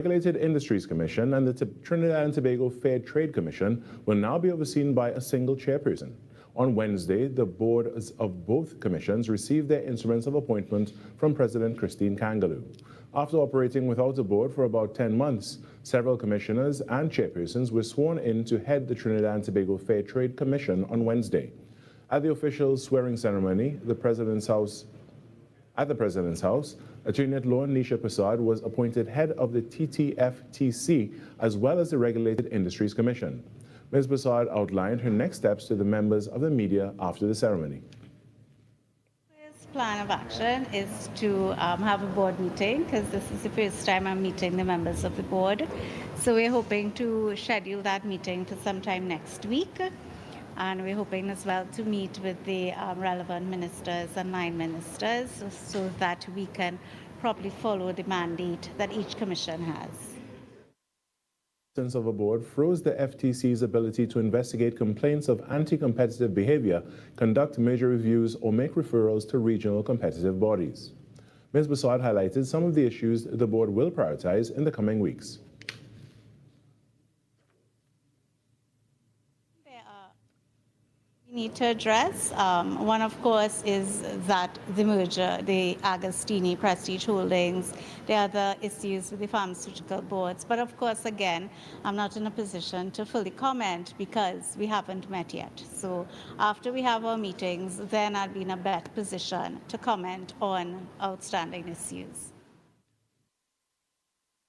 Regulated Industries Commission and the Trinidad and Tobago Fair Trade Commission will now be overseen by a single chairperson. On Wednesday, the boards of both commissions received their instruments of appointment from President Christine Kangaloo. After operating without a board for about 10 months, several commissioners and chairpersons were sworn in to head the Trinidad and Tobago Fair Trade Commission on Wednesday. At the official swearing ceremony, at the President's House, Attorney at Law Nisha Prasad was appointed head of the TTFTC as well as the Regulated Industries Commission. Ms. Prasad outlined her next steps to the members of the media after the ceremony. His plan of action is to have a board meeting, because this is the first time I'm meeting the members of the board. So we're hoping to schedule that meeting to sometime next week. And we're hoping as well to meet with the relevant ministers and line ministers so that we can properly follow the mandate that each commission has. The absence of a board froze the FTC's ability to investigate complaints of anti-competitive behavior, conduct major reviews, or make referrals to regional competitive bodies. Ms. Prasad highlighted some of the issues the board will prioritize in the coming weeks. We need to address. One, of course, is that the merger, the Agostini Prestige Holdings, the other issues with the pharmaceutical boards. But of course, again, I'm not in a position to fully comment because we haven't met yet. So after we have our meetings, then I'll be in a better position to comment on outstanding issues.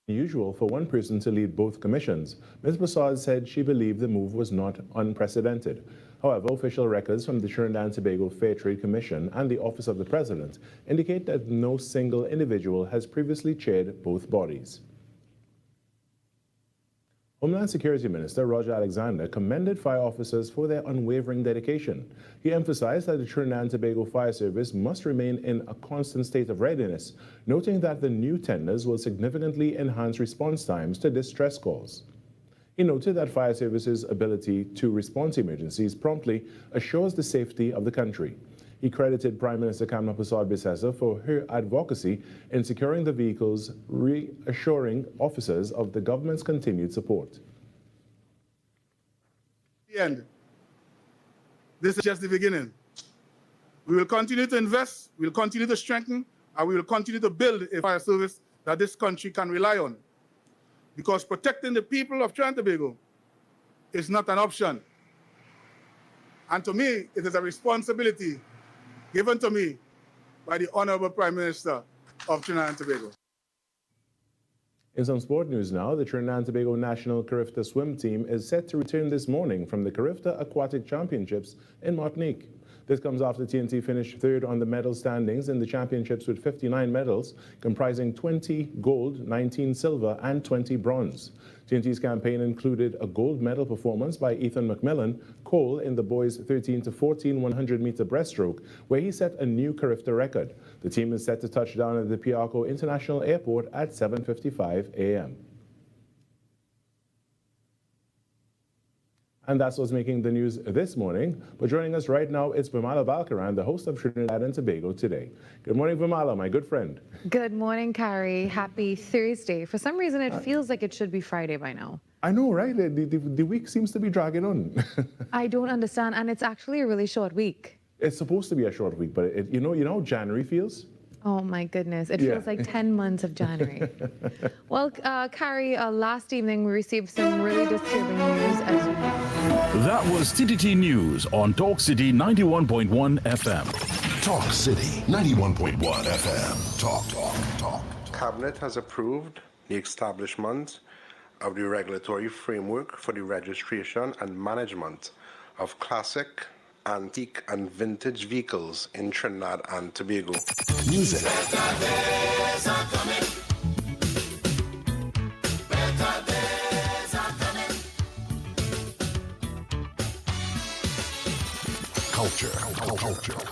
Unusual for one person to lead both commissions. Ms. Prasad said she believed the move was not unprecedented. However, official records from the Trinidad and Tobago Fair Trade Commission and the Office of the President indicate that no single individual has previously chaired both bodies. Homeland Security Minister Roger Alexander commended fire officers for their unwavering dedication. He emphasized that the Trinidad and Tobago Fire Service must remain in a constant state of readiness, noting that the new tenders will significantly enhance response times to distress calls. He noted that fire services' ability to respond to emergencies promptly assures the safety of the country. He credited Prime Minister Kamla Persad-Bissessar for her advocacy in securing the vehicles, reassuring officers of the government's continued support. The end. This is just the beginning. We will continue to invest, we will continue to strengthen, and we will continue to build a fire service that this country can rely on. Because protecting the people of Trinidad and Tobago is not an option. And to me, it is a responsibility given to me by the Honorable Prime Minister of Trinidad and Tobago. In some sport news now, the Trinidad and Tobago national Carifta swim team is set to return this morning from the Carifta Aquatic Championships in Martinique. This comes after TNT finished third on the medal standings in the championships with 59 medals, comprising 20 gold, 19 silver, and 20 bronze. TNT's campaign included a gold medal performance by Ethan McMillan Cole in the boys' 13 to 14 100-meter breaststroke, where he set a new Carifta record. The team is set to touch down at the Piarco International Airport at 7:55 a.m. And that's what's making the news this morning. But joining us right now is Vimala Balkaran, the host of Trinidad and Tobago Today. Good morning, Vimala, my good friend. Good morning, Carrie. Happy Thursday. For some reason, it feels like it should be Friday by now. I know, right? The week seems to be dragging on. I don't understand, and it's actually a really short week. It's supposed to be a short week, but you know how January feels? Oh my goodness, it feels like 10 months of January. Well, Carrie, last evening we received some really disturbing news, as you know. That was TTT News on Talk City 91.1 FM. Talk City 91.1 FM. Talk. Cabinet has approved the establishment of the regulatory framework for the registration and management of classic, antique and vintage vehicles in Trinidad and Tobago. Music. Culture.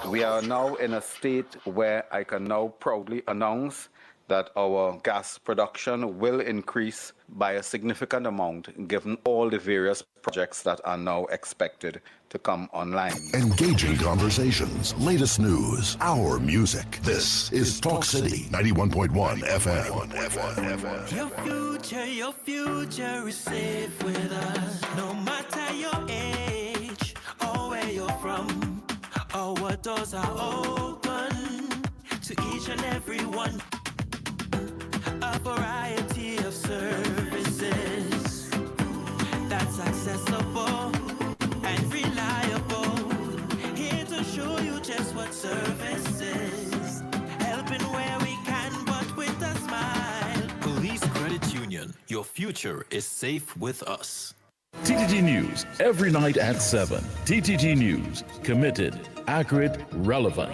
We are now in a state where I can now proudly announce that our gas production will increase by a significant amount given all the various projects that are now expected to come online. Engaging conversations, latest news, our music. This is Talk City 91.1 FM. Your future is safe with us. No matter your age or where you're from, our doors are open to each and every one. A variety of services that's accessible and reliable. Here to show you just what service is. Helping where we can, but with a smile. Police Credit Union. Your future is safe with us. TTT News, every night at 7. TTT News, committed, accurate, relevant.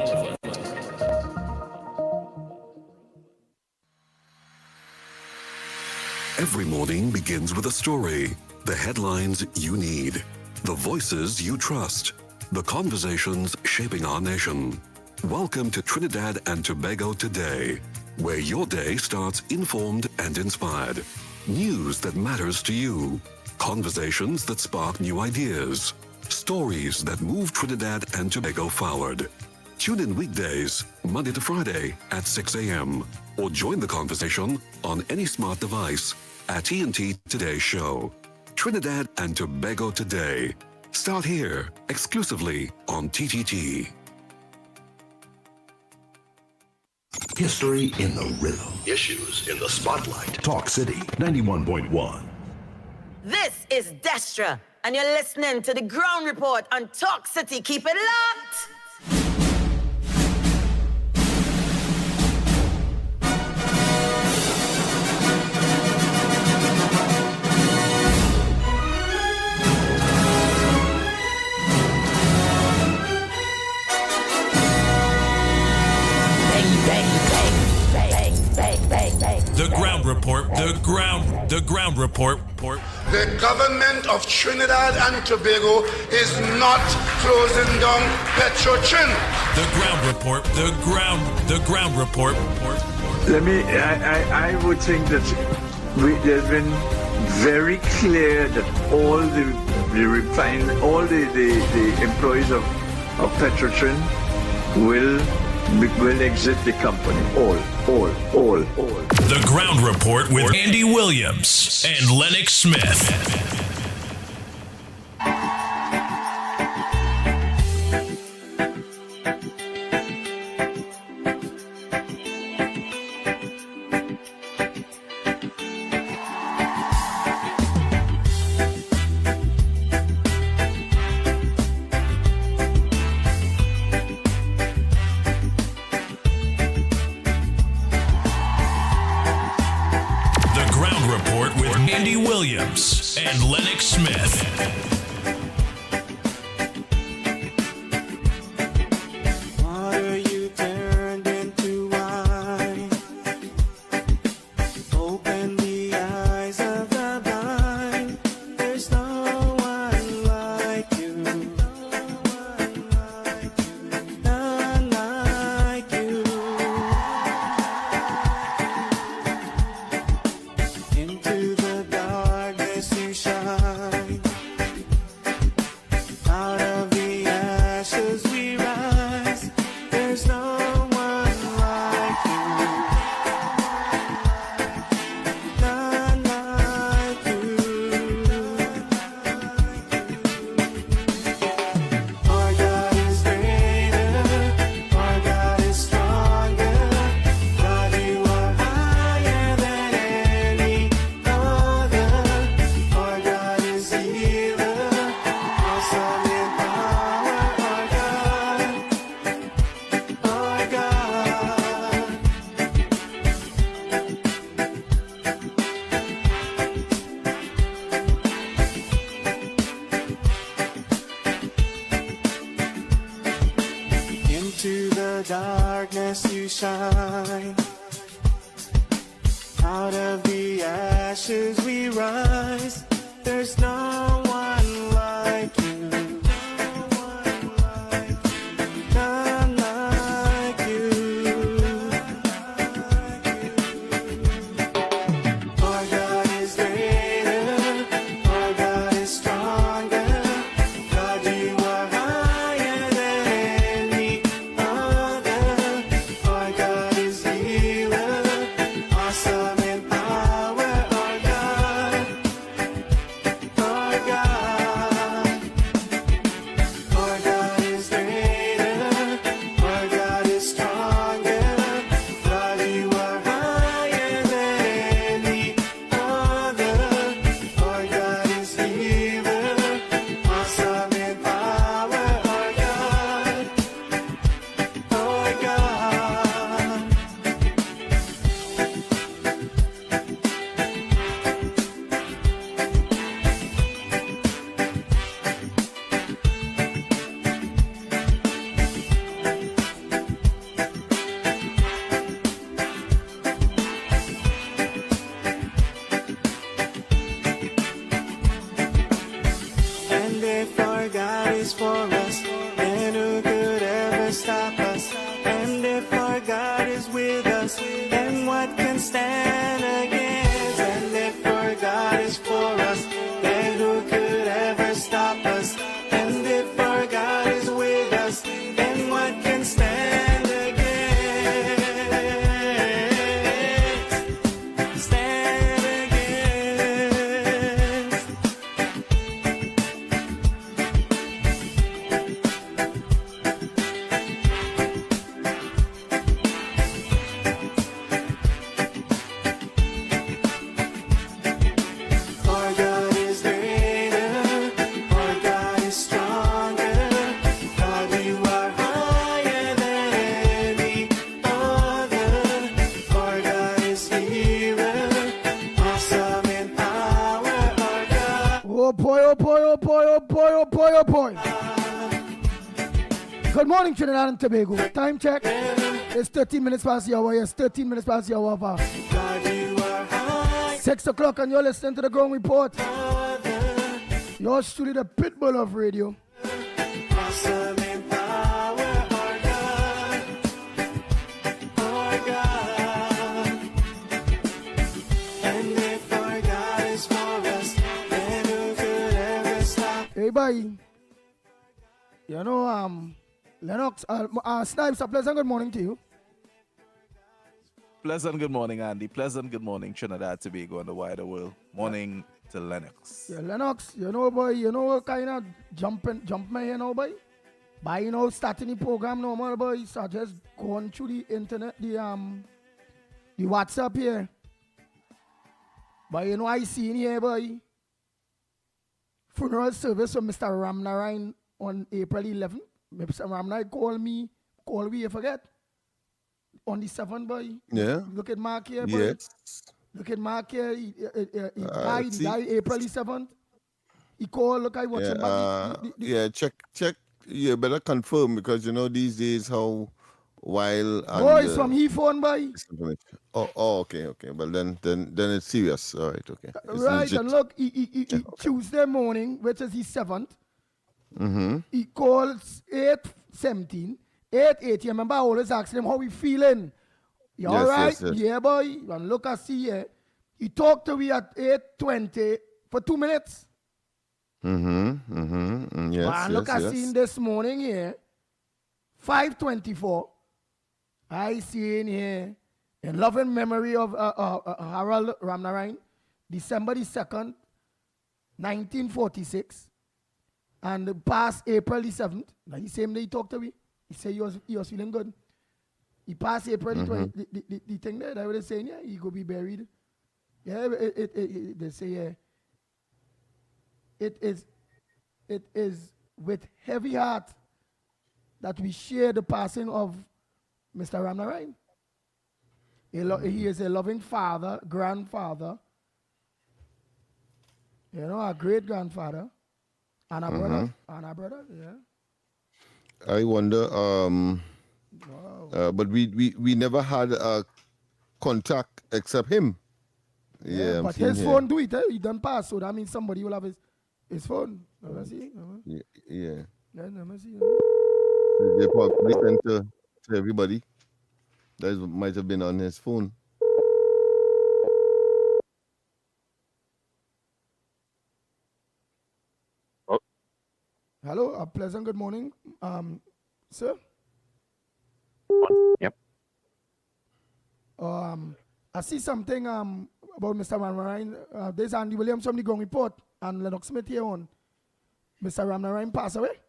Every morning begins with a story, the headlines you need, the voices you trust, the conversations shaping our nation. Welcome to Trinidad and Tobago Today, where your day starts informed and inspired. News that matters to you, conversations that spark new ideas, stories that move Trinidad and Tobago forward. Tune in weekdays, Monday to Friday at 6 a.m. or join the conversation on any smart device at TNT Today Show. Trinidad and Tobago Today. Start here, exclusively on TTT. History in the rhythm. Issues in the spotlight. Talk City 91.1. This is Destra, and you're listening to the Ground Report on Talk City. Keep it locked! The Ground Report. The Ground Report. The government of Trinidad and Tobago is not closing down Petrotrin. The Ground Report. The Ground Report. I would think that there's been very clear that all the employees of Petrotrin will exit the company. All. The Ground Report with Andy Williams and Lennox Smith. Andy Williams and Lennox Smith. darkness you shine. Out of the ashes we rise. There's no one like you. None like you. is for us, then who could ever stop us? And if our God is with us, then what can stand against? Stand against. Our God is greater, our God is stronger. God, you are higher than any other. Our God is healer, awesome in power. Our God. Oh boy, oh boy, oh boy, oh boy, oh boy, oh boy. Good morning, Trinidad and Tobago. Time check. It's 13 minutes past the hour. Yes, 13 minutes past the hour of God, you are high. 6 o'clock, and you're listening to the Ground Report. Yours truly, the pitbull of radio. Awesome in power, our God, our God. And if our God is for us, then who could ever stop? Hey, bye. You know, Lennox, Snipes, a pleasant good morning to you. Pleasant good morning, Andy. Pleasant good morning, Trinidad, Tobago, and the wider world. Morning to Lennox. Yeah, Lennox, you know, boy, you know what kind of jump me here now, boy? By, you know, starting the program normal, boy, so just going through the internet, the WhatsApp here. But, you know, I see in here, boy, funeral service for Mr. Ramnarayan on April 11th. Mr. Ramnarayan called me, I forget. On the 7th, boy. Yeah. Look at Mark here, boy. Yes. Look at Mark here. He died April 7th. He called, look, I watch him back. Yeah, check. You better confirm because you know these days how while Oh, it's from he phone, boy. Oh, okay. Well, then it's serious. All right, okay. It's Right, legit. and look, he Tuesday morning, which is the 7th, Mm-hmm. he calls 8:17, 8:80. Remember, I always ask him how he feeling. You all right? Yes. Yeah, boy. And look, I see here. He talked to me at 8:20 for 2 minutes. Yes. And look, I see him this morning here, 5:24. I see in here, in loving memory of Harold Ramnarayan, December the 2nd, 1946. And past April the 7th, like the same day he talked to me, he said he was feeling good. He passed April the 20th, the thing there, they were saying, yeah, he could be buried. Yeah, they say, yeah. It is with heavy heart that we share the passing of Mr. Ramnarayan. He is a loving father, grandfather, you know, a great grandfather, and a brother, yeah. I wonder, but we never had a contact except him. Yeah, but his phone do it. He done pass, so that means somebody will have his phone. Let me see. Yeah. Let me see. They probably sent to everybody. That might have been on his phone. Hello, a pleasant good morning, sir. Yep. I see something about Mr. Ramnarayan. There's Andy Williams from the Ground Report and Lennox Smith here on. Mr. Ramnarayan passed away?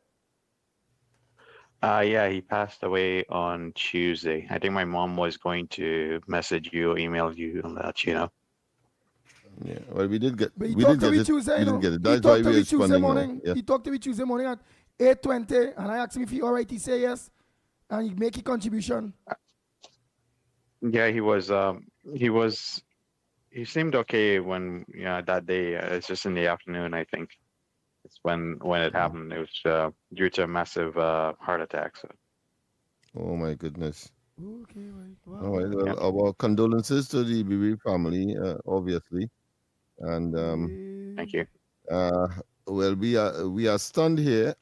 Yeah, he passed away on Tuesday. I think my mom was going to message you or email you and let you know. Yeah, well, we did get. But he we talked did to get me it. Tuesday, We didn't get it. He That's talked why to we're me Tuesday responding now. morning. Yeah. He talked to me Tuesday morning at 8:20, and I asked him if he all right. He said yes, and he make a contribution. Yeah, he seemed okay when that day. It's just in the afternoon, I think. It's when it happened. It was due to a massive heart attack. So. Oh my goodness. Okay, right. Wow. All right. Well, our condolences to the Bibi family, obviously, and Thank you. Well, we are stunned here,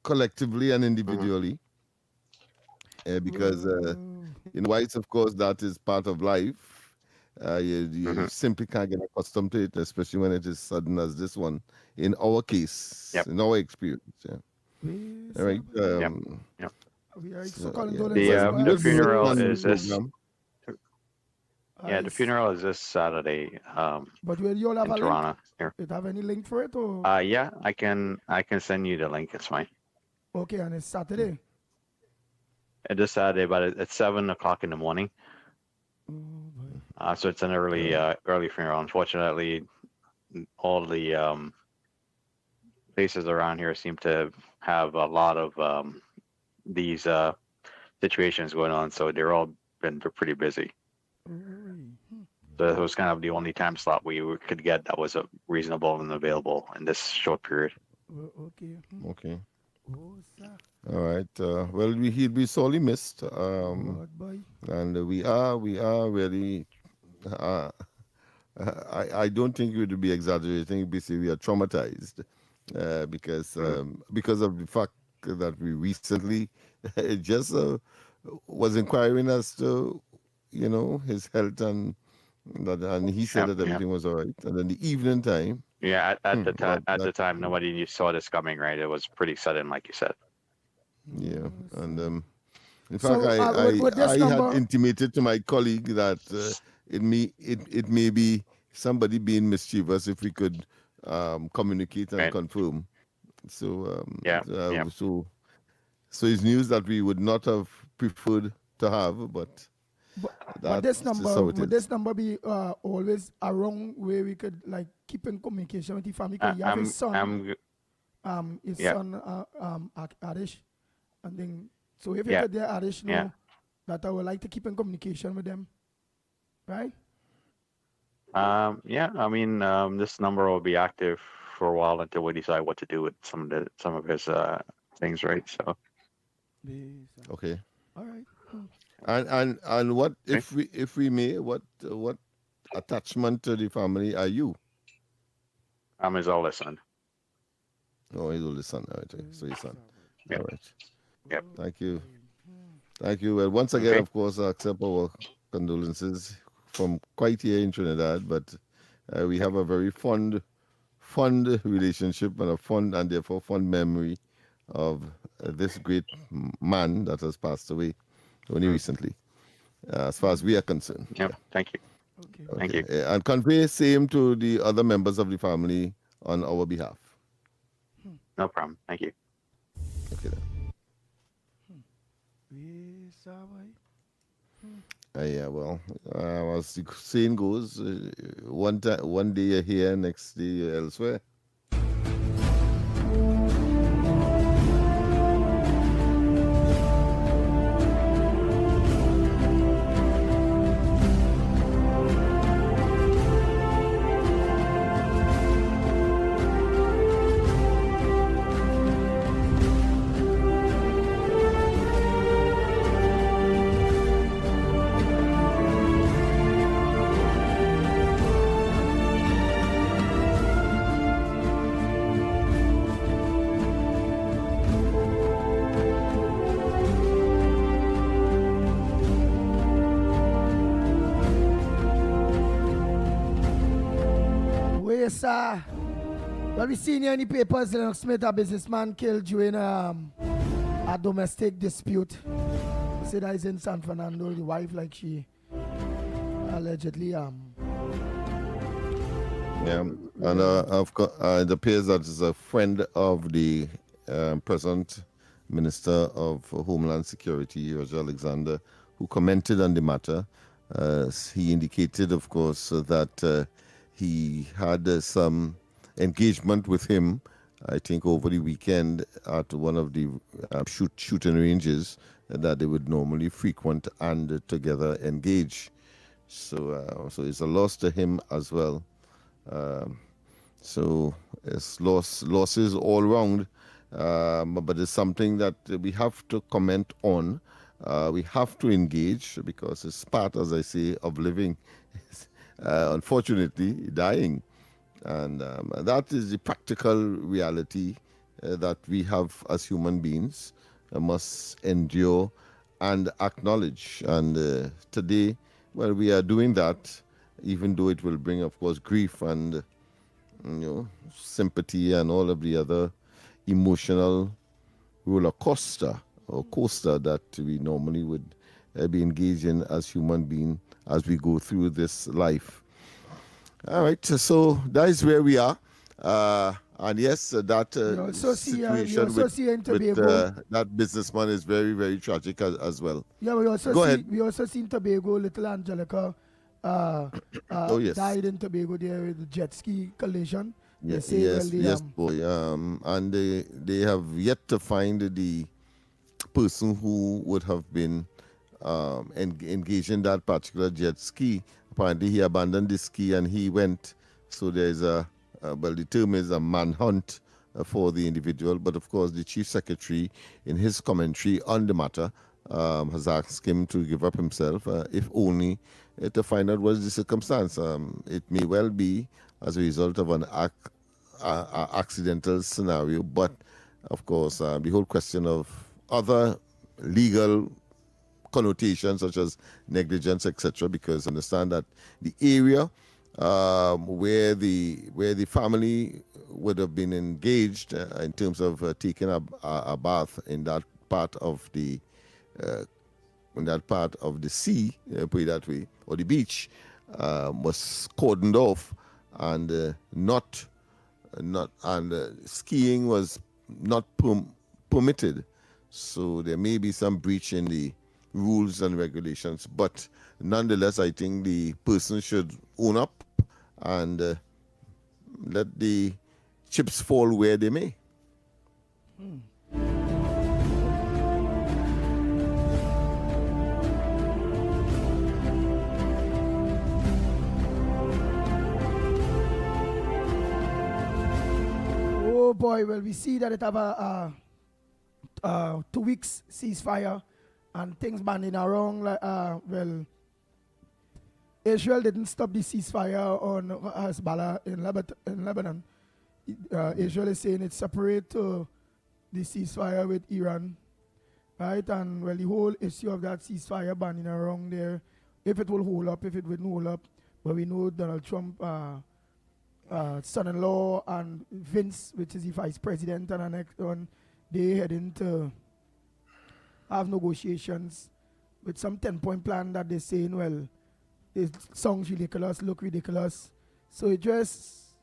collectively and individually, because you know, whites, of course, that is part of life, you simply can't get accustomed to it, especially when it is sudden as this one. In our case, in our experience, yeah. All right. We are so yeah. condolences, Well, we The will do a funeral plan is this. program. Yeah, the funeral is this Saturday. But will you all have in a Toronto. link? Here. Do you have any link for it or? Yeah, I can send you the link. It's fine. Okay, and it's Saturday. It is Saturday, but it's 7 o'clock in the morning. So it's an early funeral. Unfortunately, all the places around here seem to have a lot of these situations going on, so they're all been pretty busy. So it was kind of the only time slot we could get that was reasonable and available in this short period. Okay. Okay. All right. Well, he'll be sorely missed. And we are really. I don't think we would be exaggerating. Basically, we are traumatized because of the fact that we recently just was inquiring as to his health and he said that everything was all right. And then the evening time. Yeah, at the time, nobody saw this coming. Right, it was pretty sudden, like you said. Yeah, and in So, fact, with this I number- had intimated to my colleague that it may be somebody being mischievous if we could communicate and confirm. So so it's news that we would not have preferred to have, but this that's just how it would is. this number be always around where we could like keep in communication with the family? Because you have his son, Adish, and then so if you could let Adish know that I would like to keep in communication with them, right? Yeah, I mean, this number will be active for a while until we decide what to do with some of his things, right? So. Okay. All right. And what if we may what attachment to the family are you? I'm his oldest son. Oh, his oldest son. All right. So his son. Yep. All right. Yep. Thank you. Well, once again, of course, I accept our condolences from quite here in Trinidad, but we have a very fond relationship and therefore fond memory of this great man that has passed away only recently, as far as we are concerned. Yep. Thank you. Okay. Thank you. And convey same to the other members of the family on our behalf. No problem. Thank you. Okay then. Yeah, well, as the saying goes, one day you're here, next day you're elsewhere. Well, we seen here in the papers, Lennox Smith, a businessman killed during a domestic dispute. They say that is in San Fernando. The wife, like she allegedly Yeah, and of course, it appears that it's a friend of the present Minister of Homeland Security, Roger Alexander, who commented on the matter. He indicated, of course, that he had some engagement with him, I think, over the weekend at one of the shooting ranges that they would normally frequent and together engage. So it's a loss to him as well. So it's losses all round, but it's something that we have to comment on. We have to engage because it's part, as I say, of living. Unfortunately, dying. And that is the practical reality that we have as human beings, must endure and acknowledge. And today, well, we are doing that. even though it will bring, of course, grief and sympathy and all of the other emotional roller coaster or coaster that we normally would be engaged in as human beings as we go through this life. All right, so that is where we are. And yes, that situation with that businessman is very, very tragic as well. Yeah, we also seen Tobago, Little Angelica died in Tobago there with the jet ski collision. Yes, boy. And they have yet to find the person who would have been engaged in that particular jet ski. Apparently, he abandoned the ski and he went. So there's the term is a manhunt for the individual. But of course, the chief secretary, in his commentary on the matter, has asked him to give up himself, if only to find out what is the circumstance. It may well be as a result of an accidental scenario, but of course, the whole question of other legal connotations such as negligence, etc., because understand that the area where the family would have been engaged in terms of taking a bath in that part of the sea, put it that way, or the beach, was cordoned off, and skiing was not permitted. So there may be some breach in the rules and regulations, but nonetheless, I think the person should own up and let the chips fall where they may. Oh boy, well, we see that it have a 2 weeks ceasefire and things banding around. Well, Israel didn't stop the ceasefire on Hezbollah in Lebanon. Israel is saying it's separate to the ceasefire with Iran, right? And well, the whole issue of that ceasefire banding around there, if it will hold up, if it wouldn't hold up, but we know Donald Trump, son-in-law, and Vince, which is the vice president, and the next one, they heading to have negotiations with some 10-point plan that they're saying, well, it sounds ridiculous, look ridiculous. So it just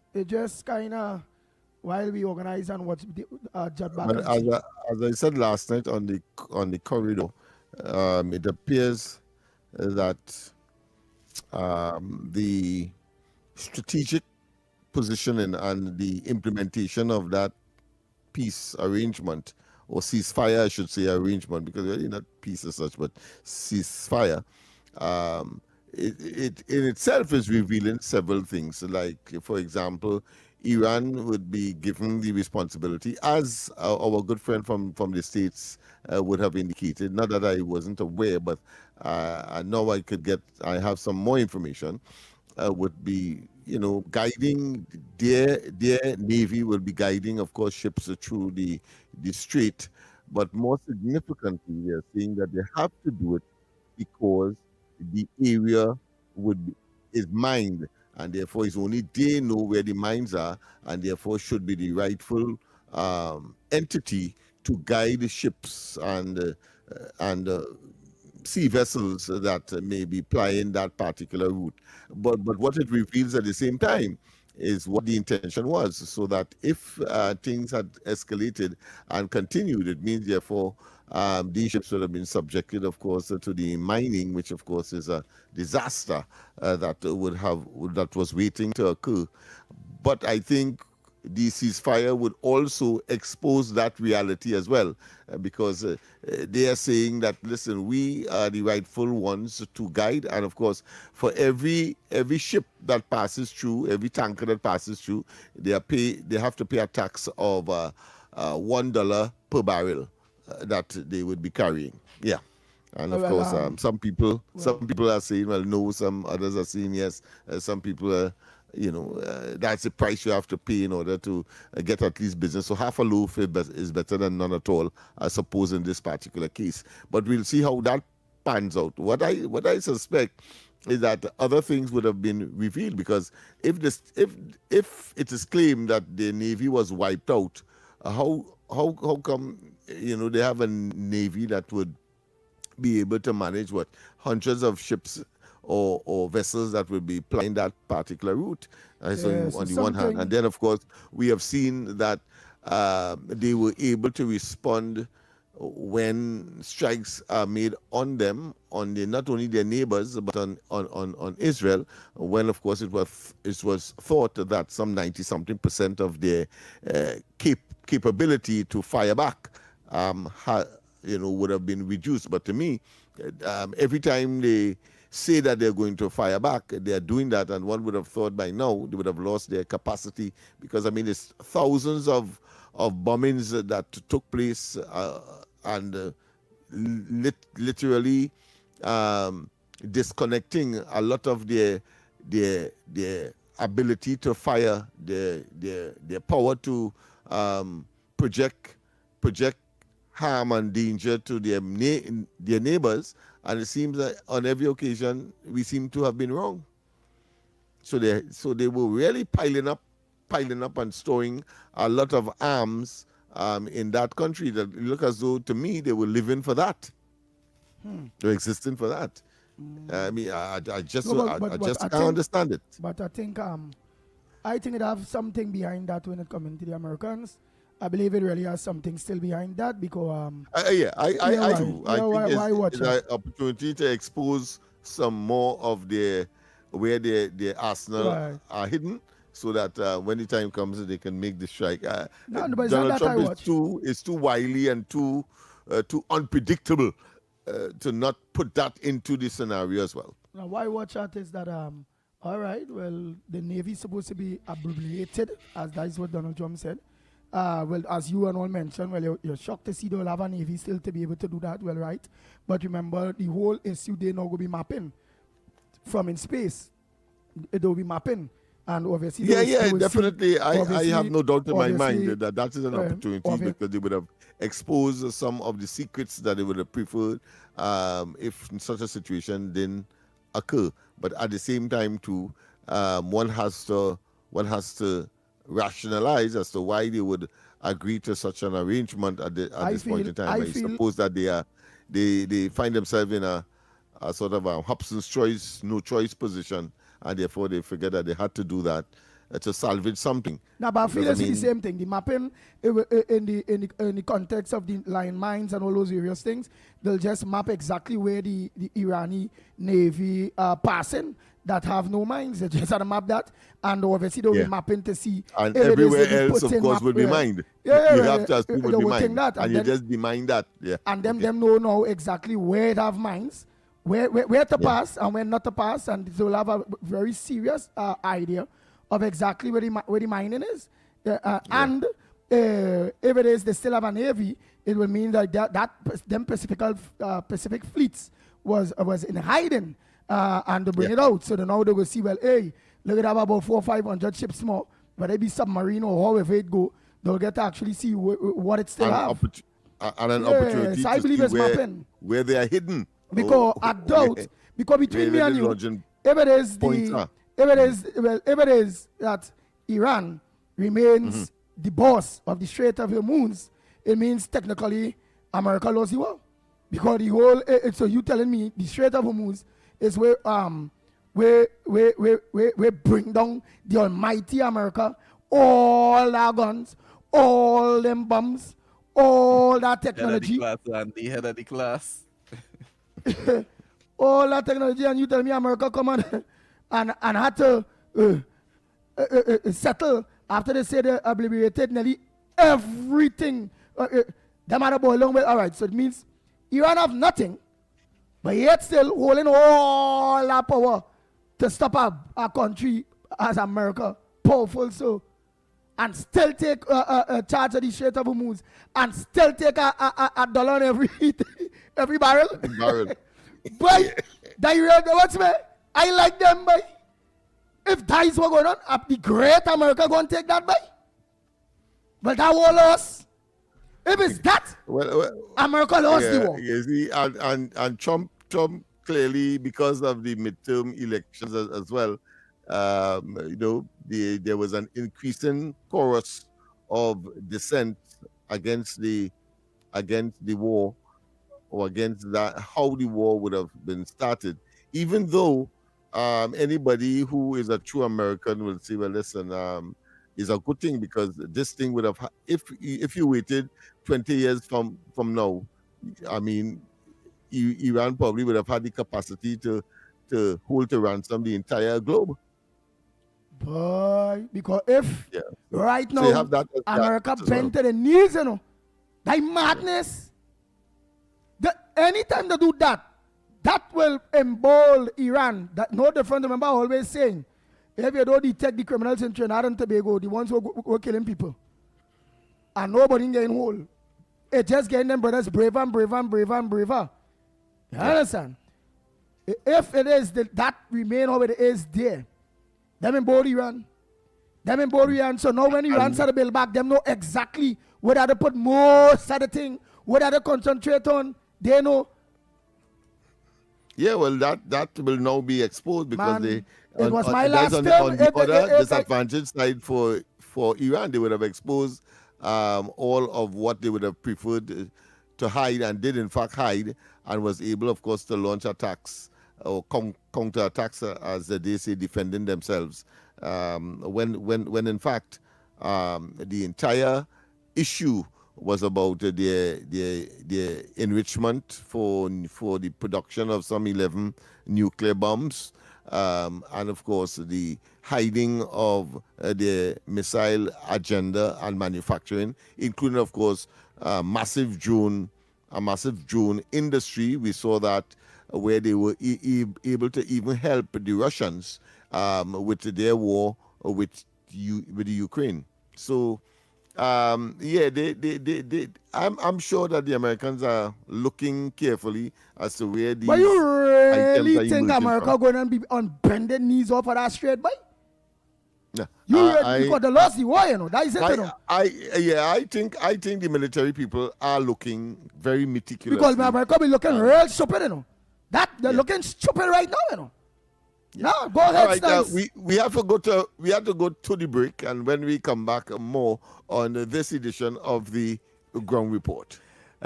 kind of, while we organize and watch jet back. As I said last night on the corridor, it appears that the strategic positioning and the implementation of that peace arrangement, or ceasefire, I should say, arrangement, because really not peace as such, but ceasefire, it in itself is revealing several things. Like, for example, Iran would be given the responsibility, as our good friend from the States would have indicated. Not that I wasn't aware, but I know I have some more information. Would be, guiding their navy will be guiding, of course, ships through the strait. But more significantly, we are saying that they have to do it because the area is mined, and therefore it's only they know where the mines are, and therefore should be the rightful entity to guide the ships and sea vessels that may be plying that particular route. But what it reveals at the same time is what the intention was, so that if things had escalated and continued, it means therefore these ships would have been subjected, of course, to the mining, which of course is a disaster that was waiting to occur. But I think the ceasefire would also expose that reality as well, because they are saying that, listen, we are the rightful ones to guide, and of course, for every ship that passes through, every tanker that passes through, they have to pay a tax of $1 per barrel that they would be carrying. Yeah. And of course, some people are saying, well, no. Some others are saying yes. Some people are, that's the price you have to pay in order to get at least business. So half a loaf is better than none at all, I suppose, in this particular case. But we'll see how that pans out. What I suspect is that other things would have been revealed, because if it is claimed that the Navy was wiped out, how come they have a Navy that would be able to manage hundreds of ships or vessels that would be plying that particular route? So on the one hand, and then of course we have seen that they were able to respond when strikes are made on them, on not only their neighbors but on Israel, when of course it was thought that some 90-something% of their capability to fire back would have been reduced. But to me, every time they say that they're going to fire back, they're doing that, and one would have thought by now they would have lost their capacity, because it's thousands of bombings that took place and literally disconnecting a lot of their ability to fire, their power to project harm and danger to their neighbors. And it seems that on every occasion we seem to have been wrong. So they were really piling up and storing a lot of arms in that country that look as though, to me, they were living for that. They're existing for that. I just can't understand it. But I think it has something behind that when it comes to the Americans. I believe it really has something still behind that, because I do. I think it's an opportunity to expose some more of where their arsenal are hidden, so that when the time comes, they can make the strike. Donald Trump is too wily and too unpredictable to not put that into the scenario as well. Now, why watch out is that all right, well, the Navy is supposed to be abbreviated, as that is what Donald Trump said. Well, as you and all mentioned, well, you're shocked to see they'll have a Navy still to be able to do that, well, right? But remember, the whole issue, they now will be mapping from in space. They'll be mapping. And obviously, definitely. I have no doubt in my mind that is an opportunity, because they would have exposed some of the secrets that they would have preferred if such a situation didn't occur. But at the same time, too, one has to rationalize as to why they would agree to such an arrangement at this point in time. I suppose that they find themselves in a sort of a Hobson's choice, no choice position, and therefore they figure that they had to do that to salvage something. Now, but I feel it's the same thing. The mapping in the context of the line mines and all those various things, they'll just map exactly where the Iranian Navy are passing that have no mines. They just have to map that, and obviously they'll be mapping to see. And everywhere else, of course, will be mined. You have to assume will be mined, and you just demine that. Yeah. And them know exactly where it have mines, where to pass and where not to pass, and they'll have a very serious idea of exactly where the mining is. And if it is they still have a Navy, it will mean that them Pacific fleets was in hiding. And to bring it out, so now they will see, well, hey, look at that, about 400 or 500 ships more, whether it be submarine or however it go, they'll get to actually see what it still have. And an opportunity I believe it's mapping where they are hidden. Because I doubt, because between me and you, if it is that Iran remains the boss of the Strait of Hormuz, it means technically America lost the war. Because the whole, so you telling me the Strait of Hormuz is where bring down the almighty America, all our guns, all them bombs, all that technology. Head of the class. All that technology, and you tell me America come on and had to settle after they say they obliterated nearly everything. Them had a boy long way. All right, so it means Iran have nothing, but yet still holding all our power to stop our country as America, powerful so, and still take charge of the Strait of Hormuz, and still take a dollar on every barrel. Boy, that you read what's me? I like them, boy. If that is what going on, the great America going to take that, boy. But that war lost. If it's that, America lost the war. You see, and Trump clearly because of the midterm elections as well, there was an increasing chorus of dissent against the war, or against that how the war would have been started, even though anybody who is a true American will say, well, listen, is a good thing, because this thing would have, if you waited 20 years from now, I mean, Iran probably would have had the capacity to hold to ransom the entire globe. Boy, because if right now so you have that America as bent to the knees, that madness. Anytime they do that, that will embolden Iran. That no different. Remember, I always saying, if you don't detect the criminals in Trinidad and Tobago, the ones who are killing people, and nobody getting hold, it's just getting them brothers braver and braver and braver and braver. You understand? If it is that remain how it is there, them embolden Iran. Them embolden Iran. So now when Iran start to build back, them know exactly where they put most of the thing, where they concentrate on. They know. Yeah, well, that will now be exposed, because Man, it was my last on term. the other disadvantaged side for Iran, they would have exposed all of what they would have preferred to hide, and did in fact hide, and was able, of course, to launch attacks or counter attacks, as they say, defending themselves. When in fact the entire issue was about the enrichment for the production of some 11 nuclear bombs, and of course the hiding of the missile agenda and manufacturing, including of course a massive drone industry. We saw that where they were able to even help the Russians with their war with the Ukraine. So I'm sure that the Americans are looking carefully as to where these. But you really items are think emerging America from. going to be on bended knees off of that straight, boy? Yeah. Because they lost the war, that is it, I think the military people are looking very meticulous. Because America be looking real stupid, They're looking stupid right now, No, go ahead, All right, Stans. we have to go to the break, and when we come back, more on this edition of the Ground Report.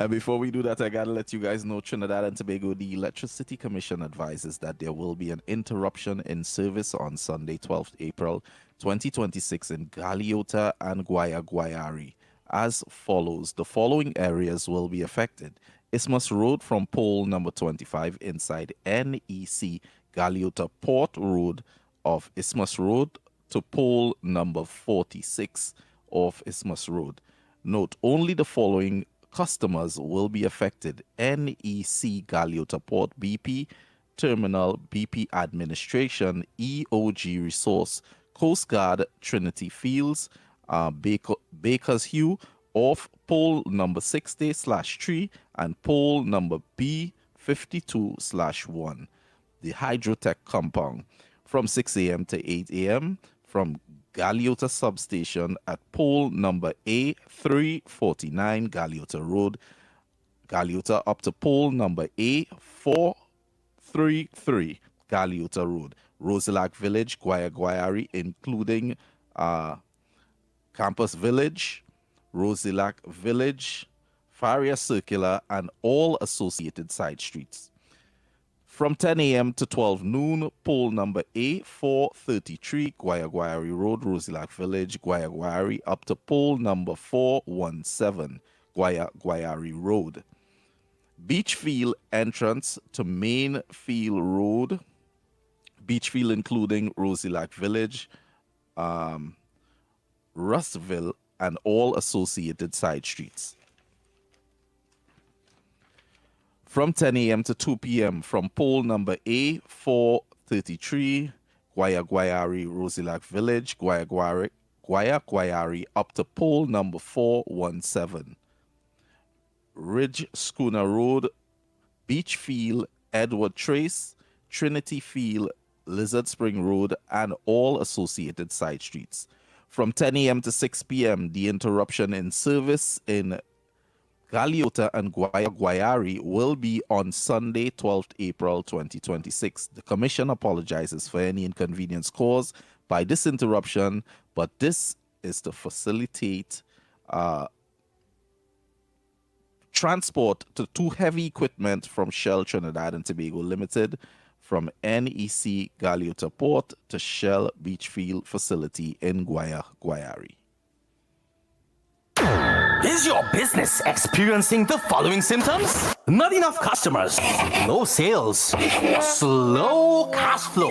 Before we do that, I gotta let you guys know, Trinidad and Tobago, the Electricity Commission advises that there will be an interruption in service on Sunday, 12th April 2026 in Galeota and Guayari. As follows, the following areas will be affected. Isthmus Road from pole number 25 inside NEC Galeota Port Road of Isthmus Road to pole number 46 of Isthmus Road. Note, only the following customers will be affected: NEC Galeota Port BP Terminal, BP Administration, EOG Resource, Coast Guard, Trinity Fields, Baker's Hugh, off pole number 60/3 and pole number B52/1. The Hydrotech compound from 6 a.m. to 8 a.m. from Galeota substation at pole number A349 Galeota Road, Galeota, up to pole number A433 Galeota Road, Rosilac Village, Guayari, including Campus Village, Rosilac Village, Faria Circular, and all associated side streets. From 10 a.m. to 12 noon, pole number A433, Guayari Road, Rosilac Village, Guayari, up to pole number 417, Guayari Road. Beachfield entrance to Main Field Road, Beachfield including Rosilac Village, Rustville, and all associated side streets. From 10 a.m. to 2 p.m. from pole number A433, Guayari, Rosilac Village, Guayari, up to pole number 417. Ridge Schooner Road, Beachfield, Edward Trace, Trinity Field, Lizard Spring Road, and all associated side streets. From 10 a.m. to 6 p.m., the interruption in service in Galeota and Guayari will be on Sunday, 12th April 2026. The Commission apologizes for any inconvenience caused by this interruption, but this is to facilitate transport to two heavy equipment from Shell Trinidad and Tobago Limited from NEC Galeota Port to Shell Beachfield facility in Guayari. Is your business experiencing the following symptoms? Not enough customers, no sales, slow cash flow.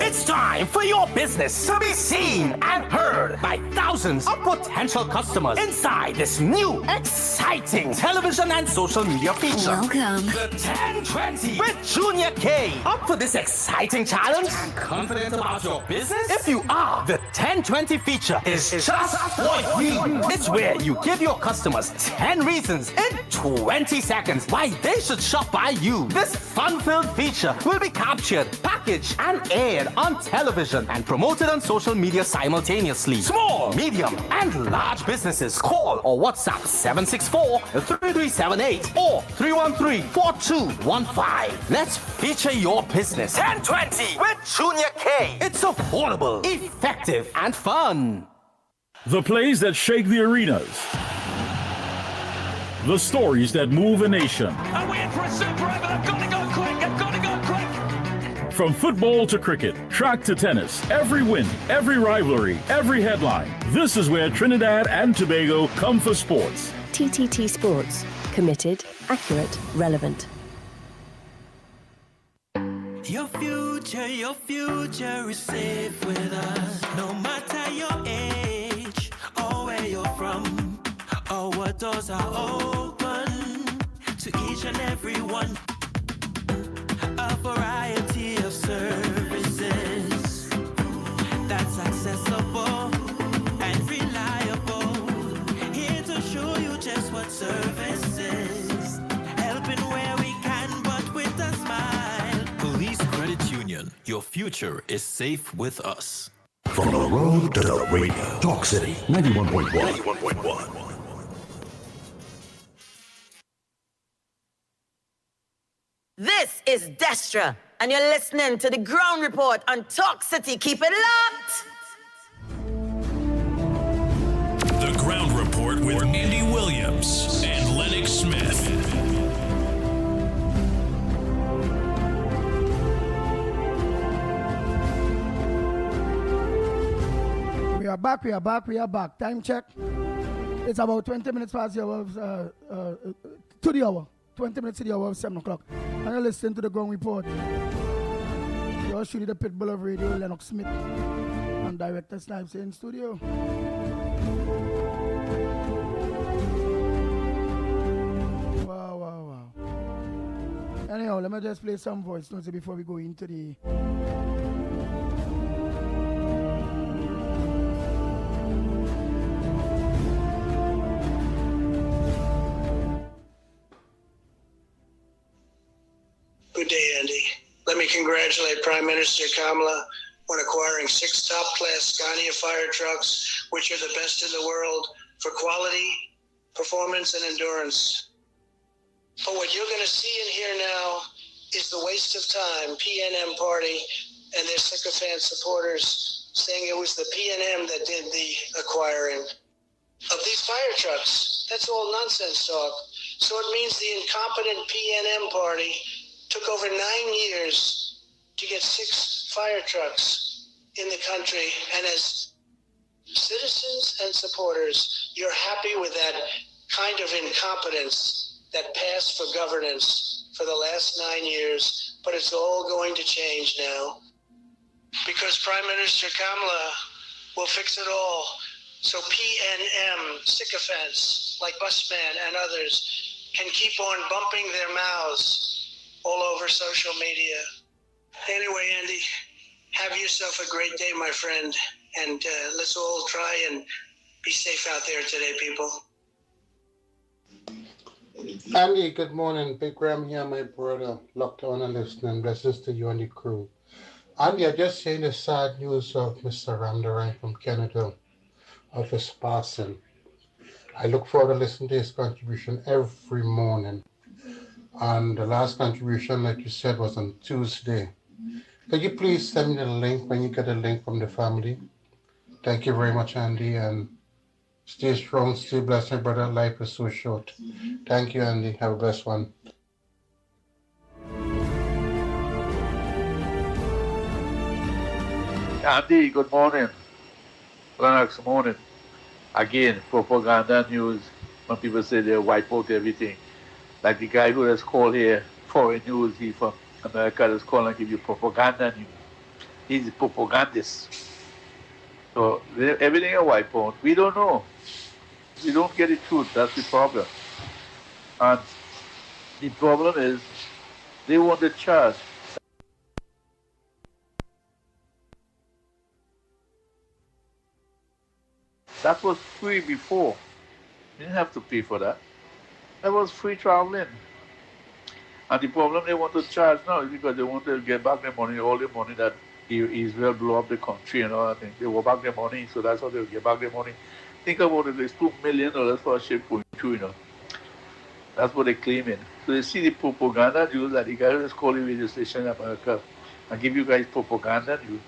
It's time for your business to be seen and heard by thousands of potential customers inside this new, exciting television and social media feature. Welcome. The 1020 with Junior K. Up for this exciting challenge and confident about your business? If you are, the 1020 feature is just for you. It's where you give your customers 10 reasons in 20 seconds why they should shop by you. This fun-filled feature will be captured, packaged, and aired on television and promoted on social media simultaneously. Small, medium, and large businesses call or WhatsApp 764-3378 or 313-4215. Let's feature your business. 1020 with Junior K. It's affordable, effective, and fun. The plays that shake the arenas. The stories that move a nation. I'm waiting for a super drive, but I've got to go quick. I've got to go quick. From football to cricket, track to tennis, every win, every rivalry, every headline. This is where Trinidad and Tobago come for sports. TTT Sports. Committed, accurate, relevant. Your future is safe with us. No matter your age or where you're from, or what doors are open to each and every one. A variety of services that's accessible and reliable. Here to show you just what service is. Helping where we can, but with a smile. Police Credit Union. Your future is safe with us. From the road to the radio. Talk City 91.1. 91.1. This is Destra, and you're listening to the Ground Report on Talk City. Keep it locked! The Ground Report with Andy Williams and Lennox Smith. We are back. Time check. It's about 20 minutes past the hour to the hour. 20 minutes to the hour of 7 o'clock. And you're listening to the Ground Report. You're shooting the pitbull of radio, Lennox Smith, and Director Snipes in studio. Wow. Anyhow, let me just play some voice notes before we go into the... Good day, Andy. Let me congratulate Prime Minister Kamala on acquiring 6 top-class Scania fire trucks, which are the best in the world for quality, performance, and endurance. But what you're going to see and hear now is the waste of time PNM party and their sycophant supporters saying it was the PNM that did the acquiring of these fire trucks. That's all nonsense talk. So it means the incompetent PNM party took over 9 years to get 6 fire trucks in the country. And as citizens and supporters, you're happy with that kind of incompetence that passed for governance for the last 9 years. But it's all going to change now because Prime Minister Kamala will fix it all. So PNM sycophants like Busman and others can keep on bumping their mouths all over social media. Anyway, Andy, have yourself a great day, my friend, and let's all try and be safe out there today, people. Andy, good morning. Big Ram here, my brother, locked on and listening. Blessings to you and the crew. Andy, I just seen the sad news of Mr. Ramdarai from Canada, of his passing. I look forward to listening to his contribution every morning. And the last contribution, like you said, was on Tuesday. Could you please send me the link when you get a link from the family? Thank you very much, Andy, and stay strong, stay blessed, my brother. Life is so short. Thank you, Andy. Have a blessed one. Andy, good morning. Lennox, morning. Again, propaganda news when people say they wipe out everything. Like the guy who has called here, foreign news, he from America has called and give you propaganda news. He's a propagandist. So everything a wipe out. We don't know. We don't get the truth. That's the problem. And the problem is they want to charge. That was free before. You didn't have to pay for that. That was free traveling. And the problem they want to charge now is because they want to get back their money, all the money that Israel blew up the country and all that thing. They want back their money, so that's how they'll get back their money. Think about it, there's $2 million for a ship going through, you know. That's what they're claiming. So they see the propaganda news that the guy who is calling radio station in America and give you guys propaganda news.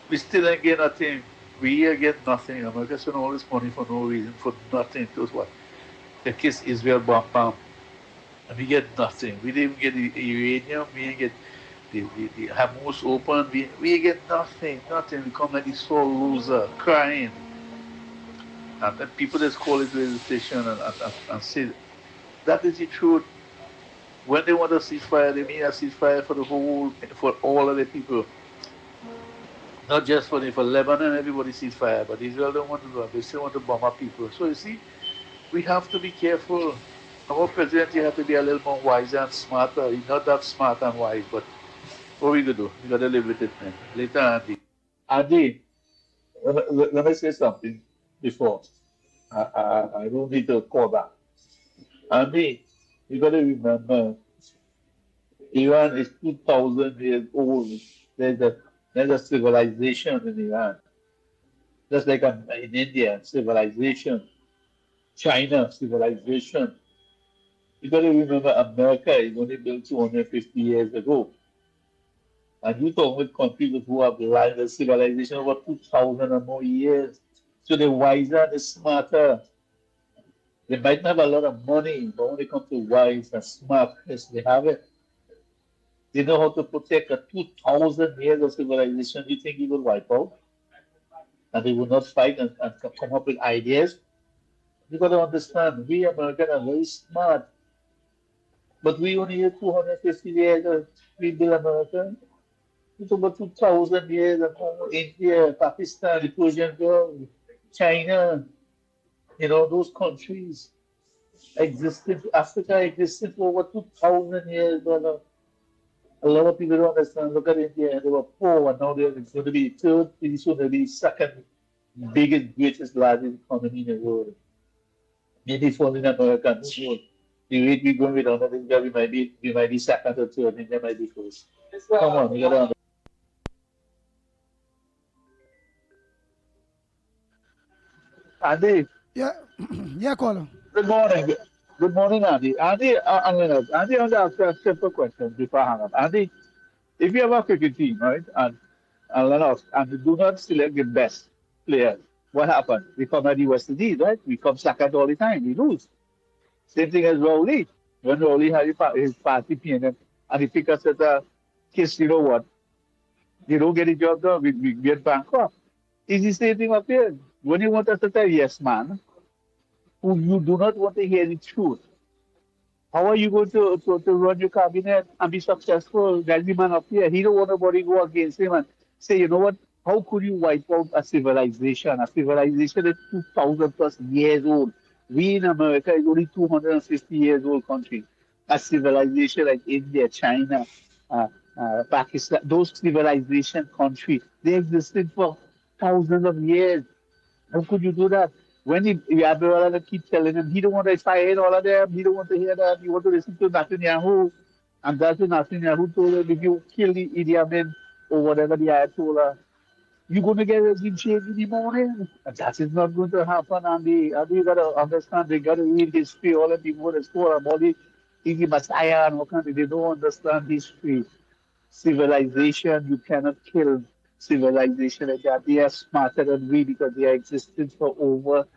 We still ain't get nothing. We ain't get nothing. America spent all this money for no reason, for nothing. It was what? They kiss Israel bomb. And we get nothing. We didn't get the uranium. We didn't get the Hamas open. We get nothing. We come like this sore loser, crying. And then people just call it radio station and say, that is the truth. When they want a ceasefire, they mean a ceasefire for all of the people. Not just for Lebanon, everybody ceasefire, but Israel don't want to do it. They still want to bomb our people. So you see, we have to be careful. Our president, you have to be a little more wiser and smarter. He's not that smart and wise, but what we gonna do? We gotta live with it, man. Later, Andy. Andy, let me say something before. I don't need to call back. Andy, you gotta remember, Iran is 2,000 years old. There's a civilization in Iran. Just like in India, civilization. China, civilization. You got to remember, America is only built 250 years ago. And you talk with countries who have lived a civilization over 2,000 or more years. So they're wiser, they're smarter. They might not have a lot of money, but when it comes to wise and smartness, they have it. They know how to protect a 2,000 years of civilization. You think you will wipe out? And they will not fight and come up with ideas? You got to understand, we Americans are very smart. But we only have 250 years of rebuild America. It's over 2,000 years of India, Pakistan, the Persian Gulf, China, those countries existed. Africa existed for over 2,000 years, brother. A lot of people don't understand. Look at India, they were poor, and now they're going to be third, pretty soon they'll be second biggest, greatest, largest economy in the world. Maybe for in America, no more. The rate we're going with another India, we might be second or third, India might be first. Come on, we gotta. Andy. Yeah, yeah, caller. Good morning. Good morning, Andy. Andy, I'm going to ask you a simple question before I hang up. Andy, if you have a cricket team, right, and Lennox, and you do not select the best players, what happens? We come at the West Indies, right? We come second all the time. We lose. Same thing as Rowley. When Rowley had his party PNM and he pick us at a kiss, you know what? They don't get the job done, we get bankrupt. It's the same thing up here. When you want us to tell yes man, who you do not want to hear the truth, how are you going to run your cabinet and be successful? That's the man up here. He don't want nobody go against him and say, you know what? How could you wipe out a civilization? A civilization is 2,000 plus years old. We in America is only 250 years old country. A civilization like India, China, Pakistan, those civilization countries, they existed for thousands of years. How could you do that? When the Admiral keep telling him he don't want to fire all of them, he don't want to hear that, he want to listen to Netanyahu. And that's what Netanyahu told him, if you kill the Idi Amin or whatever the Ayatollah, you're going to get a regime change in the morning. And that is not going to happen, Andy. Andy, you got to understand, they got to read history. All the people that score about the Messiah and all kinds of, they don't understand history. Civilization, you cannot kill civilization like that. They are smarter than we because they are existing for over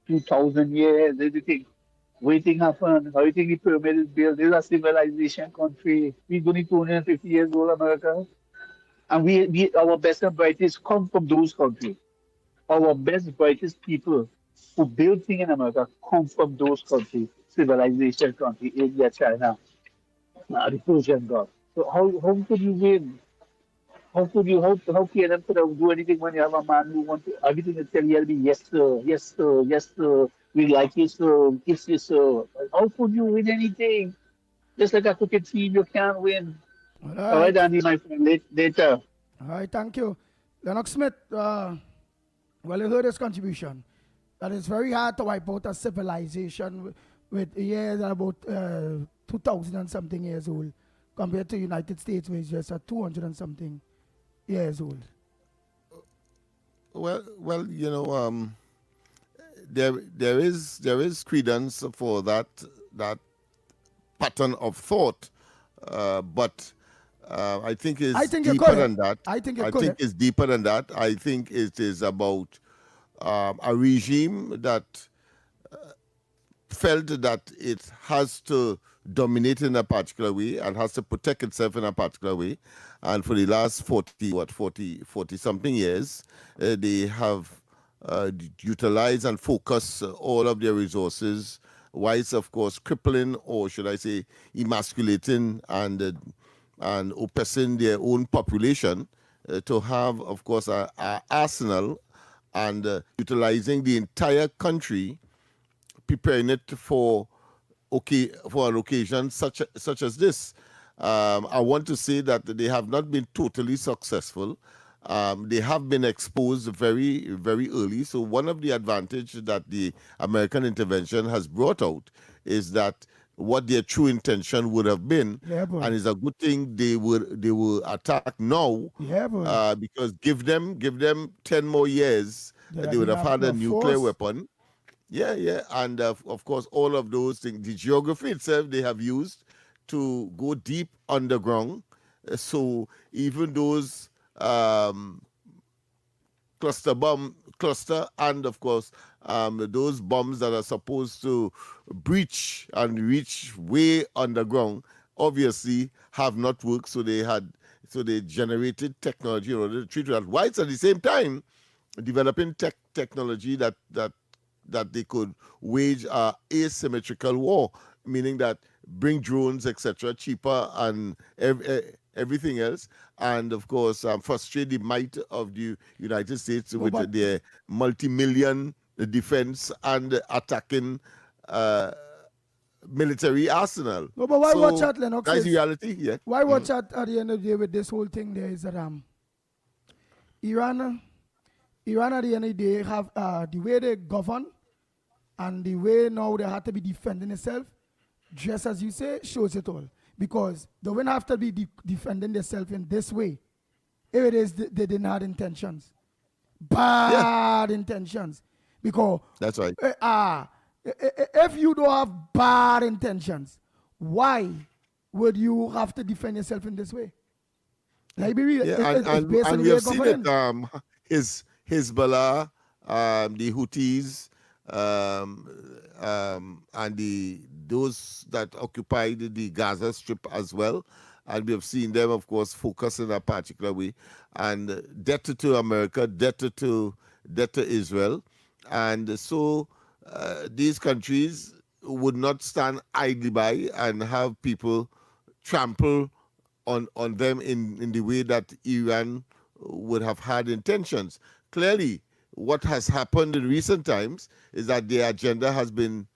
2,000 years. Everything. Waiting happen. How you think the pyramid is built? This is a civilization country. We're only 250 years old, America. And our best and brightest come from those countries. Our best, brightest people who build things in America come from those countries. Civilization country, India, China, the Persian Gulf. So how could you win? How could you how can them do anything when you have a man who wants to everything to tell you be yes sir, yes sir, yes sir, we like you sir, kiss you sir. How could you win anything? Just like a cricket team, you can't win. All All right, right. Andy, my friend, later. All right, thank you. Lennox Smith, well, you heard his contribution. That it's very hard to wipe out a civilization with years about 2,000 and something years old compared to United States, which is just 200 and something years old. Well, you know, there is credence for that pattern of thought, but I think it's deeper than that. I think it's deeper than that. I think it is about a regime that felt that it has to dominate in a particular way and has to protect itself in a particular way. And for the last 40 something years, they have utilized and focused all of their resources, whilst of course crippling, or should I say emasculating and oppressing their own population, to have of course a arsenal and utilizing the entire country, preparing it for an occasion such as this. I want to say that they have not been totally successful. They have been exposed very, very early. So one of the advantages that the American intervention has brought out is that what their true intention would have been, and it's a good thing they will attack now, because give them 10 more years, they would have had a nuclear weapon. Yeah, and of course, all of those things, the geography itself, they have used to go deep underground. So even those cluster and of course those bombs that are supposed to breach and reach way underground obviously have not worked. So they generated technology in order to treat that, whilst at the same time developing technology that they could wage asymmetrical war, meaning that bring drones, etc., cheaper and everything else, and of course frustrate the might of the United States with their multi-million defense and attacking military arsenal. No, but why watch out, Lennox? That's reality, yeah. Why watch out at the end of the day with this whole thing there is that Iran at the end of the day have the way they govern and the way now they have to be defending itself, just as you say, shows it all. Because they wouldn't have to be defending themselves in this way if it is they didn't have intentions. Bad intentions. Because that's right. If you don't have bad intentions, why would you have to defend yourself in this way? Like, be real. Yeah, and we have seen it. Hezbollah, the Houthis, and those that occupied the Gaza Strip as well. And we have seen them, of course, focus in a particular way. And debt to America, debt to Israel. And so these countries would not stand idly by and have people trample on them in the way that Iran would have had intentions. Clearly, what has happened in recent times is that their agenda has been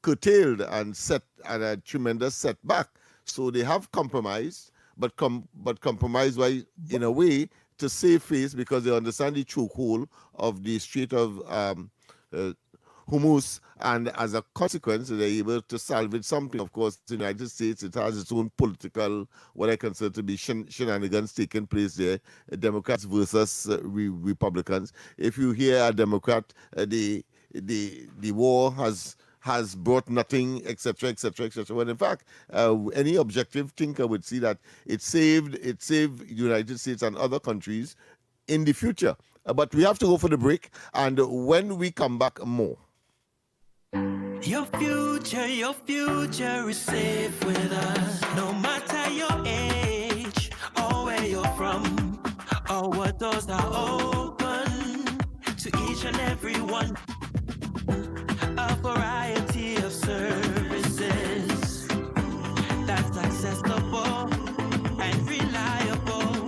curtailed and set at a tremendous setback. So they have compromised, but compromised in a way to save face, because they understand the chokehold of the Strait of hummus, and as a consequence, they're able to salvage something. Of course, in the United States, it has its own political, what I consider to be shenanigans taking place there, Democrats versus Republicans. If you hear a Democrat, the war has brought nothing, etc., etc., etc. When in fact, any objective thinker would see that it saved the United States and other countries in the future. But we have to go for the break, and when we come back, more. Your future is safe with us. No matter your age or where you're from, or what doors are open to each and every one. A variety of services that's accessible and reliable.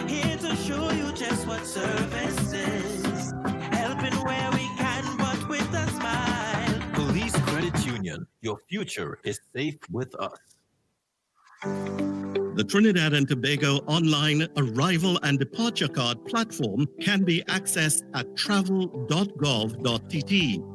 Here to show you just what service is. Helping where we can, but with a smile. Police Credit Union, your future is safe with us. The Trinidad and Tobago online arrival and departure card platform can be accessed at travel.gov.tt.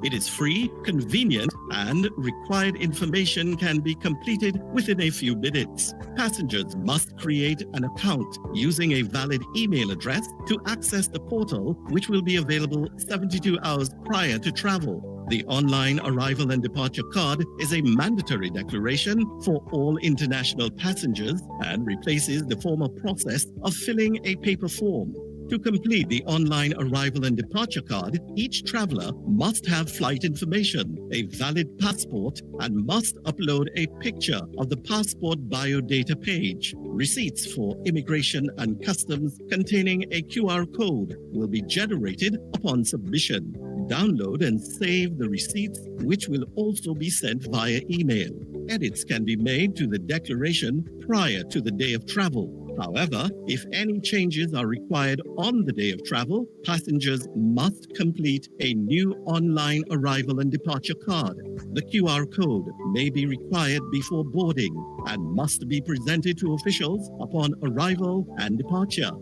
It is free, convenient, and required information can be completed within a few minutes. Passengers must create an account using a valid email address to access the portal, which will be available 72 hours prior to travel. The online arrival and departure card is a mandatory declaration for all international passengers and replaces the former process of filling a paper form. To complete the online arrival and departure card, each traveler must have flight information, a valid passport, and must upload a picture of the passport biodata page. Receipts for immigration and customs containing a QR code will be generated upon submission. Download and save the receipts, which will also be sent via email. Edits can be made to the declaration prior to the day of travel. However, if any changes are required on the day of travel, passengers must complete a new online arrival and departure card. The QR code may be required before boarding and must be presented to officials upon arrival and departure.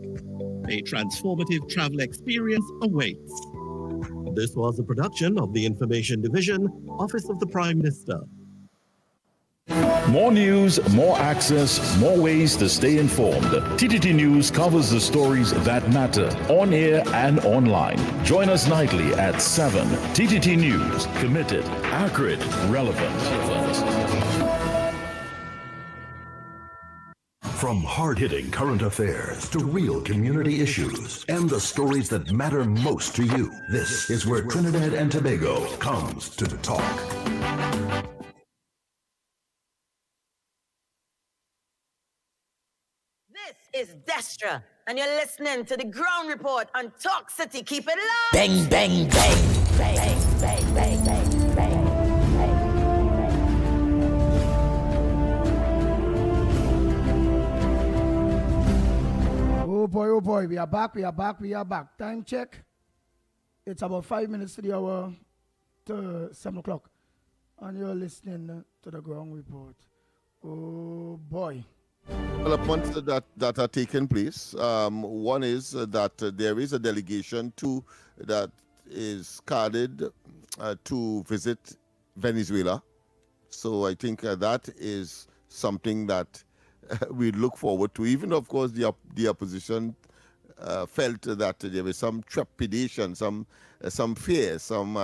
A transformative travel experience awaits. This was a production of the Information Division, Office of the Prime Minister. More news, more access, more ways to stay informed. TTT News covers the stories that matter on air and online. Join us nightly at 7. TTT News, committed, accurate, relevant. From hard-hitting current affairs to real community issues and the stories that matter most to you, this is where Trinidad and Tobago comes to talk. This is Destra, and you're listening to the Ground Report on Talk City. Keep it low. Bang, bang, bang. Bang, bang, bang, bang, bang, bang. Oh boy, we are back. Time check. It's about 5 minutes to the hour to 7 o'clock. And you're listening to the Ground Report. Oh boy. Developments that are taking place. One is that there is a delegation that is carded to visit Venezuela. So I think that is something that we look forward to. Even, of course, the opposition felt that there was some trepidation, some fear, some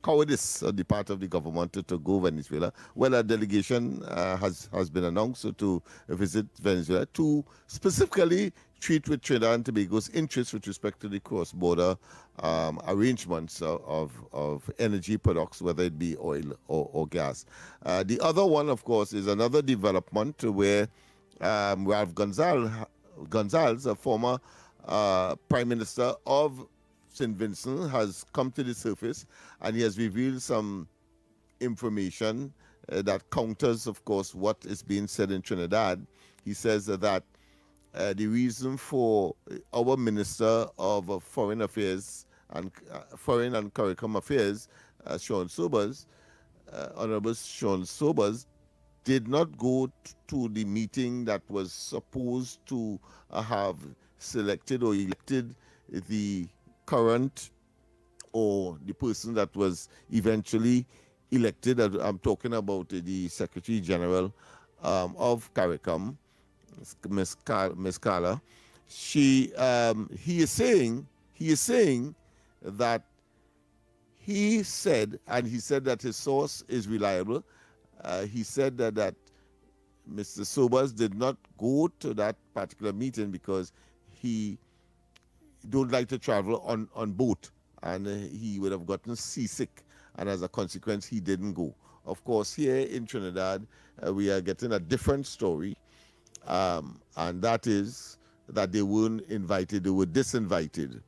cowardice on the part of the government to go Venezuela. Well, a delegation has been announced to visit Venezuela to specifically treat with Trinidad and Tobago's interests with respect to the cross-border arrangements of energy products, whether it be oil or gas. The other one, of course, is another development where Ralph Gonzalez, a former Prime Minister of St. Vincent, has come to the surface, and he has revealed some information that counters, of course, what is being said in Trinidad. He says that the reason for our Minister of Foreign Affairs and Foreign and Curriculum Affairs, Sean Sobers, Honorable Sean Sobers, did not go to the meeting that was supposed to have selected or elected the current or the person that was eventually elected, I'm talking about the Secretary General of CARICOM, Miss Carla, he is saying that he said that his source is reliable. He said that Mr. Sobers did not go to that particular meeting because he don't like to travel on boat, and he would have gotten seasick, and as a consequence, he didn't go. Of course, here in Trinidad, we are getting a different story, and that is that they weren't invited, they were disinvited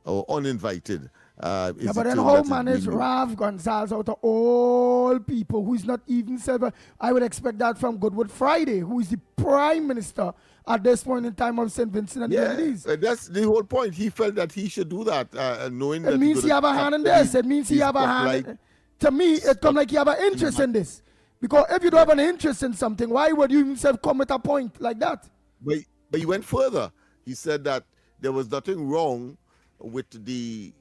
or uninvited. Yeah, but then how manage Rav Gonzalez out of all people who is not even server? I would expect that from Goodwood Friday, who is the Prime Minister at this point in time of St. Vincent and the Grenadines. That's the whole point. He felt that he should do that, knowing that it means he have a hand in this. It means he have a hand. To me, it comes like he have an interest in this. Because if you don't have an interest in something, why would you himself come at a point like that? But he went further. He said that there was nothing wrong with the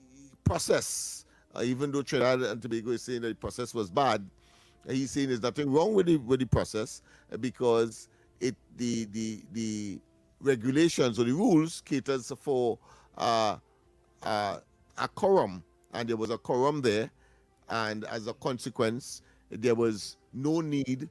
process, even though Trinidad and Tobago is saying that the process was bad. He's saying there's nothing wrong with the process because the regulations or the rules caters for a quorum, and there was a quorum there, and as a consequence, there was no need.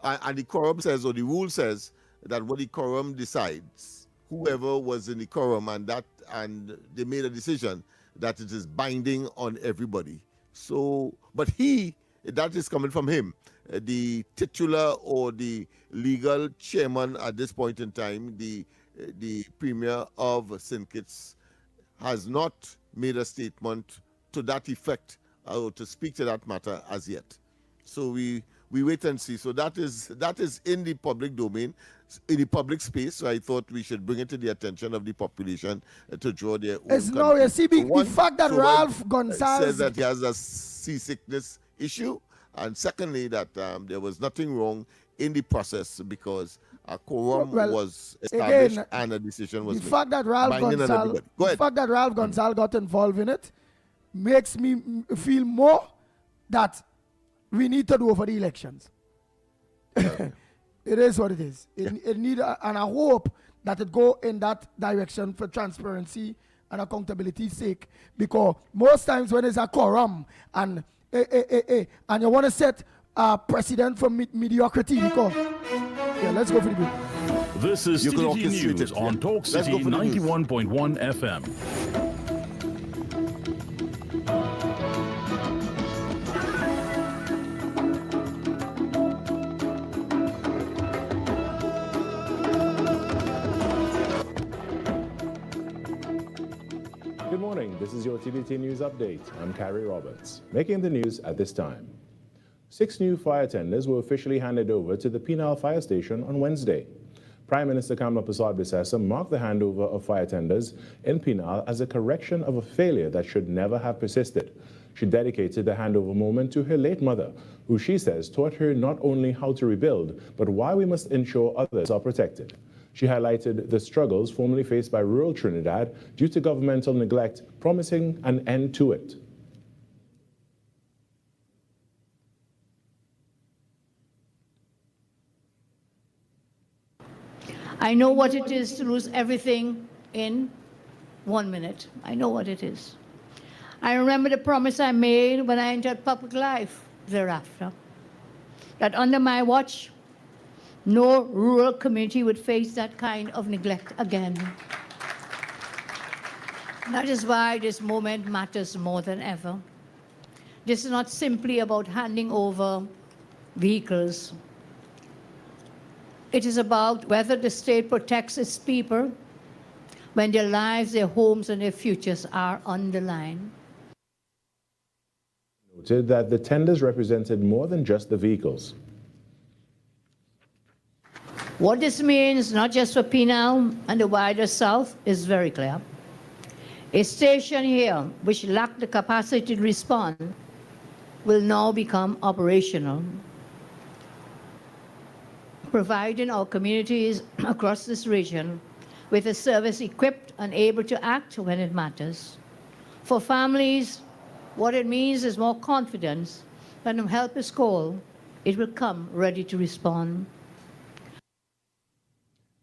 And the quorum says, or the rule says, that what the quorum decides, whoever was in the quorum, and they made a decision that it is binding on everybody. So, but that is coming from him. The titular or the legal chairman at this point in time, the Premier of St. Kitts, has not made a statement to that effect or to speak to that matter as yet. So we wait and see. So that is in the public domain, in the public space. So I thought we should bring it to the attention of the population to draw their own. It's now you see the fact that Ralph Gonzalez says that he has a seasickness issue, and secondly that there was nothing wrong in the process because a quorum was established and a decision was made. The fact that Ralph Gonzalez got involved in it makes me feel more that we need to do over the elections. It is what it is. It need and I hope that it go in that direction for transparency and accountability's sake. Because most times when there's a quorum and you want to set a precedent for mediocrity, because let's go for the break. This is TTT News on Talk City 91.1 FM. Good morning, this is your TDT News Update. I'm Carrie Roberts. Making the news at this time. 6 new fire tenders were officially handed over to the Penal Fire Station on Wednesday. Prime Minister Kamla Persad-Bissessar marked the handover of fire tenders in Penal as a correction of a failure that should never have persisted. She dedicated the handover moment to her late mother, who she says taught her not only how to rebuild, but why we must ensure others are protected. She highlighted the struggles formerly faced by rural Trinidad due to governmental neglect, promising an end to it. I know what it is to lose everything in 1 minute. I know what it is. I remember the promise I made when I entered public life thereafter, that under my watch, no rural community would face that kind of neglect again. That is why this moment matters more than ever. This is not simply about handing over vehicles. It is about whether the state protects its people when their lives, their homes, and their futures are on the line. Noted that the tenders represented more than just the vehicles. What this means, not just for Penal and the wider South, is very clear. A station here which lacked the capacity to respond will now become operational, providing our communities across this region with a service equipped and able to act when it matters. For families, What it means is more confidence. When help is called, it will come ready to respond.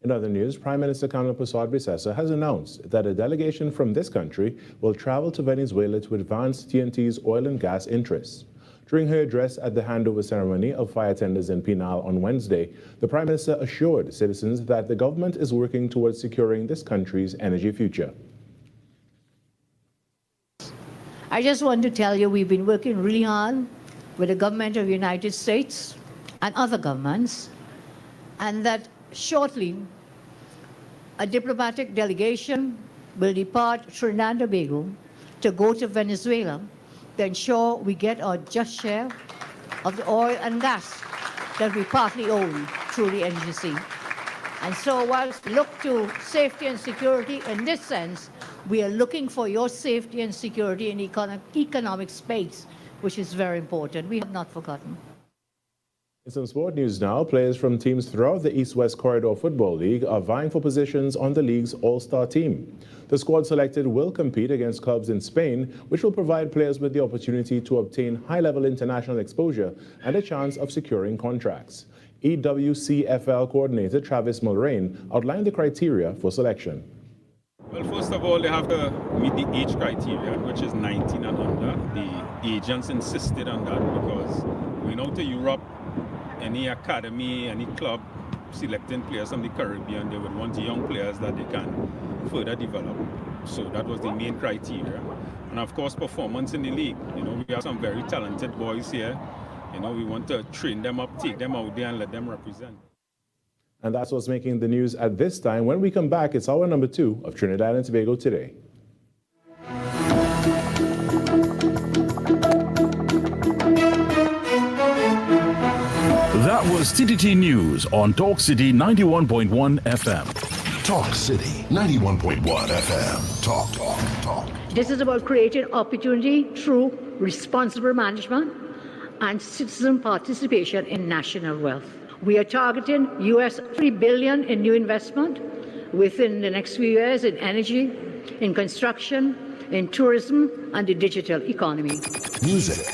In other news, Prime Minister Kamala Prasad-Bissessar has announced that a delegation from this country will travel to Venezuela to advance TNT's oil and gas interests. During her address at the handover ceremony of fire tenders in Pinal on Wednesday, the Prime Minister assured citizens that the government is working towards securing this country's energy future. I just want to tell you we've been working really hard with the government of the United States and other governments, and that shortly a diplomatic delegation will depart Trinidad and Tobago to go to Venezuela to ensure we get our just share of the oil and gas that we partly own through the NGC. And so whilst we look to safety and security in this sense, we are looking for your safety and security in economic space, which is very important. We have not forgotten. In some sport news now, players from teams throughout the East-West Corridor Football League are vying for positions on the league's all-star team. The squad selected will compete against clubs in Spain, which will provide players with the opportunity to obtain high-level international exposure and a chance of securing contracts. EWCFL coordinator Travis Mulrain outlined the criteria for selection. Well, first of all, they have to meet the age criteria, which is 19 and under. The agents insisted on that because going out to Europe, any academy, any club selecting players from the Caribbean, they would want young players that they can further develop. So that was the main criteria. And of course, performance in the league. You know, we have some very talented boys here. You know, we want to train them up, take them out there and let them represent. And that's what's making the news at this time. When we come back, it's hour number 2 of Trinidad and Tobago Today. That was TTT News on Talk City 91.1 FM. Talk City 91.1 FM. Talk. This is about creating opportunity through responsible management and citizen participation in national wealth. We are targeting US $3 billion in new investment within the next few years in energy, in construction, in tourism, and the digital economy. Music.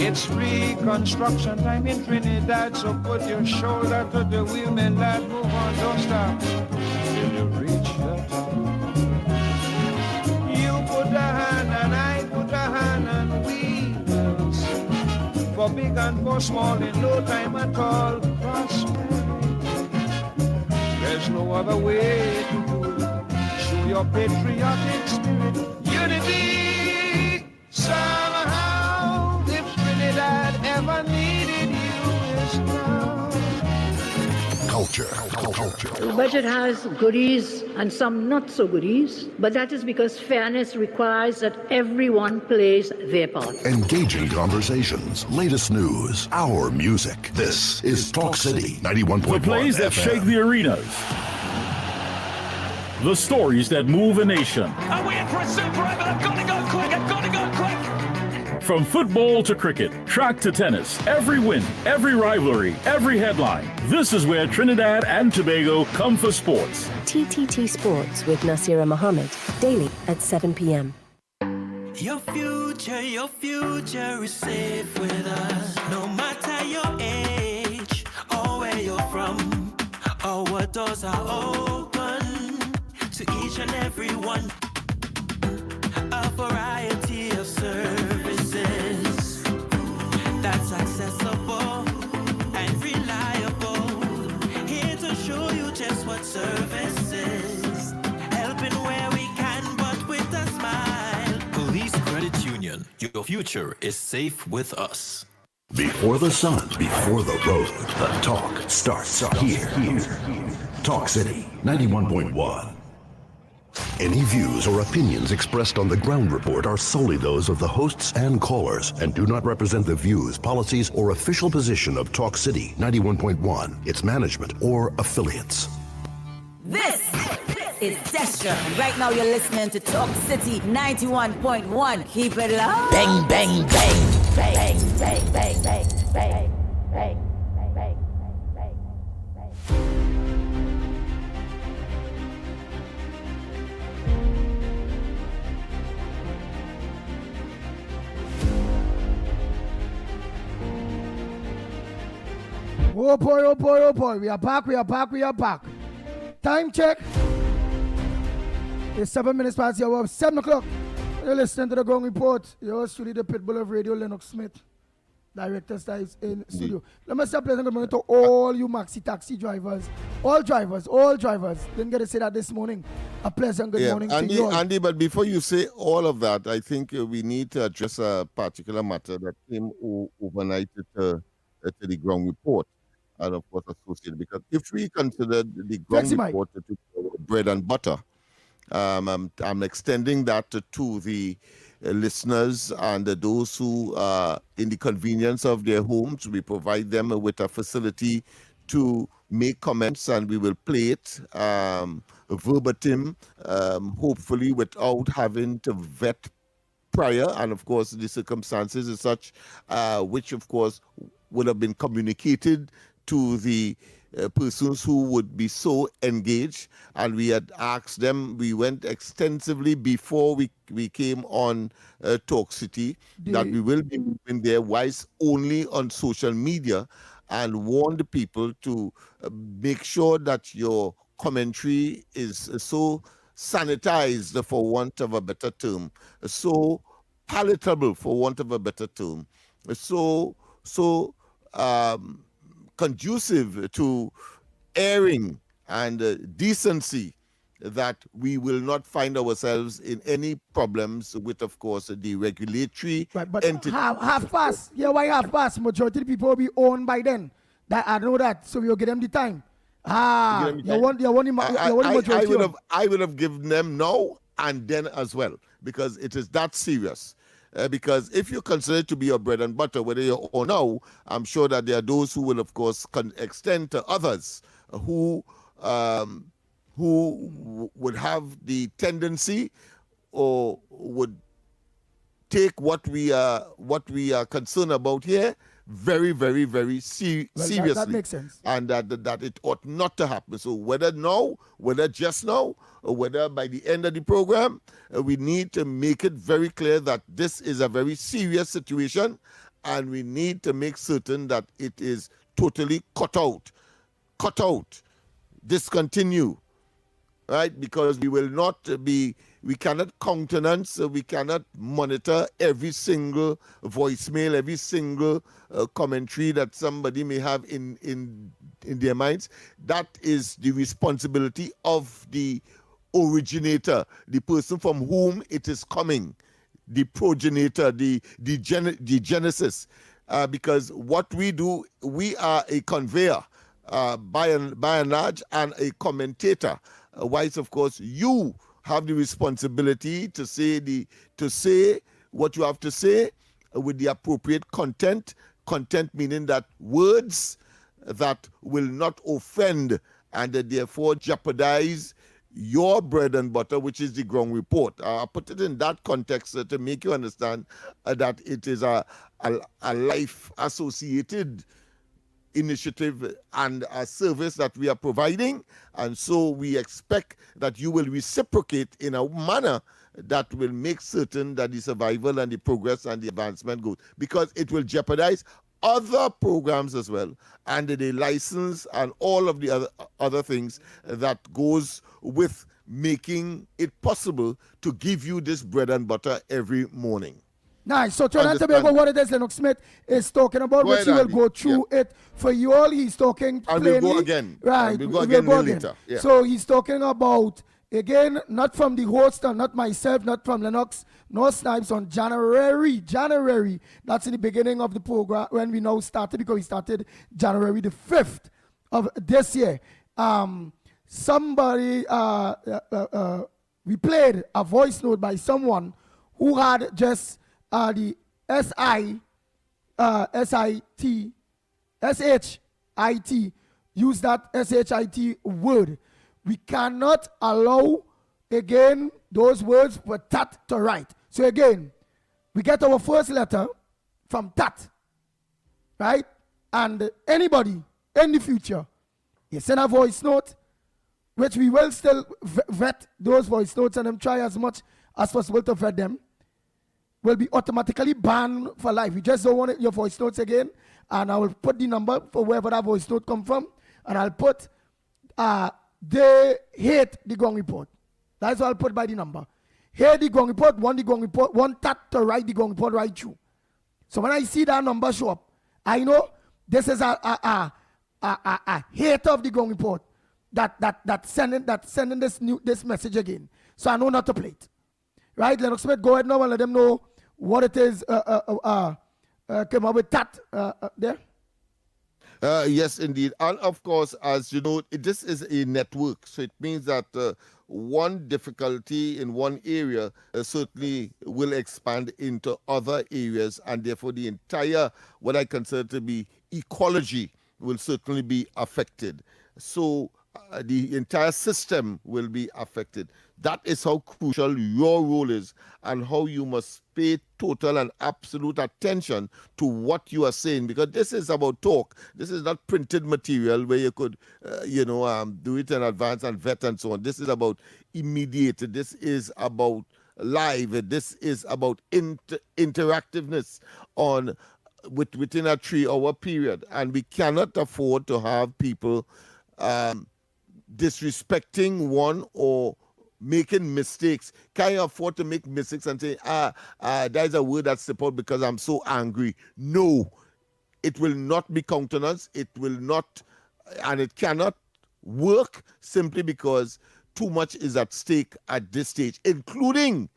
It's reconstruction time in Trinidad, so put your shoulder to the wheel, man, lad, move on, don't stop till you reach the top. You put a hand and I put a hand and we will sing. For big and for small in no time at all, prosperity. There's no other way to do it. Show your patriotic spirit, unity, somehow. Trinidad ever needed you is now. Culture. The budget has goodies and some not so goodies, but that is because fairness requires that everyone plays their part. Engaging conversations, latest news, our music. This is Talk City 91.1 The plays that FM. shake the arenas. The stories that move a nation. I'm waiting for a super drive, I've got to go quick, From football to cricket, track to tennis, every win, every rivalry, every headline. This is where Trinidad and Tobago come for sports. TTT Sports with Nasira Mohammed, daily at 7 p.m. Your future is safe with us. No matter your age or where you're from, or what doors are open to each and every one. A variety of services that's accessible and reliable. Here to show you just what service is. Helping where we can, but with a smile. Police Credit Union. Your future is safe with us. Before the sun, before the road, the talk starts here. Talk City 91.1. Any views or opinions expressed on the ground report are solely those of the hosts and callers and do not represent the views, policies, or official position of Talk City 91.1, its management, or affiliates. This is Destra, and right now you're listening to Talk City 91.1. Keep it low. Bang, bang, bang. Bang, bang, bang, bang, bang, bang. Oh boy, oh boy, oh boy. We are back. Time check. It's 7 minutes past the hour of 7 o'clock. You're listening to the Ground Report. You're studio the Pitbull of Radio, Lennox Smith. Director Styles in studio. Let me say pleasant good morning to all you maxi taxi drivers. All drivers. Didn't get to say that this morning. A pleasant good morning to you all. Andy, but before you say all of that, I think we need to address a particular matter that came overnight to the Ground Report. And of course associated, because if we consider the Ground Report to bread and butter, I'm extending that to the listeners and those who are in the convenience of their homes. We provide them with a facility to make comments, and we will play it verbatim, hopefully without having to vet prior, and of course the circumstances is such which of course would have been communicated to the persons who would be so engaged, and we had asked them. We went extensively before we came on Talk City that we will be moving there wise only on social media, and warned people to make sure that your commentary is so sanitized, for want of a better term, so palatable, for want of a better term, so conducive to airing and decency, that we will not find ourselves in any problems with, of course, the regulatory entity. Half past. Yeah, why half past? Majority of the people will be owned by then. That I know that, so we'll give them the time. I would have given them now and then as well, because it is that serious. Because if you consider it to be your bread and butter, whether you're or now, I'm sure that there are those who will, of course, extend to others who would have the tendency or would take what we are concerned about here very, very, very seriously. That makes sense. And that it ought not to happen. So whether now, whether just now, or whether by the end of the program, we need to make it very clear that this is a very serious situation, and we need to make certain that it is totally cut out, discontinue, right? Because we cannot countenance, we cannot monitor every single voicemail, every single commentary that somebody may have in their minds. That is the responsibility of the originator, the person from whom it is coming, the progenitor, the genesis. Because what we do, we are a conveyor by and large, and a commentator. Whilst of course you have the responsibility to say what you have to say with the appropriate content meaning that words that will not offend and therefore jeopardize your bread and butter, which is the Ground Report. I put it in that context to make you understand that it is a life associated initiative and a service that we are providing, and so we expect that you will reciprocate in a manner that will make certain that the survival and the progress and the advancement goes, because it will jeopardize other programs as well, and the license and all of the other things that goes with making it possible to give you this bread and butter every morning. Nice. So Trinidad and Tobago, what it is Lennox Smith is talking about, which he will go through it for you all. He's talking plainly. And we'll go again. Right. We'll go again later. Yeah. So he's talking about, again, not from the host, and not myself, not from Lennox, no Snipes, on January. That's in the beginning of the program when we now started, because we started January the 5th of this year. Somebody, we played a voice note by someone who had just the S-H-I-T, use that S-H-I-T word. We cannot allow, again, those words for Tat to write. So again, we get our first letter from Tat, right? And anybody in the future, you send a voice note, which we will still vet those voice notes and try as much as possible to vet them. will be automatically banned for life. You just don't want your voice notes again, and I will put the number for wherever that voice note come from, and I'll put they hate the Gong Report. That's what I'll put by the number. Hate the Gong Report, want the Gong Report, want that to write the Gong Report right through. So when I see that number show up, I know this is a hater of the Gong Report that sending this message again. So I know not to play it. Right, Lennox Smith, go ahead now and let them know what it is. Came up with that there. Yes, indeed. And of course, as you know, this is a network. So it means that one difficulty in one area certainly will expand into other areas. And therefore, the entire, what I consider to be ecology, will certainly be affected. So the entire system will be affected. That is how crucial your role is and how you must pay total and absolute attention to what you are saying, because this is about talk. This is not printed material where you could, do it in advance and vet and so on. This is about immediate. This is about live. This is about interactiveness within a 3-hour period. And we cannot afford to have people disrespecting one or making mistakes. Can you afford to make mistakes and say, there's a word that's support because I'm so angry? No, it will not be countenanced. It will not, and it cannot work simply because too much is at stake at this stage, including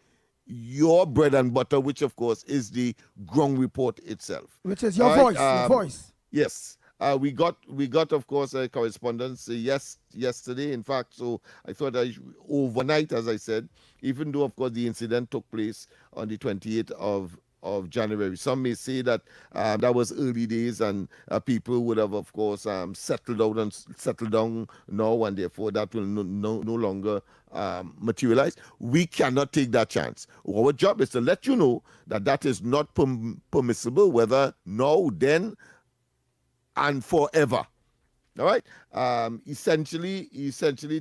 your bread and butter, which of course is the Gong Report itself. Which is your voice, your voice. Yes. We got of course a correspondence yesterday, in fact, so I thought overnight, as I said, even though of course the incident took place on the 28th of January. Some may say that that was early days and people would have of course settled down now, and therefore that will no longer materialize. We cannot take that chance. Our job is to let you know that is not permissible, whether now, then, and forever. All right. Essentially,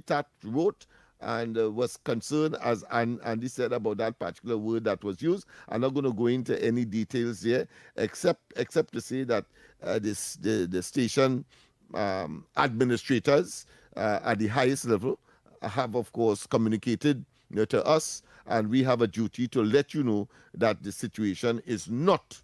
Tat wrote and was concerned, as Andy said, about that particular word that was used. I'm not going to go into any details here, except to say that the station administrators at the highest level have, of course, communicated to us, and we have a duty to let you know that the situation is not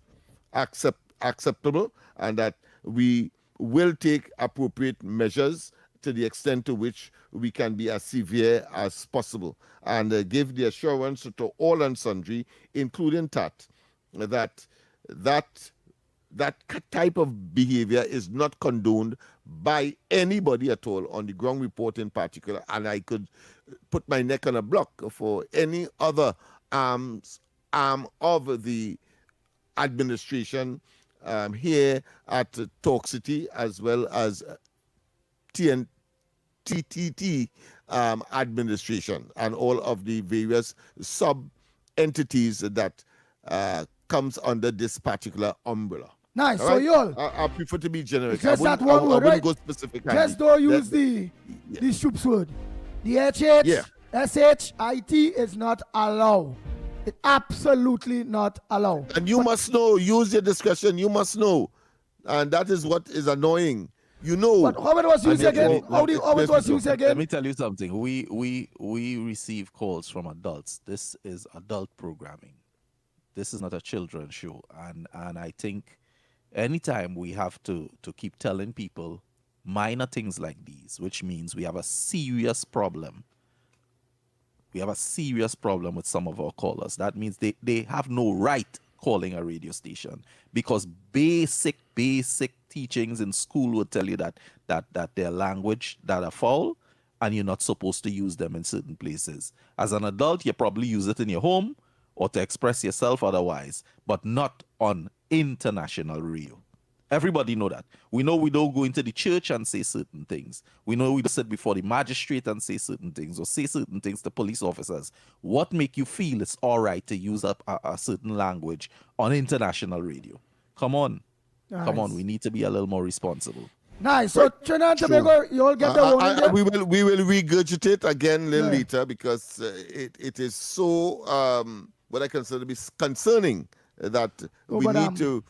acceptable, and that we will take appropriate measures to the extent to which we can be as severe as possible, and give the assurance to all and sundry, including Tat, that type of behavior is not condoned by anybody at all, on the Gong Report in particular, and I could put my neck on a block for any other arm of the administration here at Talk City, as well as TTT administration, and all of the various sub-entities that comes under this particular umbrella. Nice. All so right? y'all, I prefer to be generic. just that one word, right? Go specific. Just don't use the Shoops word. The SHIT is not allowed. It's absolutely not allowed. And you must know, use your discretion, you must know. And that is what is annoying. You know. But how it was used again? How it was used again? Let me tell you something. We receive calls from adults. This is adult programming. This is not a children's show. And I think anytime we have to keep telling people minor things like these, which means we have a serious problem. We have a serious problem with some of our callers. That means they have no right calling a radio station, because basic teachings in school would tell you that their language that are foul, and you're not supposed to use them in certain places. As an adult, you probably use it in your home or to express yourself otherwise, but not on international radio. Everybody know that. We know we don't go into the church and say certain things. We know we don't sit before the magistrate and say certain things, or say certain things to police officers. What make you feel it's all right to use up a certain language on international radio? Come on. Nice. Come on. We need to be a little more responsible. Nice. So Trinidad and Tobago, you all get the warning. We will regurgitate again a little later, because it is so what I consider to be concerning, that we but, need to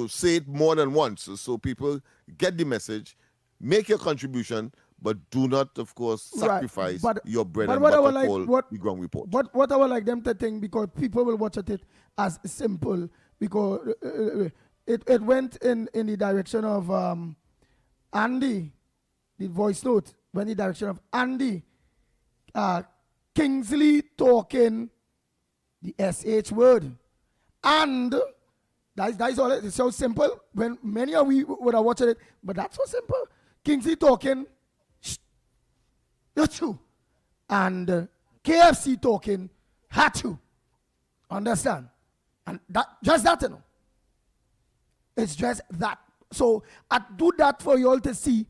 say it more than once so people get the message, make your contribution, but do not, of course, sacrifice your bread and butter called the ground report. What I would like them to think, because people will watch it as simple, because it went in the direction of Andy, the voice note went in the direction of Andy Kingsley talking the SH word. And that's all. It's so simple. When many of we would have watched it, but that's so simple. Kingsley talking, you, and KFC talking, had to. Understand? And that just that, you know. It's just that. So I do that for you all to see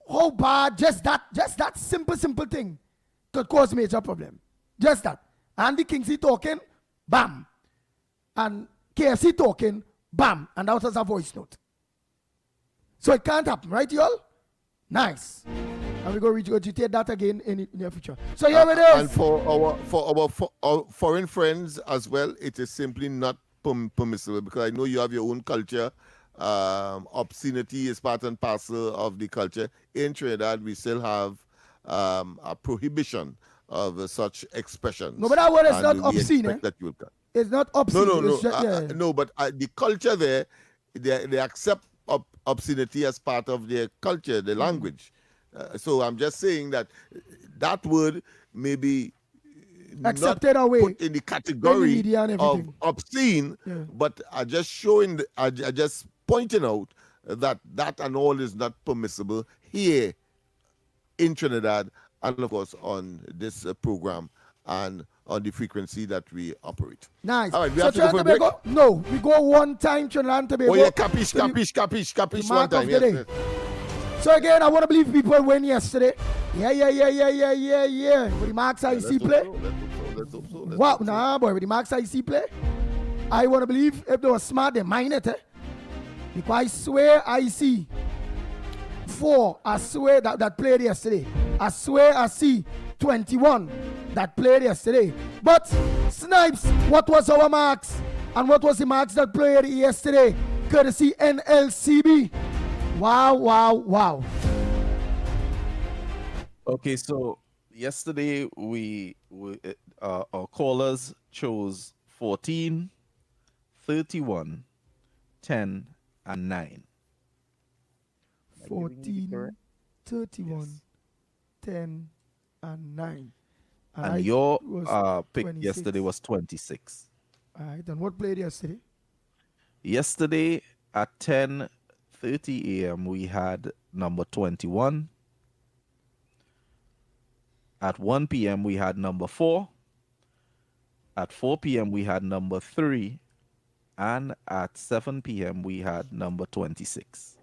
how bad just that simple thing could cause major problem. Just that. Andy Kingsley talking, bam. And KFC talking, bam. And that was a voice note. So it can't happen, right, y'all? Nice. And we're going to regurgitate that again in the near future. So here it is. And for our foreign friends as well, it is simply not permissible, because I know you have your own culture. Obscenity is part and parcel of the culture. In Trinidad, we still have a prohibition of such expressions. No, but that word is not obscene. That you will cut. It's not obscene. No. No, but the culture there, they accept obscenity as part of their culture, their language. So I'm just saying that word may be accepted away, put in the category of obscene, but I just showing, I just pointing out that and all is not permissible here in Trinidad, and of course on this program and on the frequency that we operate. Nice. All right, we so have to go for a break? No, we go one time Trinidad and Tobago. Oh yeah, capish one time. Yes. So again, I want to believe people win yesterday. Yeah. With the Marks IC play. Let's hope so. Wow, nah, boy, with the Marks IC play. I want to believe if they were smart, they mine it. Because I swear I see 4. I swear that played yesterday. I swear I see 21 that played yesterday. But Snipes, what was our marks? And what was the marks that played yesterday? Courtesy NLCB. Wow. Okay, so yesterday we our callers chose 14, 31, 10, and 9. 14, 31, 10, and 9. And your pick 26. yesterday was 26. All right, and what played yesterday? Yesterday at 10:30 a.m. we had number 21. At 1 p.m. we had number 4. At 4 p.m. we had number 3. And at 7 p.m. we had number 26.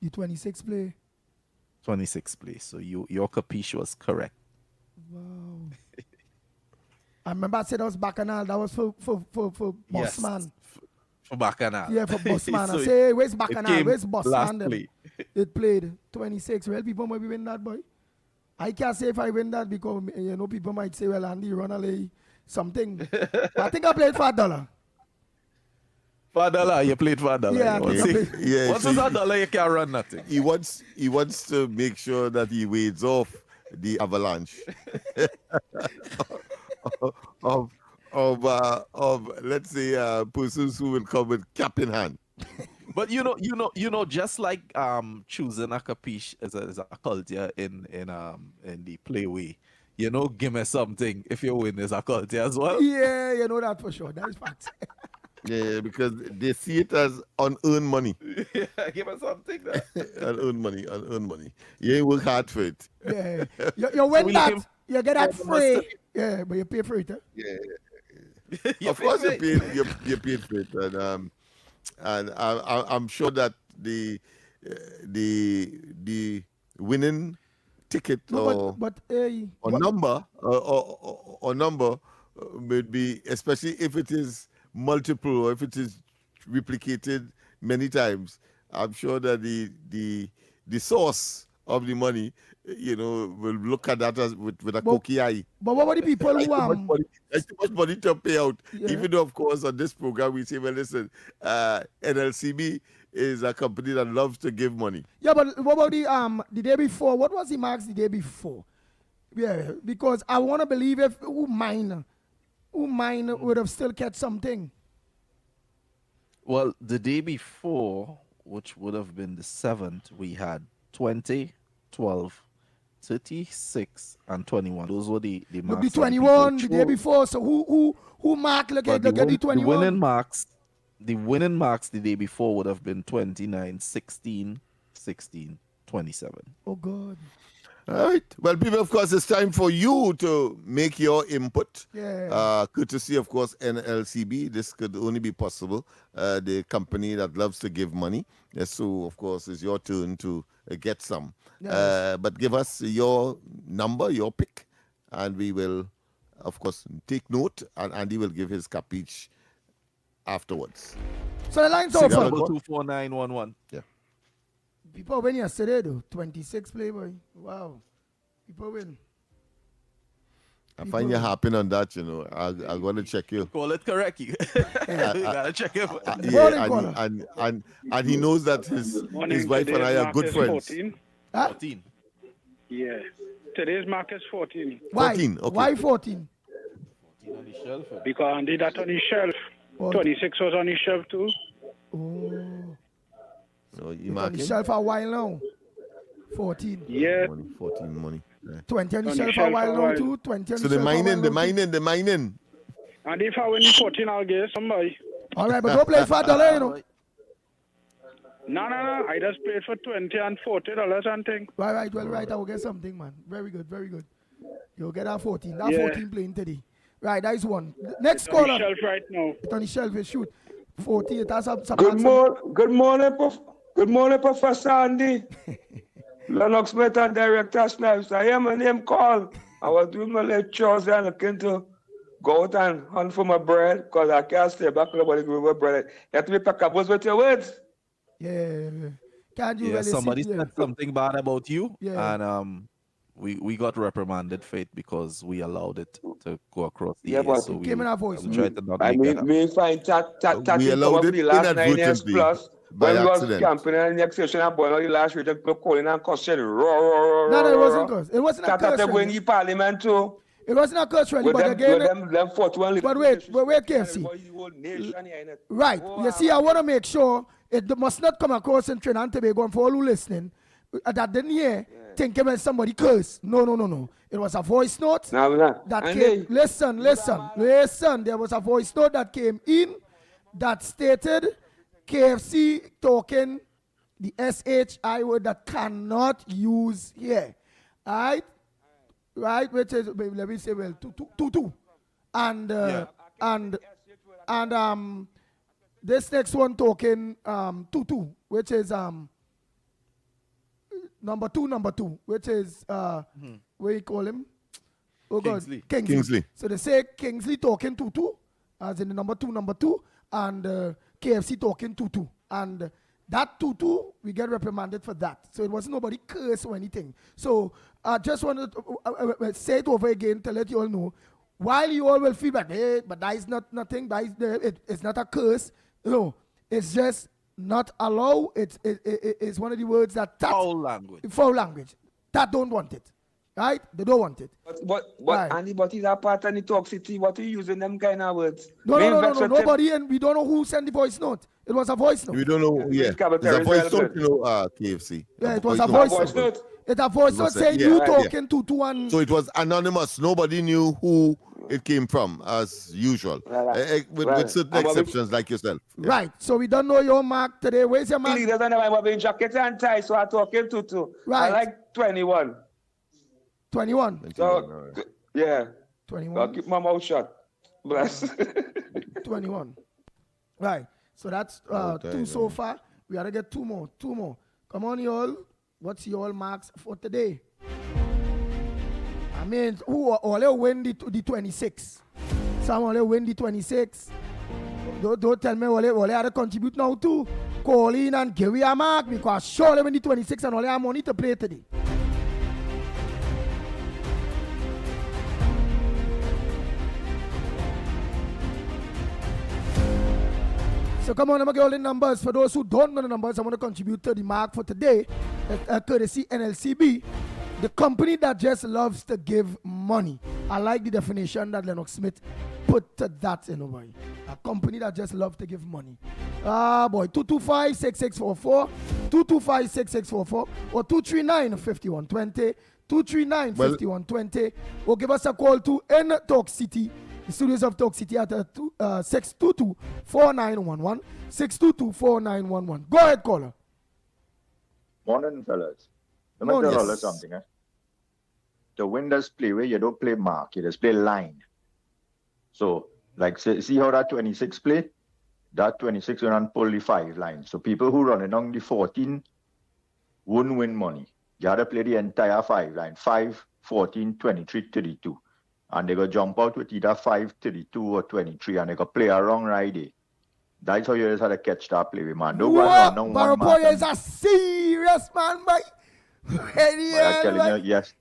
The 26 play? 26 play. So your capiche was correct. Wow. I remember I said that was Bacchanal. That was for Bossman. For Bacchanal. Yeah, for Bossman. So I say, where's Bacchanal? Where's Bossman? It played 26. Well, people might win that, boy. I can't say if I win that because, people might say, well, Andy, run away something. But I think I played for $1. For $1, you played for $1. Yeah. Once it's $1, you can't run nothing. He wants to make sure that he wades off the avalanche of let's say persons who will come with cap in hand. But just like choosing a capiche as a culture in the playway, give me something if you win as a culture as well. Yeah, you know that for sure. That is fact. Yeah, because they see it as unearned money. Yeah, give us something. unearned money. You ain't work hard for it. Yeah, you win that. You get that free. Yeah, but you pay for it. Yeah. Of course, you paid for it, and I'm sure that the winning ticket or number would be, especially if it is multiple or if it is replicated many times. I'm sure that the source of the money, will look at that as with a cookie eye. But what about the people who That's too much money to pay out. Yeah. Even though, of course, on this program we say, well, listen, NLCB is a company that loves to give money. Yeah, but what about the day before? What was the marks the day before? Yeah, because I want to believe if who mine would have still kept something. Well, the day before, which would have been the 7th, we had 20, 12, 36, and 21. Those were the marks. Look, the 21 the day before. So who marked look at the 21? The winning marks the day before would have been 29, 16, 16, 27. Oh God. All right. Well, people, of course, it's time for you to make your input. Yeah. Courtesy, of course, NLCB. This could only be possible. The company that loves to give money. So, of course, it's your turn to get some. Yes. But give us your number, your pick, and we will, of course, take note, and Andy will give his capiche afterwards. So the line's open. 24911. Yeah. People win yesterday, though. 26 Playboy. Wow. People win. I find you harping on that, I'm going to check you. Call it correct. You gotta check it. And he knows that his wife and I are good friends. 14. Yeah. Today's mark is 14. Why? 14, okay. Why 14? On the shelf. Because I did that on his shelf. 26 was on his shelf too. Oh. So you On marking? the shelf for a while now. 14. Yeah. 14 money. Yeah. 20 on the shelf for a while now too. 20 on So the the shelf for a while mining. And if I win the 14, I'll get somebody. All right, but don't play for $1, No. I just paid for $20 and $40 and thing. Right. I will get something, man. Very good. You'll get that 14. That Yeah. 14 playing today. Right, that is one. Next It's on caller. the shelf right now. It's on the shelf. Shoot. 40. It has some. Good morning, Professor Andy. Lennox Metal Director Snipes. I hear my name call. I was doing my lectures and looking to go out and hunt for my bread because I can't stay back with my bread. You have to be packable with your words. Yeah. Can't you Yeah, really somebody sit there? said something bad about you, Yeah. and we got reprimanded for it because we allowed it to go across the Yeah, air. but So we came in our voice. tried to not I make mean, that me find that We allowed it the last 9 years inadvertently plus. by When we was accident. camping in the next session and boy, the last week, they calling and cussing. No, No, it wasn't curse. It wasn't a Start curse. to go in Really. the parliament too. It wasn't a curse, really. With But again, them 41 but wait, KFC. Right. You see, I want to make sure it must not come across in Trinidad and Tobago, and for all who listening, that didn't hear, thinking when somebody cursed. No. It was a voice note that came. Listen. There was a voice note that came in that stated KFC talking the SHI word that cannot use here. Right, which is, let me say, well, two. And this next one talking 2, which is number two, which is what you call him? Oh God, Kingsley. So they say Kingsley talking 2, as in the number two, and KFC talking 2. And that 2, we get reprimanded for that. So it wasn't nobody curse or anything. So I just wanted to say it over again to let you all know. While you all will feel that, hey, but that is not nothing, it's not a curse. No, it's just not allow. It's one of the words that foul language. Foul language. That don't want it. Right? They don't want it. But Right. Andy, but is that part of the toxicity? What are you using them kind of words? No. Nobody, and we don't know who sent the voice note. It was a voice note. We don't know. Yeah. It's a voice note, KFC. Yeah, it was a voice note. It's a voice note saying you talking to and. So it was anonymous. Nobody knew who it came from, as usual, with certain exceptions like yourself. Yeah. Right. So we don't know your mark today. Where's your mark? Leaders don't know about jacket and tie, so I'm talking to. Right. I like 21. 21. So, yeah. 21. I'll keep my mouth shut. Bless. 21. Right. So that's 2 so far. We gotta get 2 more. Come on, y'all. What's your marks for today? I mean, who only win the 26? Some only win the 26. Don't tell me only had to contribute now too. call in and give me a mark because surely when the 26 and all have money to play today. So come on, I'm going to get all the numbers. For those who don't know the numbers, I want to contribute to the mark for today. Courtesy NLCB, the company that just loves to give money. I like the definition that Lennox Smith put to that in a way. A company that just loves to give money. Boy, 225-6644, 225-6644, or 239-5120, 239-5120, or give us a call to N Talk City. The studios of Talk City at 622-4911, 622-4911. Go ahead, caller. Morning, fellas. Let me tell you something. The winners play where you don't play mark, you just play line. So, like, see how that 26 play? That 26 will run pull the 5 lines. So people who run along the 14 wouldn't win money. You had to play the entire 5 line, 5, 14, 23, 32. And they go jump out with either 5, 32 or 23, and they go play a wrong ride. That's how you just have to catch that play, man. Don't go and run Barrow one man. is a serious man, boy. I'm telling you, yes.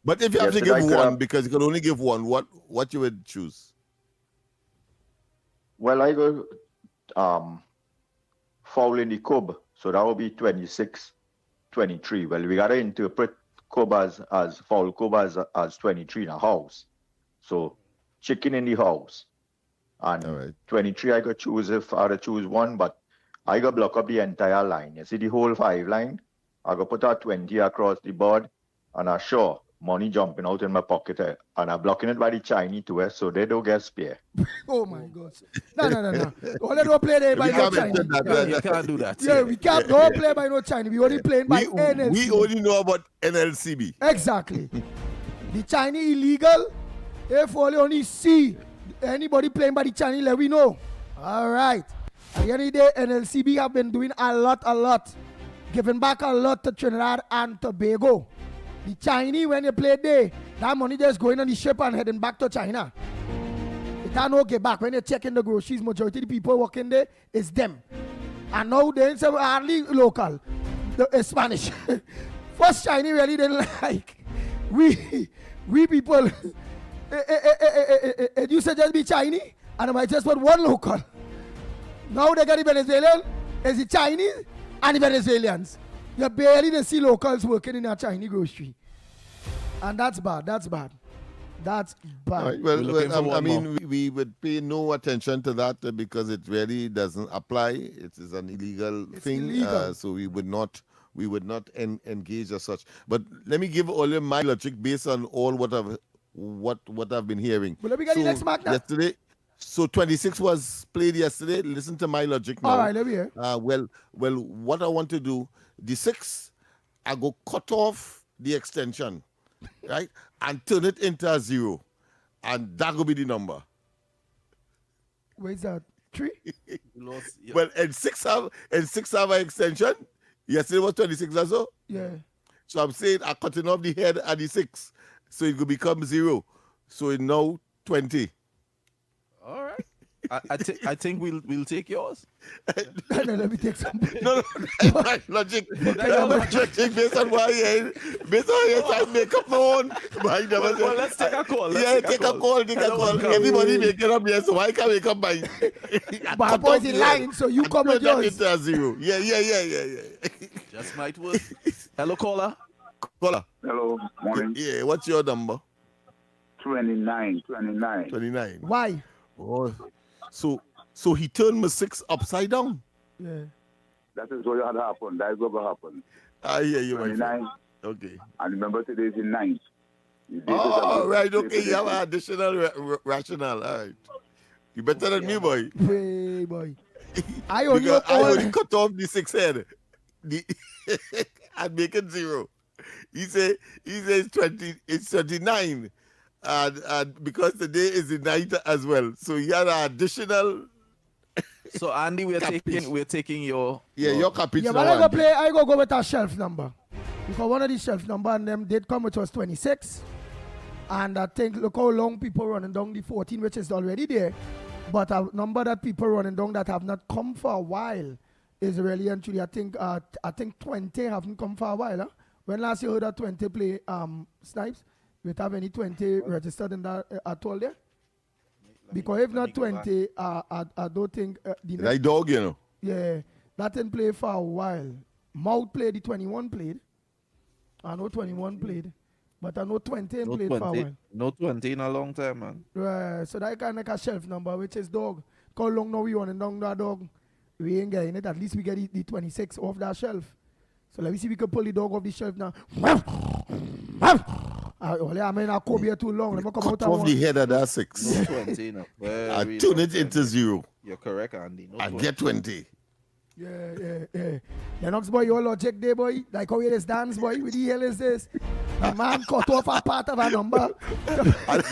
But if you have to give one, because you can only give one, what you would choose? Well, I go foul in the cub, so that will be 26, 23. Well, we got to interpret cub as foul cub as 23 in a house. So chicken in the house. And 23 I could choose if I had to choose one, but I got block up the entire line. You see the whole 5 line? I got put a 20 across the board, and I sure money jumping out in my pocket, and I'm blocking it by the Chinese too, so they don't get spare. Oh my God. No. Only don't play there by no Chinese. You can't do that. Yeah, we can't don't play by no Chinese. We only playing by NLCB. We only know about NLCB. Exactly. The Chinese illegal. If only see anybody playing by the Chinese, let we know. All right. At the end of the day, NLCB have been doing a lot. Giving back a lot to Trinidad and Tobago. The Chinese, when they play there, that money just going on the ship and heading back to China. They can't no get back. When they check in the groceries, majority of the people working there is them. And now they say hardly local, the Spanish. First Chinese really didn't like. We people, it used to just be Chinese, and I might just put one local. Now they got the Venezuelan, it's the Chinese, and the Venezuelans. You barely see locals working in a Chinese grocery. And that's bad. Right, well, I mean, we would pay no attention to that because it really doesn't apply. It is an illegal thing. Illegal. So we would not engage as such. But let me give all of my logic based on all what I've been hearing. But let me get the next mark now. Yesterday, so 26 was played yesterday. Listen to my logic now. All right, let me hear. Well, what I want to do, the 6, I go cut off the extension, right, and turn it into a 0, and that will be the number. Where's that? 3? Well, and 6 have an extension. Yesterday was 26 or so. Yeah. So I'm saying I'm cutting off the head at the 6, so it will become 0. So it's now 20. All right. I think we'll take yours. No, let me take some. No, that's logic. Logic based on what I try to make up my own. Well, let's take a call. Take a call. Everybody make it up here, so I can make up mine. My boy's in line, so you come with yours. Into a 0. Yeah. Just might work. Hello, caller. Hello, morning. Yeah, what's your number? 29. Why? Oh, so he turned my 6 upside down. Yeah. That is what had happened. That is what will happen. I hear you, 29. Okay. And remember today is in 9. Oh, right. Okay, you have an additional rationale. All right. You better than me, boy. Hey, boy. I only cut off the 6 head. And make it 0. He says it's 29. And because today is the night as well, so he had an additional. So Andy, we're taking your your capital. Yeah, but I go with our shelf number because one of the shelf number and them did come, which was 26, and I think look how long people running down the 14, which is already there, but a number that people running down that have not come for a while is really and truly. I think 20 haven't come for a while. Huh? When last you heard that 20 play Snipes? We have any 20 registered in that at all there? Because if not 20, I don't think the next, like dog, you know. Yeah, that didn't play for a while. Mouth played, the 21 played. I know 21 played, but I know 20 ain't played for a while. No 20 in a long time, man. Right, so that kind of like a shelf number, which is dog. How long now we running down that dog? We ain't getting it. At least we get the 26 off that shelf. So let me see if we can pull the dog off the shelf now. I mean, I come here too long. Let me come Cut out off the head of that 6. No 20, no. I tune it into 0. You're correct, Andy. No I get 20. Yeah. Lennox boy, your logic there, boy. Like how it is dance, boy. What the hell is this? The man cut off a part of a number. And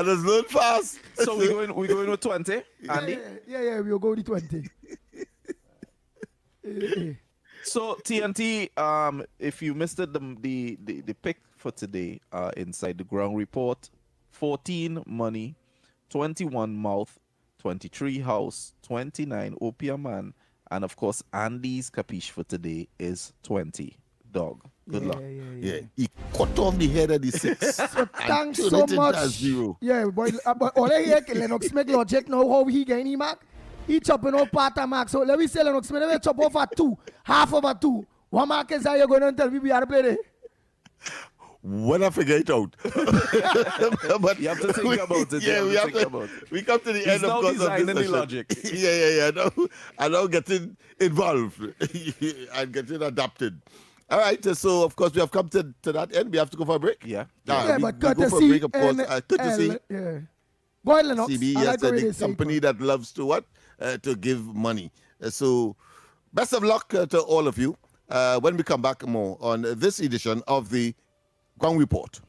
it's learned fast. So we going with 20, Andy? Yeah, we'll go with 20. So TNT, if you missed it, the pick for today, inside the ground report, 14 money, 21 mouth, 23 house, 29 opium man, and of course Andy's capiche for today is 20 dog. Good luck. Yeah, he cut off the head of the 6. So thanks so much. 0. Yeah, boy. But all I hear Lennox make logic now how he gain him mark. He chopping off part of mark. So let me say Lennox Smith chop off at 2, half of a 2. What mark is that you're going to tell me we are playing? When I figure it out. But you have to think about it. Yeah, we have to. We come to the end of course of this session. Logic. Yeah. I know getting involved and getting adapted. All right, so of course we have come to that end. We have to go for a break. Yeah. But we go for a courtesy break, of course. Courtesy. Yeah. Go ahead, Lennox. CB, I like the company that loves to what? To give money. So best of luck to all of you. When we come back more on this edition of the Ground Report.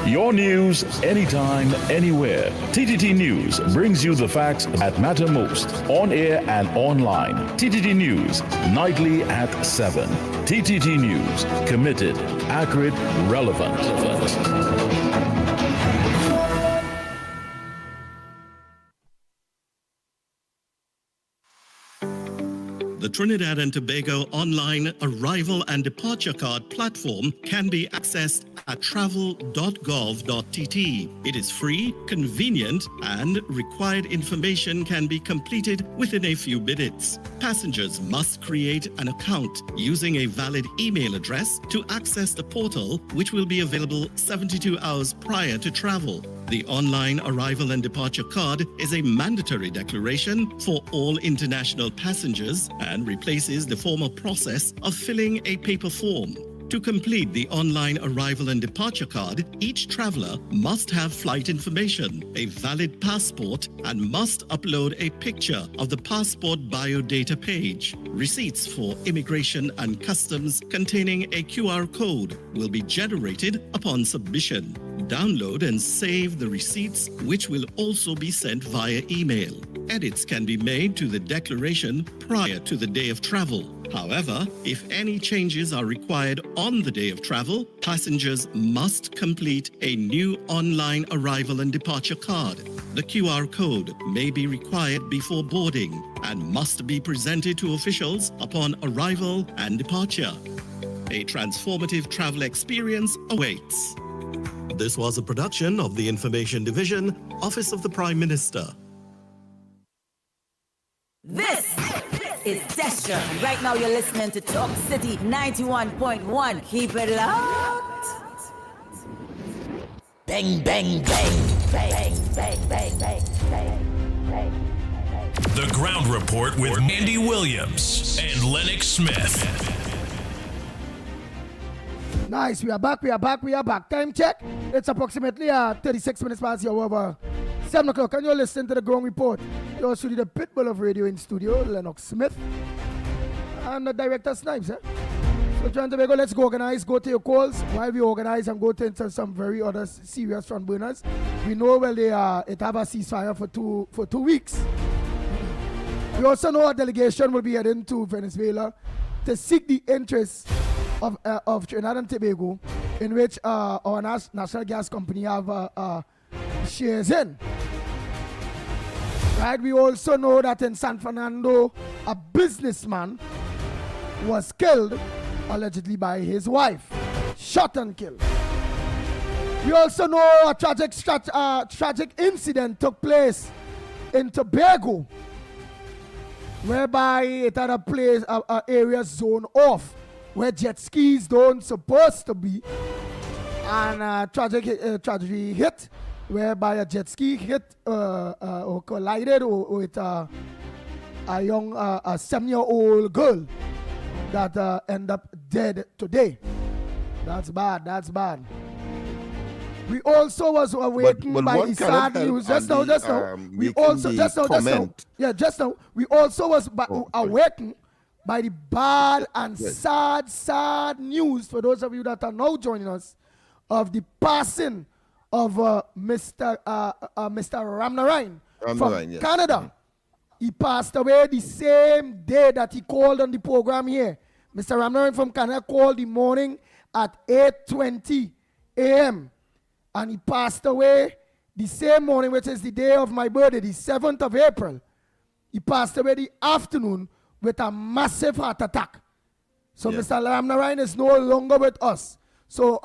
Your news anytime, anywhere. TTT News brings you the facts that matter most on air and online. TTT News, nightly at 7. TTT News, committed, accurate, relevant. The Trinidad and Tobago online arrival and departure card platform can be accessed at travel.gov.tt. It is free, convenient, and required information can be completed within a few minutes. Passengers must create an account using a valid email address to access the portal, which will be available 72 hours prior to travel. The online arrival and departure card is a mandatory declaration for all international passengers and replaces the former process of filling a paper form. To complete the online arrival and departure card, each traveler must have flight information, a valid passport, and must upload a picture of the passport biodata page. Receipts for immigration and customs containing a QR code will be generated upon submission. Download and save the receipts, which will also be sent via email. Edits can be made to the declaration prior to the day of travel. However, if any changes are required on the day of travel, passengers must complete a new online arrival and departure card. The QR code may be required before boarding and must be presented to officials upon arrival and departure. A transformative travel experience awaits. This was a production of the Information Division, Office of the Prime Minister. This is Destra. Right now you're listening to Talk City 91.1. Keep it locked. Bang, bang, bang. Bang, bang, bang, bang, bang, bang. The Ground Report with Andy Williams and Lennox Smith. Nice, we are back. Time check. It's approximately 36 minutes past your over 7 o'clock. And you're listening to the Ground Report. You're also the pitbull of radio in studio, Lennox Smith. And the director Snipes. So, John Tobago, let's go organize. Go to your calls while we organize and go to into some very other serious front burners. We know it have a ceasefire for two weeks. We also know a delegation will be heading to Venezuela to seek the interests of Trinidad and Tobago, in which our national gas company have shares in. Right? Right? We also know that in San Fernando, a businessman was killed, allegedly by his wife. Shot and killed. We also know a tragic incident took place in Tobago, whereby it had a place, a area zoned off, where jet skis don't supposed to be, and tragedy hit, whereby a jet ski hit or collided with a young 7-year-old girl that end up dead today. That's bad. That's bad. We also was awakened by the sad news. Just now. We also We also was awakened by the bad and sad news for those of you that are now joining us of the passing of Mr. Ramnarine from Canada. He passed away the same day that he called on the program here. Mr. Ramnarine from Canada called the morning at 8:20 a.m. and he passed away the same morning, which is the day of my birthday, the 7th of April. He passed away the afternoon with a massive heart attack. So Mr. Ramnarine is no longer with us. So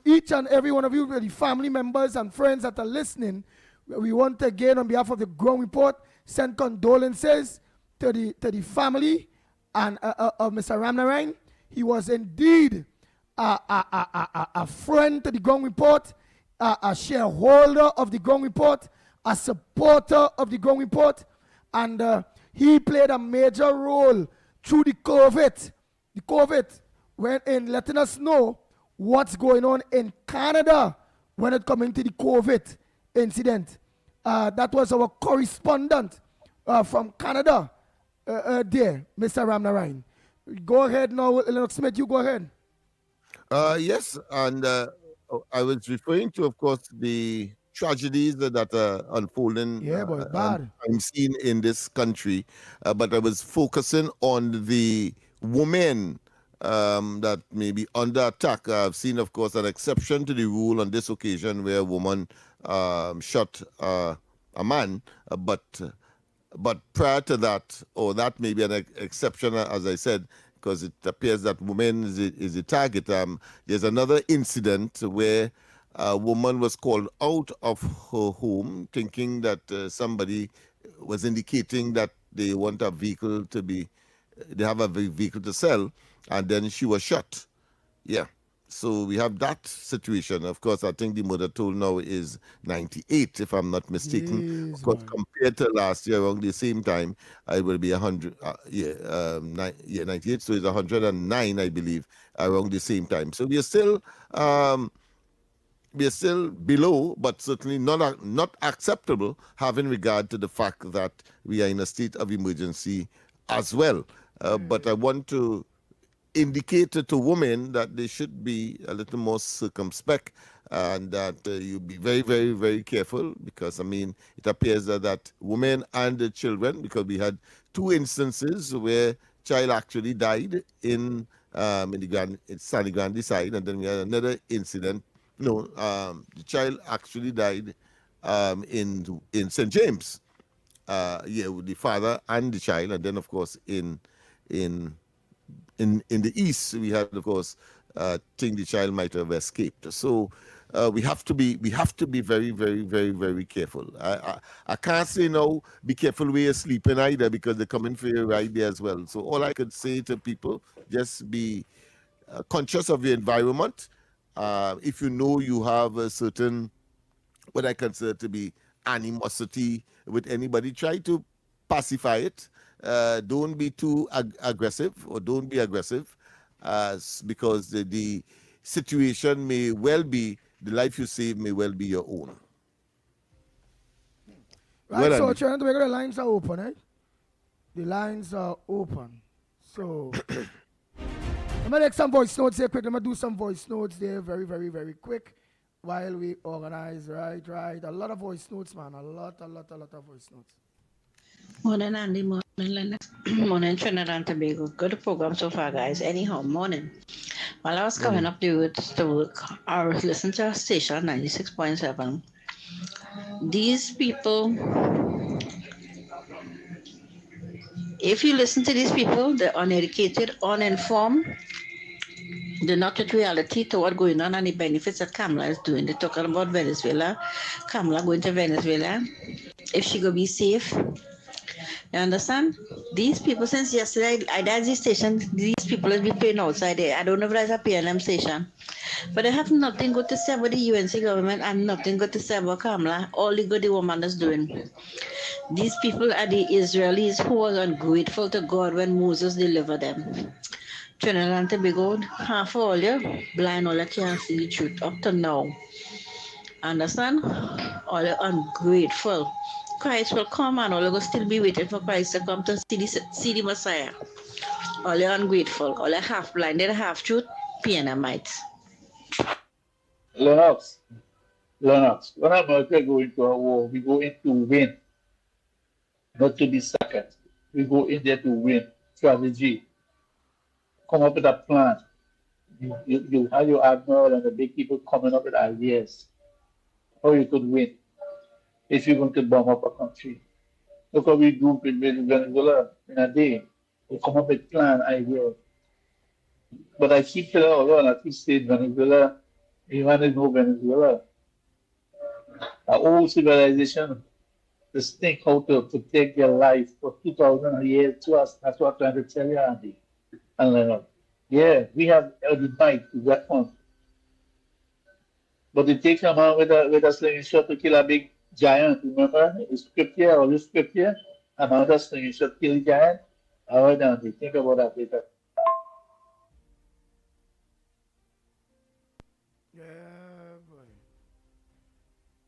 each and every one of you, the family members and friends that are listening, we want to again, on behalf of the Ground Report, send condolences to the family and of Mr. Ramnarine. He was indeed a friend to the Ground Report, a shareholder of the Ground Report, a supporter of the Ground Report, and he played a major role through the COVID when in letting us know what's going on in Canada when it coming to the COVID incident. That was our correspondent from Canada there, Mr. Ramnarine. Go ahead now, Lennox Smith, you go ahead. Yes, and I was referring to, of course, the tragedies that are unfolding. Bad. I'm seeing in this country, but I was focusing on the women that may be under attack. I've seen, of course, an exception to the rule on this occasion where a woman shot a man, but prior to that, or that may be an exception, as I said, because it appears that women is the target. There's another incident where a woman was called out of her home thinking that somebody was indicating that they want a vehicle to be, they have a vehicle to sell, and then she was shot. Yeah. So we have that situation. Of course, I think the murder toll now is 98, if I'm not mistaken. Of course, compared to last year around the same time, it will be 100. 98. So it's 109, I believe, around the same time. So we are still below, but certainly not acceptable, having regard to the fact that we are in a state of emergency as well. But I want to indicate to women that they should be a little more circumspect and that you be very, very, very careful, because, I mean, it appears that women and the children, because we had 2 instances where child actually died in the San Grande side, and then we had another incident. No, the child actually died in St. James. With the father and the child, and then, of course, in the east, we had, of course, think the child might have escaped. So we have to be very, very, very, very careful. I can't say no, be careful where you're sleeping either, because they're coming for you right there as well. So all I could say to people, just be conscious of your environment. If you know you have a certain, what I consider to be animosity with anybody, try to pacify it. Don't be too aggressive, or don't be aggressive, because the situation may well be, the life you save may well be your own. Right, so trying to make sure the lines are open, eh? The lines are open. So I'm gonna make some voice notes here quick. I'm gonna do some voice notes there very, very, very quick while we organize. Right. A lot of voice notes, man. A lot of voice notes. Morning, Andy. Morning, Lennox. Morning, Trinidad and Tobago. Good program so far, guys. Anyhow, morning. While I was coming up the road to work, I was listening to a station 96.7. These people If you listen to these people, they're uneducated, uninformed. They're not with reality to what's going on and the benefits that Kamala is doing. They're talking about Venezuela. Kamala going to Venezuela. If she go be safe. You understand? These people, since yesterday, I did this station, these people have been playing outside there. I don't know if that's a PLM station. But they have nothing good to say about the UNC government and nothing good to say about Kamala. All the good the woman is doing. These people are the Israelis who was ungrateful to God when Moses delivered them. Trinidad and Tobago, half of all you, blind all you can't see the truth up to now. Understand? All you ungrateful. Christ will come and all you will still be waiting for Christ to come to see the Messiah. All you ungrateful, all you half blinded, half truth, Pianamites. Lennox, when America go into a war, we go in to win, not to be second. We go in there to win. Strategy. Come up with a plan. You have your admiral and the big people coming up with ideas how you could win if you're going to bomb up a country. Look how we do with Venezuela in a day. We come up with plan, ideas. But I keep telling all and I keep saying Venezuela, Iran is no Venezuela. An old civilization, just think how to protect their life for 2,000 years to us. That's what I'm trying to tell you, Andy. And yeah, we have the might to weapon. But it takes a man with a slinging shot to kill a big giant. Remember? The script here, or the script here, a man with a slinging shot kill a giant. All right, Andy, think about that later. Yeah, boy.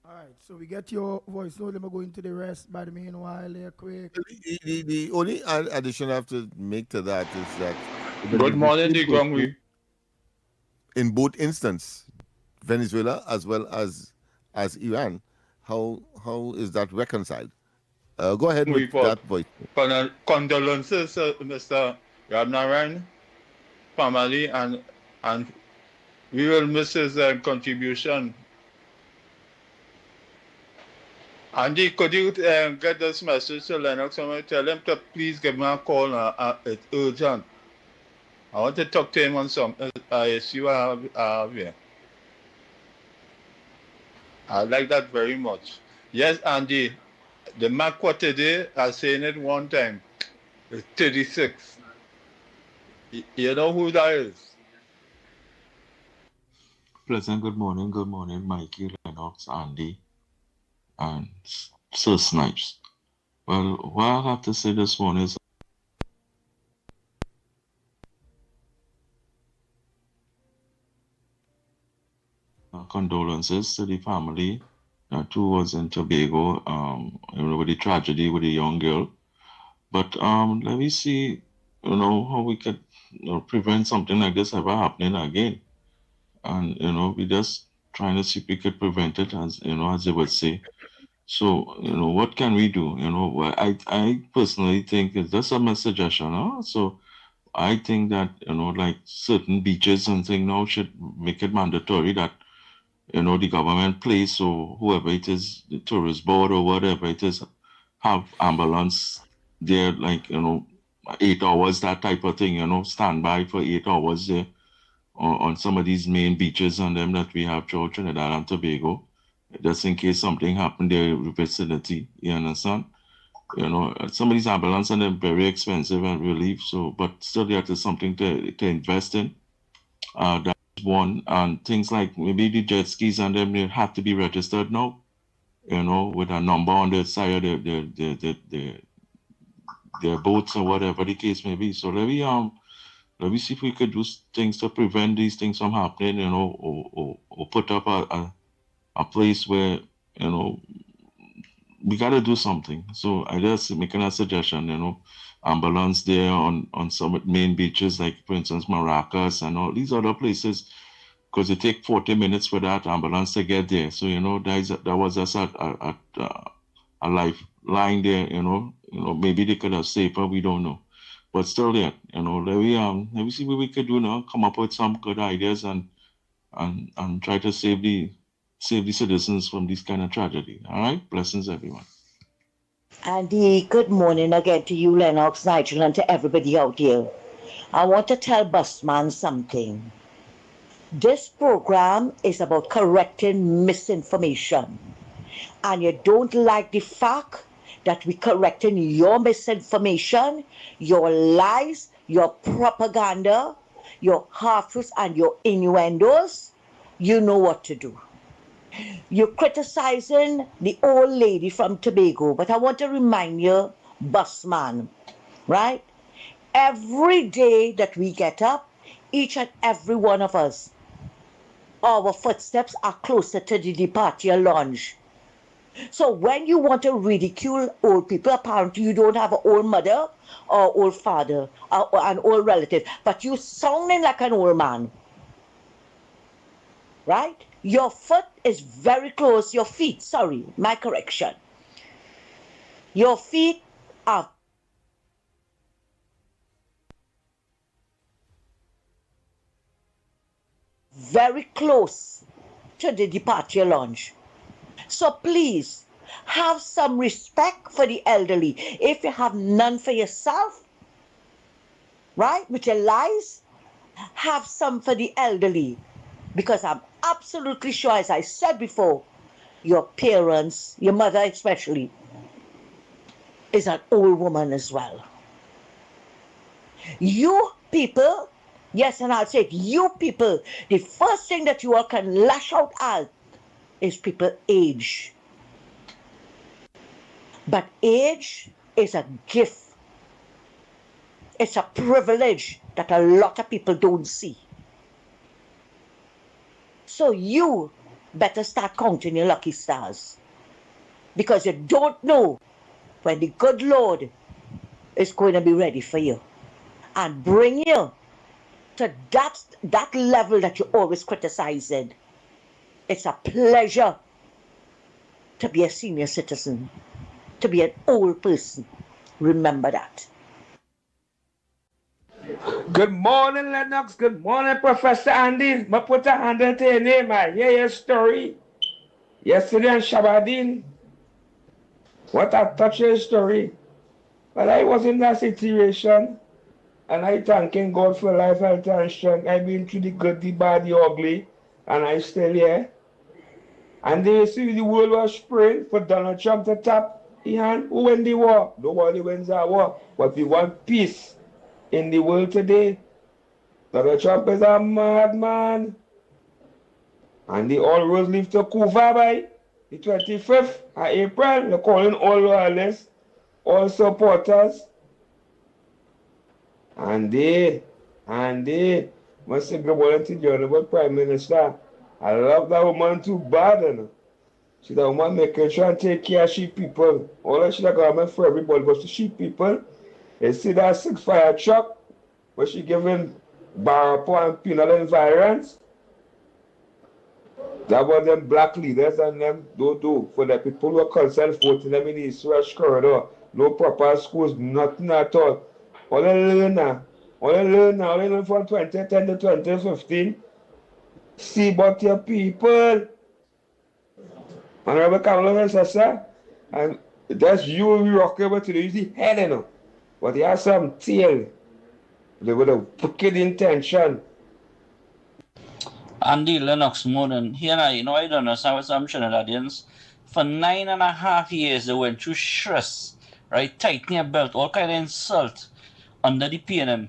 All right, so we get your voice. Now let me go into the rest by the meanwhile here quick. The only addition I have to make to that is that Good morning, Digongwi. In both instances, Venezuela as well as Iran, how is that reconciled? Go ahead with that voice. Condolences, Mr. Ramnaran, family, and we will miss his contribution. Andy, could you get this message to Lennox? Tell him to please give me a call. It's urgent. I want to talk to him on some issue I have here. I like that very much. Yes, Andy, the Macwa today, I saying it one time, it's 36. You know who that is? Pleasant good morning, Mikey, Lennox, Andy, and Sir Snipes. Well, what I have to say this morning is condolences to the family that who was in Tobago, with the tragedy with the young girl. But let me see, how we could prevent something like this ever happening again. And, we just trying to see if we could prevent it, as they would say. So, what can we do? I personally think it's just a suggestion. Huh? So I think that, like certain beaches and things now should make it mandatory that, the government place or whoever it is, the tourist board or whatever it is, have ambulance there, like, 8 hours, that type of thing, stand by for 8 hours there on some of these main beaches and them that we have throughout Trinidad and Tobago, just in case something happened there in the vicinity, you understand? Some of these ambulances are very expensive and relief, so, but still there is something to invest in. That's one, and things like maybe the jet skis and them, they have to be registered now, with a number on the side of their boats or whatever the case may be. So let me see if we could do things to prevent these things from happening, or put up a place where, we got to do something. So I just making a suggestion, ambulance there on some main beaches, like for instance, Maracas and all these other places, because it take 40 minutes for that ambulance to get there. So, that was just a lifeline there, maybe they could have safer, we don't know. But still there, let me see what we could do now, come up with some good ideas and try to save the citizens from this kind of tragedy. All right? Blessings, everyone. Andy, good morning again to you, Lennox, Nigel, and to everybody out there. I want to tell Busman something. This program is about correcting misinformation. And you don't like the fact that we're correcting your misinformation, your lies, your propaganda, your half-truths, and your innuendos, you know what to do. You're criticizing the old lady from Tobago, but I want to remind you, Busman, right? Every day that we get up, each and every one of us, our footsteps are closer to the departure lounge. So when you want to ridicule old people, apparently you don't have an old mother or old father or an old relative, but you sounding like an old man, right? Your foot is very close, your feet, sorry, my correction. Your feet are very close to the departure lounge. So please, have some respect for the elderly. If you have none for yourself, right, with your lies, have some for the elderly. Because I'm absolutely sure, as I said before, your parents, your mother especially, is an old woman as well. You people, yes, and I'll say it, you people, the first thing that you all can lash out at is people age. But age is a gift. It's a privilege that a lot of people don't see. So you better start counting your lucky stars. Because you don't know when the good Lord is going to be ready for you. And bring you to that level that you're always criticizing. It's a pleasure to be a senior citizen, to be an old person. Remember that. Good morning, Lennox. Good morning, Professor Andy. I put a handle to your name. I hear your story. Yesterday on Shabadin. What a touching story. But I was in that situation. And I thanking God for life, health, and strength. I've been through the good, the bad, the ugly. And I still here. And they see the world was praying for Donald Trump to tap the hand. Who win the war? Nobody wins that war. But we want peace in the world today. Donald Trump is a madman. And the all roads lead to Cuba by the 25th of April. They're calling all loyalists, all supporters. And they must say good morning to the Honorable Prime Minister. I love that woman too bad. You know? She's a woman making sure and take care of sheep people. All that she's a government for everybody, but to sheep people, you see that 6 fire truck where she giving Barapo and penal environs. That was them black leaders and them do for the people who are concerned voting them in the East West corridor. No proper schools, nothing at all. All they learn now, all they learn from 2010 to 2015. See about your people. Honorable Kamala says, sir, and that's you rock over to the head, you know. But he has some tail. They with a wicked intention. Andy Lennox morning. Here now, I don't understand what some Trinidadians. For 9.5 years, they went through stress, right? Tightening a belt, all kind of insult under the PNM.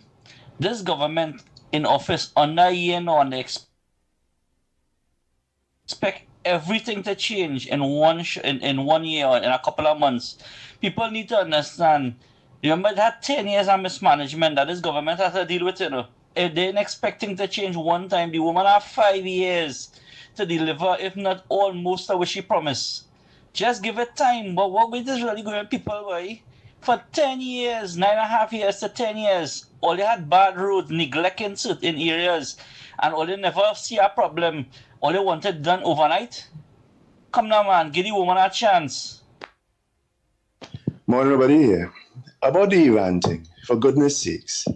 This government in office under a year now, and they expect everything to change in one year or in a couple of months. People need to understand. Remember that 10 years of mismanagement that this government has to deal with, If they're expecting to change one time, the woman have 5 years to deliver, if not all, most of what she promised. Just give it time. But what is really going people, boy? For 10 years, 9.5 years to 10 years, all they had bad roads, neglecting certain areas, and all they never see a problem. All they wanted done overnight. Come now, man, give the woman a chance. Morning, everybody here. About the Iran thing, for goodness sakes.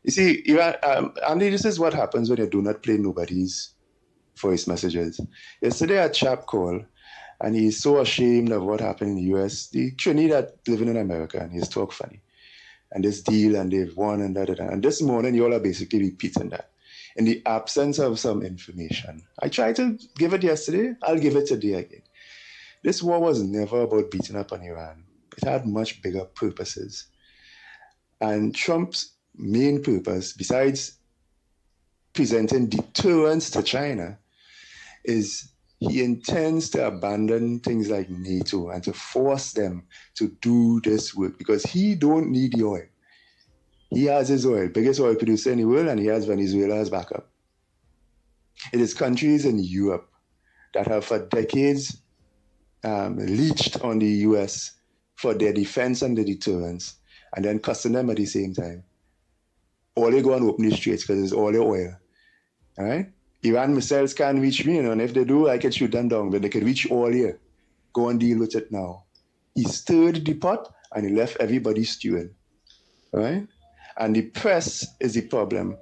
You see, Iran, Andy, this is what happens when you do not play nobody's voice messages. Yesterday, a chap called, And he's so ashamed of what happened in the US. The Trinidad living in America, and he's talk funny. And this deal, and they've won, and da da da. And this morning, you all are basically repeating that. In the absence of some information. I tried to give it yesterday, I'll give it today again. This war was never about beating up on Iran. It had much bigger purposes. And Trump's main purpose, besides presenting deterrence to China, is he intends to abandon things like NATO and to force them to do this work because he don't need the oil. He has his oil, biggest oil producer in the world, and he has Venezuela as backup. It is countries in Europe that have for decades leached on the US for their defense and their deterrence, and then cussing them at the same time. All they go and open the streets because it's all their oil. All right? Iran missiles can't reach me, and if they do, I can shoot them down, but they can reach all here. Go and deal with it now. He stirred the pot, and he left everybody stewing. All right? And the press is the problem,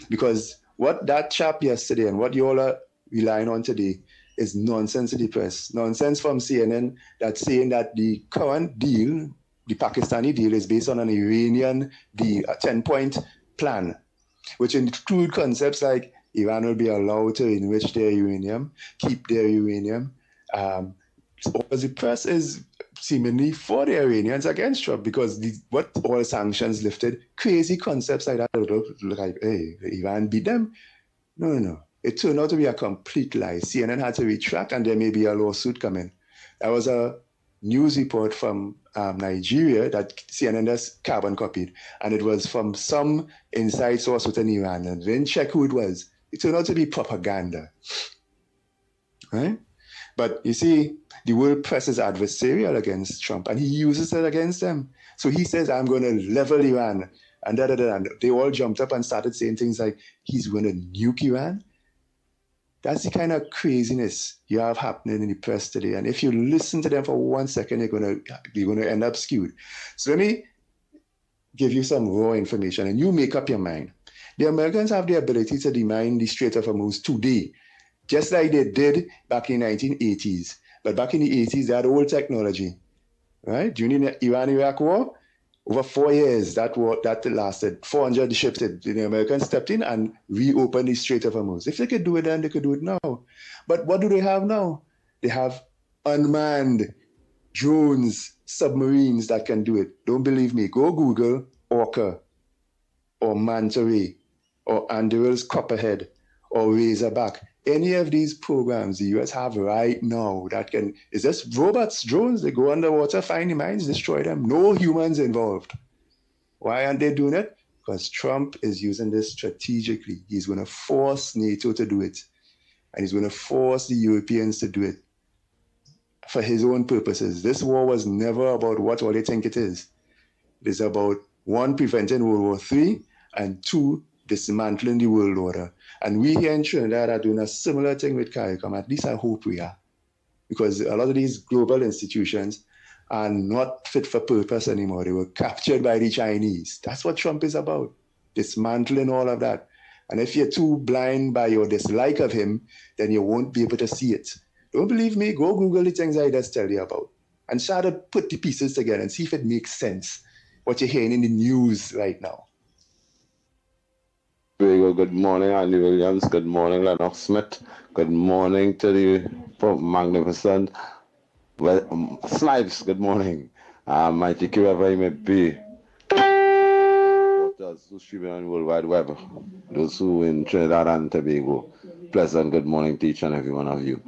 because what that chap yesterday and what you all are relying on today is nonsense in the press. Nonsense from CNN that's saying that the current deal, the Pakistani deal, is based on an Iranian deal, a 10-point plan, which include concepts like Iran will be allowed to enrich their uranium, keep their uranium. The press is seemingly for the Iranians against Trump because what all sanctions lifted, crazy concepts like that look like, hey, Iran beat them. No. It turned out to be a complete lie. CNN had to retract, and there may be a lawsuit coming. There was a news report from Nigeria that CNN just carbon copied, and it was from some inside source within Iran, and they didn't check who it was. It turned out to be propaganda, right? But you see, the world press is adversarial against Trump, and he uses it against them. So he says, I'm going to level Iran, and da-da-da. And they all jumped up and started saying things like, he's going to nuke Iran. That's the kind of craziness you have happening in the press today. And if you listen to them for 1 second, you're going to end up skewed. So let me give you some raw information, and you make up your mind. The Americans have the ability to demine the Strait of Hormuz today, just like they did back in the 1980s. But back in the 80s, they had old technology, right? During the Iran-Iraq war, over 4 years, that lasted. 400 ships, the Americans stepped in and reopened the Strait of Hormuz. If they could do it then, they could do it now. But what do they have now? They have unmanned drones, submarines that can do it. Don't believe me. Go Google Orca or Manta Ray or Anduril's Copperhead or Razorback. Any of these programs the US have right now that can, is just robots, drones, they go underwater, find the mines, destroy them. No humans involved. Why aren't they doing it? Because Trump is using this strategically. He's going to force NATO to do it. And he's going to force the Europeans to do it for his own purposes. This war was never about what all they think it is. It is about, one, preventing World War III, and two, dismantling the world order. And we here in Trinidad are doing a similar thing with CARICOM. At least I hope we are. Because a lot of these global institutions are not fit for purpose anymore. They were captured by the Chinese. That's what Trump is about, dismantling all of that. And if you're too blind by your dislike of him, then you won't be able to see it. Don't believe me? Go Google the things I just tell you about and try to put the pieces together and see if it makes sense, what you're hearing in the news right now. Very good. Good morning, Andy Williams. Good morning, Lennox Smith. Good morning to the magnificent Snipes. Good morning. Mighty Q, wherever you may be. Those who stream on World Wide Web, those who in Trinidad and Tobago. Pleasant good morning to each and every one of you.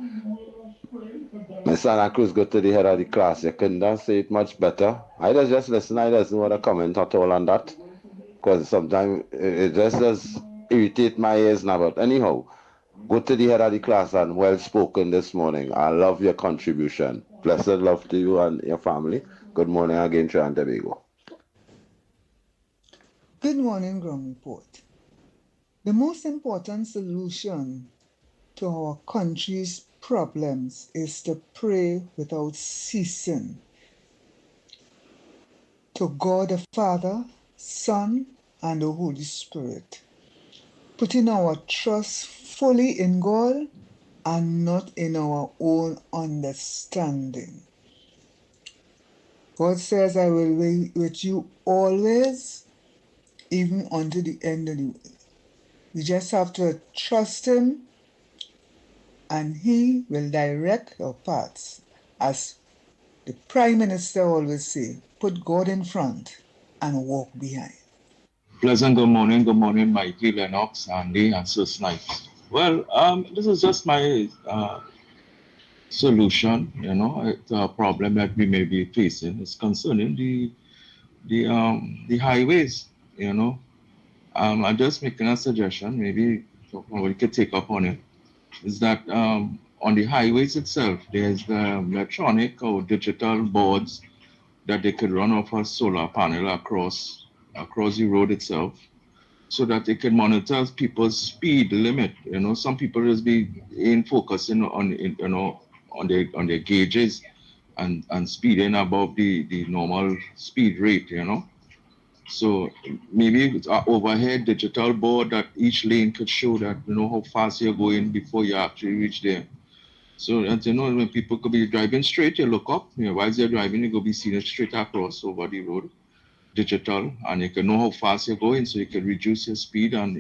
My Santa Cruz go to the head of the class. You couldn't say it much better. I just listen. I doesn't want to comment at all on that. Because sometimes it just does irritate my ears now. But anyhow, go to the head of the class and well spoken this morning. I love your contribution. Blessed love to you and your family. Good morning again, Trinidad and Tobago. Good morning, Ground Report. The most important solution to our country's problems is to pray without ceasing to God the Father, Son, and the Holy Spirit, putting our trust fully in God and not in our own understanding. God says, I will be with you always, even unto the end of the world. We just have to trust Him, and He will direct our paths. As the Prime Minister always say, put God in front and walk behind. Pleasant good morning, Mikey, Lennox, Andy, and Sir Snipes. Well, this is just my solution, to a problem that we may be facing. It's concerning the highways, I'm just making a suggestion, maybe we could take up on it, is that on the highways itself, there's the electronic or digital boards that they could run off a solar panel across the road itself, so that they can monitor people's speed limit. Some people just be focusing on their gauges and speeding above the normal speed rate. So maybe it's an overhead digital board that each lane could show that how fast you're going before you actually reach there. So that when people could be driving straight, you look up. While they're driving, you go be seeing it straight across over the road, digital, and you can know how fast you're going, so you can reduce your speed and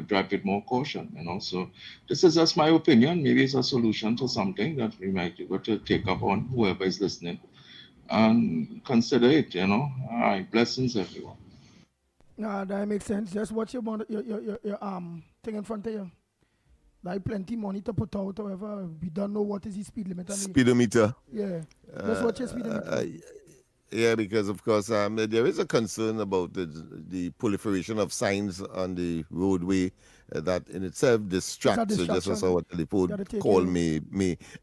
drive with more caution. So this is just my opinion. Maybe it's a solution to something that we might be able to take up on, whoever is listening, and consider it. All right, blessings everyone. Nah, that makes sense. Just watch your thing in front of you. Like plenty money to put out, however, we don't know what is the speed limit. Speedometer. Yeah. Just watch your speedometer. Yeah, because of course there is a concern about the proliferation of signs on the roadway that in itself distracts. So just as our telephone call me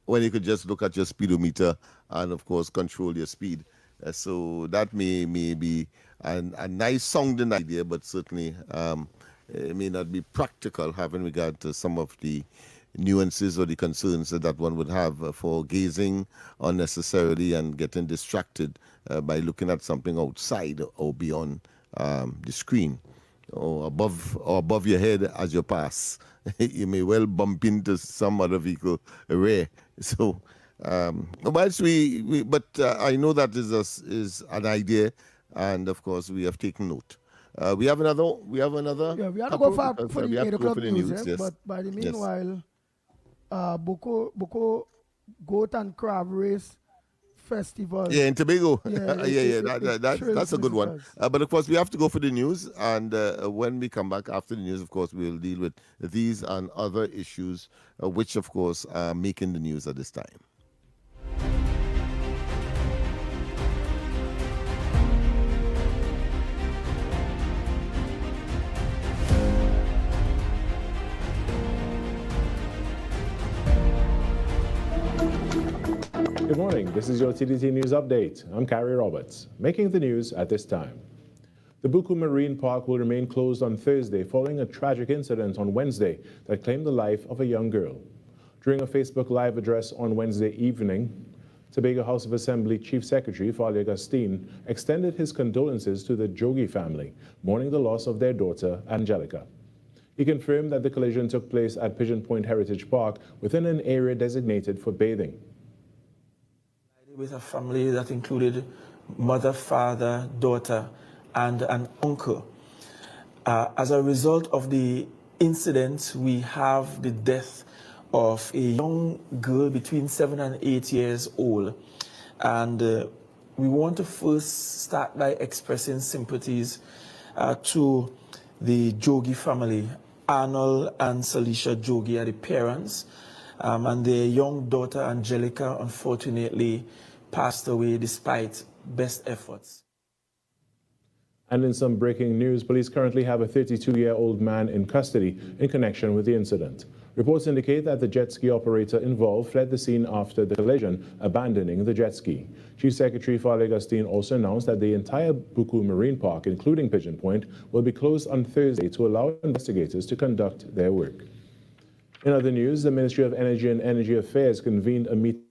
when you could just look at your speedometer and of course control your speed. So that may be a nice sounding idea, but certainly it may not be practical having regard to some of the nuances or the concerns that one would have for gazing unnecessarily and getting distracted by looking at something outside or beyond the screen or above your head as you pass. You may well bump into some other vehicle rear. So whilst but I know that is an idea, and of course we have taken note. We have another. Yeah, we have to go for the 8 o'clock news. Yes. But by the meanwhile, Boko Goat and Crab Race Festival. Yeah, in Tobago. Yeah, that's a good one. But of course, we have to go for the news, and when we come back after the news, of course, we'll deal with these and other issues, which of course are making the news at this time. Good morning. This is your TDT News Update. I'm Carrie Roberts. Making the news at this time. The Buku Marine Park will remain closed on Thursday following a tragic incident on Wednesday that claimed the life of a young girl. During a Facebook Live address on Wednesday evening, Tobago House of Assembly Chief Secretary Fali Agustin extended his condolences to the Jogi family, mourning the loss of their daughter, Angelica. He confirmed that the collision took place at Pigeon Point Heritage Park within an area designated for bathing. With a family that included mother, father, daughter, and an uncle. As a result of the incident, we have the death of a young girl between 7 and 8 years old. And we want to first start by expressing sympathies to the Jogi family. Arnold and Salisha Jogi are the parents, and their young daughter Angelica unfortunately passed away despite best efforts. And in some breaking news, police currently have a 32-year-old man in custody in connection with the incident. Reports indicate that the jet ski operator involved fled the scene after the collision, abandoning the jet ski. Chief Secretary Fali Agustin also announced that the entire Buku Marine Park, including Pigeon Point, will be closed on Thursday to allow investigators to conduct their work. In other news, the Ministry of Energy and Energy Affairs convened a meeting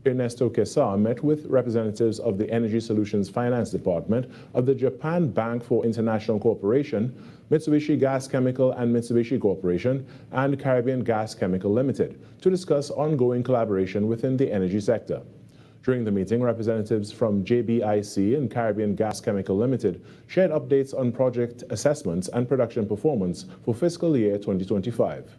Ernesto Quesar met with representatives of the Energy Solutions Finance Department of the Japan Bank for International Corporation, Mitsubishi Gas Chemical and Mitsubishi Corporation, and Caribbean Gas Chemical Limited to discuss ongoing collaboration within the energy sector. During the meeting, representatives from JBIC and Caribbean Gas Chemical Limited shared updates on project assessments and production performance for fiscal year 2025.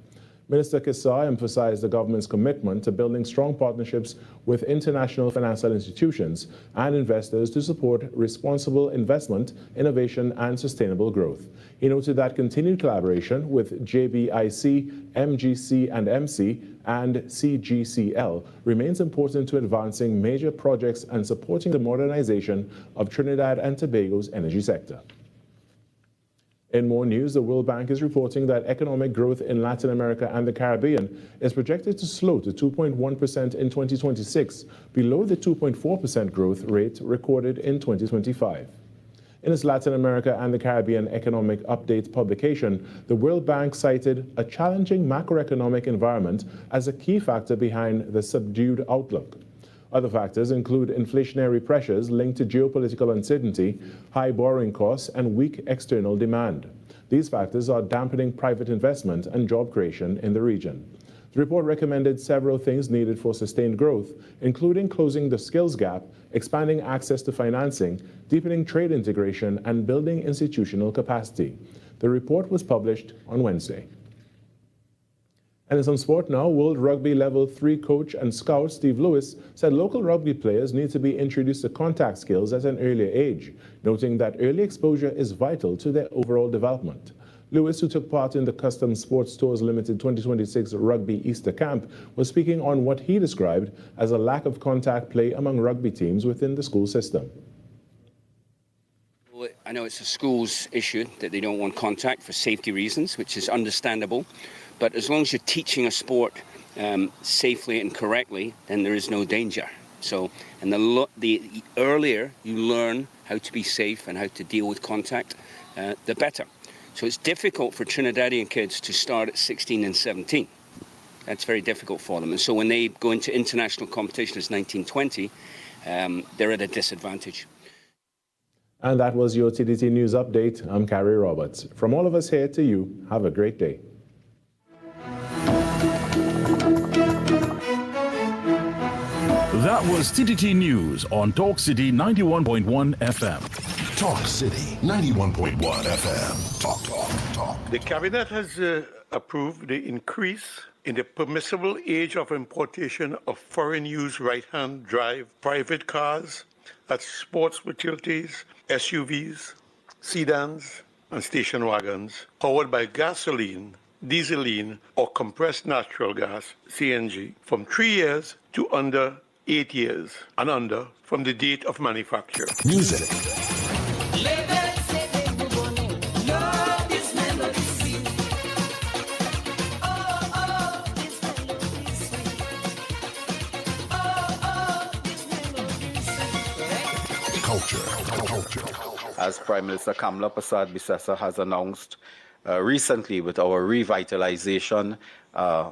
Minister Quesar emphasized the government's commitment to building strong partnerships with international financial institutions and investors to support responsible investment, innovation, and sustainable growth. He noted that continued collaboration with JBIC, MGC and MC, and CGCL remains important to advancing major projects and supporting the modernization of Trinidad and Tobago's energy sector. In more news, the World Bank is reporting that economic growth in Latin America and the Caribbean is projected to slow to 2.1% in 2026, below the 2.4% growth rate recorded in 2025. In its Latin America and the Caribbean Economic Update publication, the World Bank cited a challenging macroeconomic environment as a key factor behind the subdued outlook. Other factors include inflationary pressures linked to geopolitical uncertainty, high borrowing costs, and weak external demand. These factors are dampening private investment and job creation in the region. The report recommended several things needed for sustained growth, including closing the skills gap, expanding access to financing, deepening trade integration, and building institutional capacity. The report was published on Wednesday. And in some sport now, World Rugby Level 3 coach and scout Steve Lewis said local rugby players need to be introduced to contact skills at an earlier age, noting that early exposure is vital to their overall development. Lewis, who took part in the Custom Sports Stores Limited 2026 Rugby Easter Camp, was speaking on what he described as a lack of contact play among rugby teams within the school system. I know it's a school's issue that they don't want contact for safety reasons, which is understandable. But as long as you're teaching a sport safely and correctly, then there is no danger. So, and the earlier you learn how to be safe and how to deal with contact, the better. So it's difficult for Trinidadian kids to start at 16 and 17. That's very difficult for them. And so when they go into international competition as 19, 20, they're at a disadvantage. And that was your TDT News Update. I'm Carrie Roberts. From all of us here to you, have a great day. That was TTT News on Talk City 91.1 FM. Talk City 91.1 FM. Talk. The Cabinet has approved the increase in the permissible age of importation of foreign-use right-hand drive private cars, that's sports utilities, SUVs, sedans, and station wagons, powered by gasoline, dieseline, or compressed natural gas, CNG, from 3 years to under 8 years and under from the date of manufacture. Music. Culture. As Prime Minister Kamla Persad-Bissessar has announced recently with our revitalization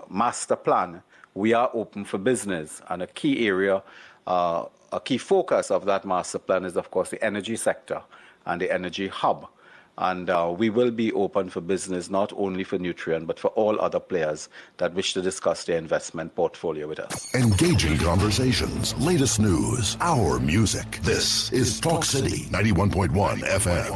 master plan, we are open for business, and a key area, a key focus of that master plan is, of course, the energy sector and the energy hub. And we will be open for business, not only for Nutrien, but for all other players that wish to discuss their investment portfolio with us. Engaging conversations, latest news, our music. This is Talk City 91.1 FM.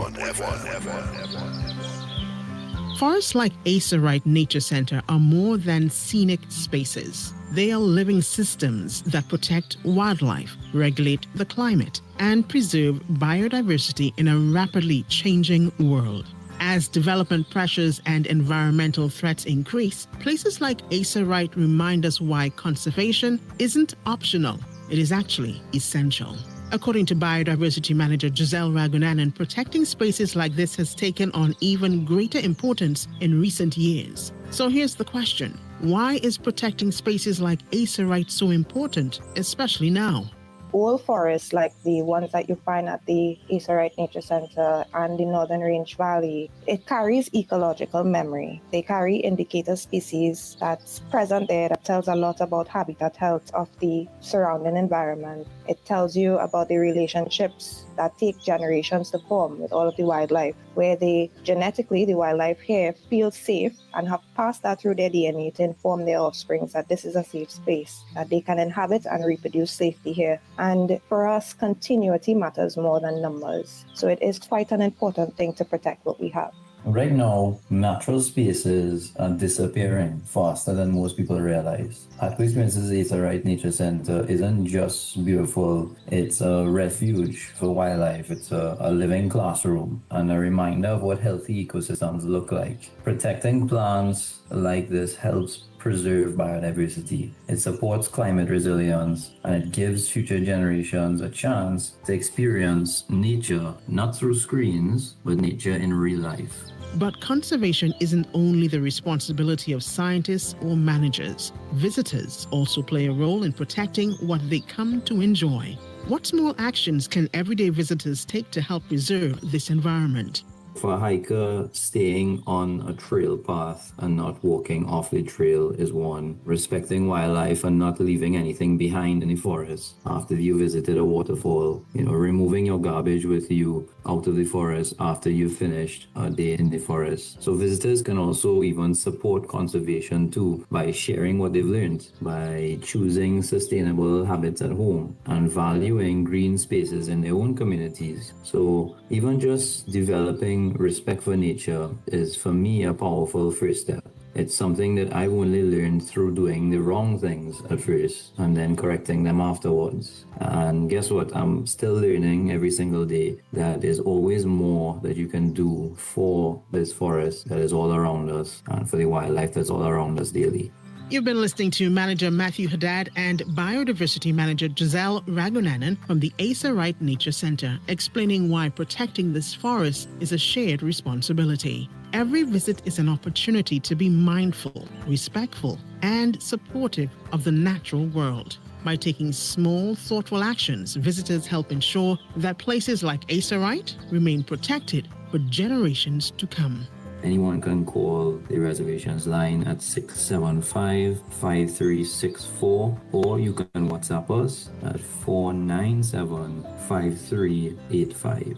Forests like Acerite Nature Center are more than scenic spaces. They are living systems that protect wildlife, regulate the climate, and preserve biodiversity in a rapidly changing world. As development pressures and environmental threats increase, places like Acerite remind us why conservation isn't optional. It is actually essential. According to Biodiversity Manager Giselle Ragunanan, protecting spaces like this has taken on even greater importance in recent years. So here's the question. Why is protecting spaces like Acerite so important, especially now? old forests like the ones that you find at the Asa Wright Nature Center and the Northern Range Valley, it carries ecological memory. They carry indicator species that's present there that tells a lot about habitat health of the surrounding environment. It tells you about the relationships that take generations to form with all of the wildlife, where genetically the wildlife here feel safe and have passed that through their DNA to inform their offspring that this is a safe space, that they can inhabit and reproduce safely here. And for us, continuity matters more than numbers. So it is quite an important thing to protect what we have. Right now, natural spaces are disappearing faster than most people realize. At Queen's Princess Asa Wright Nature Center isn't just beautiful, it's a refuge for wildlife. It's a living classroom and a reminder of what healthy ecosystems look like. Protecting plants like this helps preserve biodiversity. It supports climate resilience and it gives future generations a chance to experience nature, not through screens, but nature in real life. But conservation isn't only the responsibility of scientists or managers. Visitors also play a role in protecting what they come to enjoy. What small actions can everyday visitors take to help preserve this environment? For a hiker, staying on a trail path and not walking off the trail is one. Respecting wildlife and not leaving anything behind in the forest after you visited a waterfall. Removing your garbage with you out of the forest after you've finished a day in the forest. So visitors can also even support conservation too by sharing what they've learned, by choosing sustainable habits at home and valuing green spaces in their own communities. So even just developing respect for nature is, for me, a powerful first step. It's something that I've only learned through doing the wrong things at first and then correcting them afterwards. And guess what? I'm still learning every single day that there's always more that you can do for this forest that is all around us and for the wildlife that's all around us daily. You've been listening to Manager Matthew Haddad and Biodiversity Manager Giselle Ragunanan from the Asa Wright Nature Center, explaining why protecting this forest is a shared responsibility. Every visit is an opportunity to be mindful, respectful, and supportive of the natural world. By taking small, thoughtful actions, visitors help ensure that places like Asa Wright remain protected for generations to come. Anyone can call the reservations line at 675-5364, or you can WhatsApp us at 497-5385.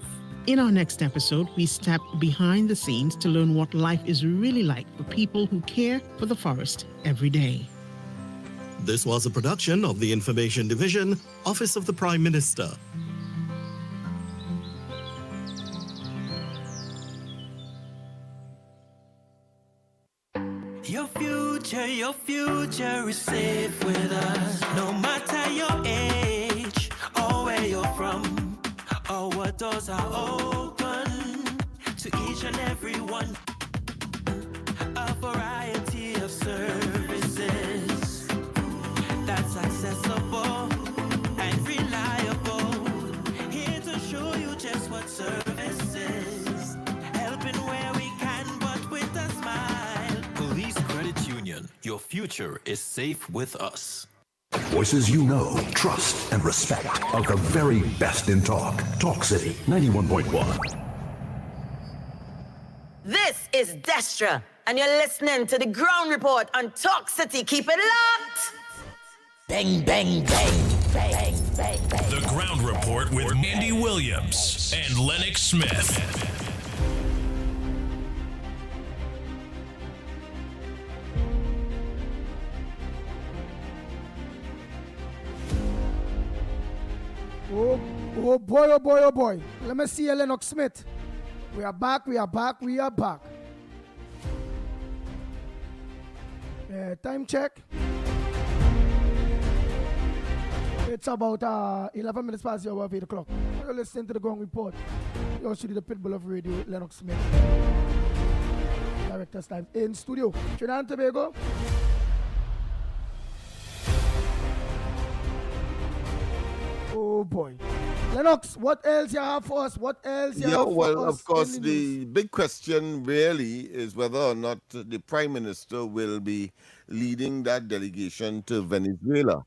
In our next episode, we step behind the scenes to learn what life is really like for people who care for the forest every day. This was a production of the Information Division, Office of the Prime Minister. Your future is safe with us. No matter your age or where you're from, our doors are open to each and every one. A variety of services that's accessible and reliable. Here to show you just what services, helping where we can, but with a smile. Police Credit Union, your future is safe with us. Voices you know, trust, and respect are the very best in talk. Talk City 91.1. This is Destra, and you're listening to the Ground Report on Talk City. Keep it locked! Bang, bang, bang, bang, bang, bang. The Ground Report with Andy Williams and Lennox Smith. Oh boy, oh boy, oh boy. Let me see you, Lennox Smith. We are back. Time check. It's about 11 minutes past the hour of 8 o'clock. You're listening to the Ground Report. You're shooting the Pitbull of Radio, Lennox Smith. Director's time in studio. Trinidad and Tobago. Oh boy. Lennox, what else you have for us? What else you have for us? Well, of course, the big question really is whether or not the Prime Minister will be leading that delegation to Venezuela.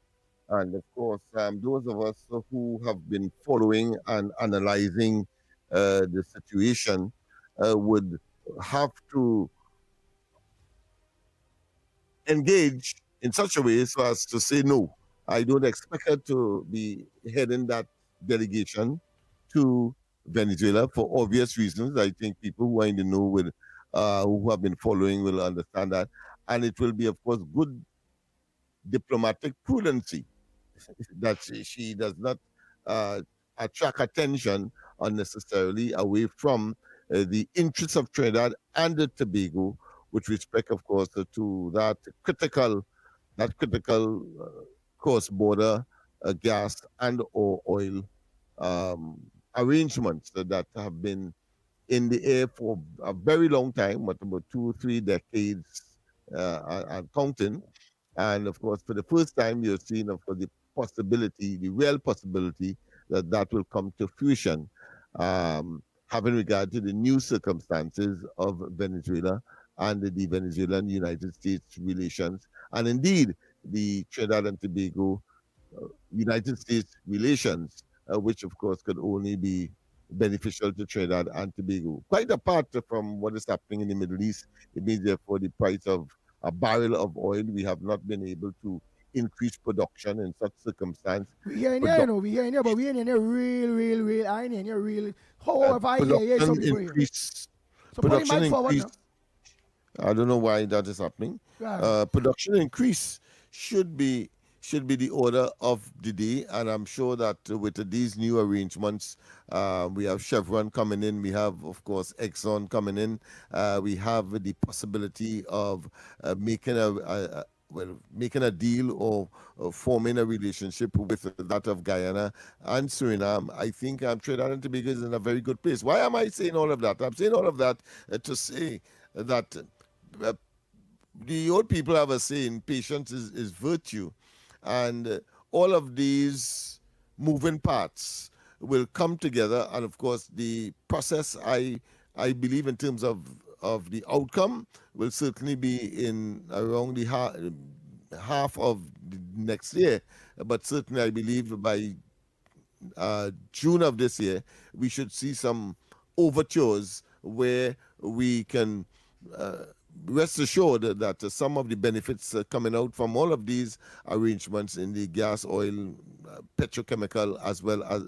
And of course, those of us who have been following and analyzing the situation would have to engage in such a way so as to say no. I don't expect her to be heading that delegation to Venezuela for obvious reasons. I think people who are in the know with who have been following will understand that, and it will be, of course, good diplomatic prudency that she does not attract attention unnecessarily away from the interests of Trinidad and Tobago, with respect, of course, to that critical cross-border gas and or oil arrangements that have been in the air for a very long time, what, about 2-3 decades and counting. And of course, for the first time, you're seeing, of course, the real possibility that that will come to fruition, having regard to the new circumstances of Venezuela and the Venezuelan-United States relations, and indeed the Trinidad and Tobago United States relations, which of course could only be beneficial to Trinidad and Tobago. Quite apart from what is happening in the Middle East, it means therefore the price of a barrel of oil, we have not been able to increase production in such circumstance. We ain't here, you know, we ain't here, but we ain't here real. I ain't here real. However, I hear some people here. So put Production mic forward now. increase. I don't know why that is happening. Right. Production increase should be the order of the day, and I'm sure that with these new arrangements, we have Chevron coming in, we have, of course, Exxon coming in, we have the possibility of making a deal or forming a relationship with that of Guyana and Suriname. I think Trinidad and Tobago is in a very good place. Why am I saying all of that? I'm saying all of that to say that the old people have a saying, patience is virtue. And all of these moving parts will come together. And of course, the process, I believe, in terms of the outcome, will certainly be in around the half of the next year. But certainly, I believe by June of this year, we should see some overtures where we can rest assured that some of the benefits coming out from all of these arrangements in the gas, oil, petrochemical, as well as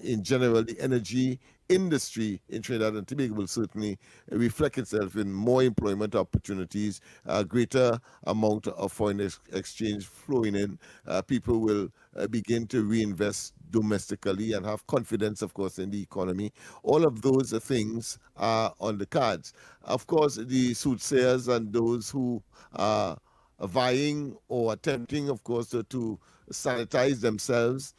in general the energy industry in Trinidad and Tobago will certainly reflect itself in more employment opportunities, a greater amount of foreign exchange flowing in. People will begin to reinvest domestically and have confidence, of course, in the economy. All of those things are on the cards. Of course, the soothsayers and those who are vying or attempting, of course, to sanitize themselves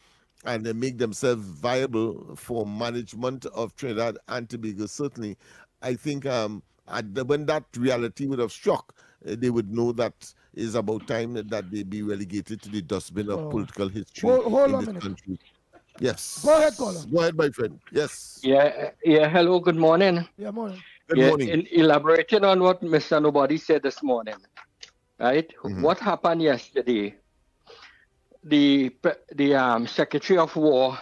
and make themselves viable for management of Trinidad and Tobago, certainly, I think when that reality would have struck, they would know that it's about time that they be relegated to the dustbin of political history in this country. Yes. Go ahead, caller. Go ahead, my friend. Yes. Yeah. Hello, good morning. Yeah, morning. Good morning. Elaborating on what Mr. Nobody said this morning, right? What happened yesterday? The Secretary of War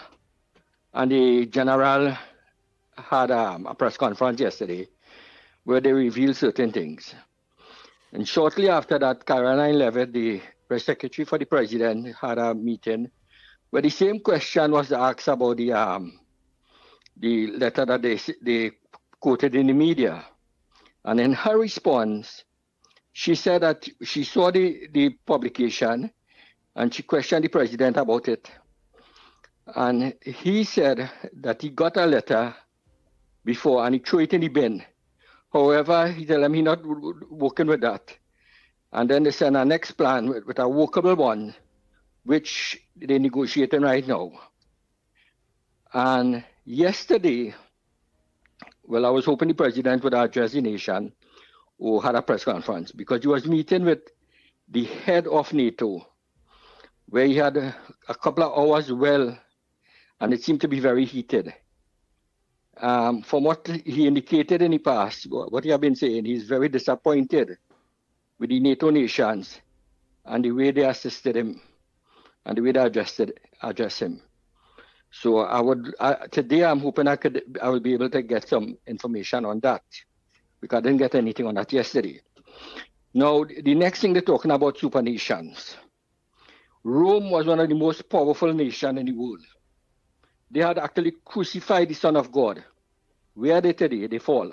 and the General had a press conference yesterday where they revealed certain things. And shortly after that, Caroline Levitt, the press secretary for the president, had a meeting where the same question was asked about the letter that they quoted in the media. And in her response, she said that she saw the publication and she questioned the president about it. And he said that he got a letter before and he threw it in the bin. However, he told him he's not working with that. And then they sent a next plan with a workable one, which they're negotiating right now. And yesterday, well, I was hoping the president would address the nation or had a press conference because he was meeting with the head of NATO, where he had a couple of hours and it seemed to be very heated. From what he indicated in the past, what he had been saying, he's very disappointed with the NATO nations and the way they assisted him and the way they address him. So today I'm hoping I will be able to get some information on that, because I didn't get anything on that yesterday. Now, the next thing they're talking about super nations. Rome was one of the most powerful nations in the world. They had actually crucified the Son of God. Where are they today? They fall.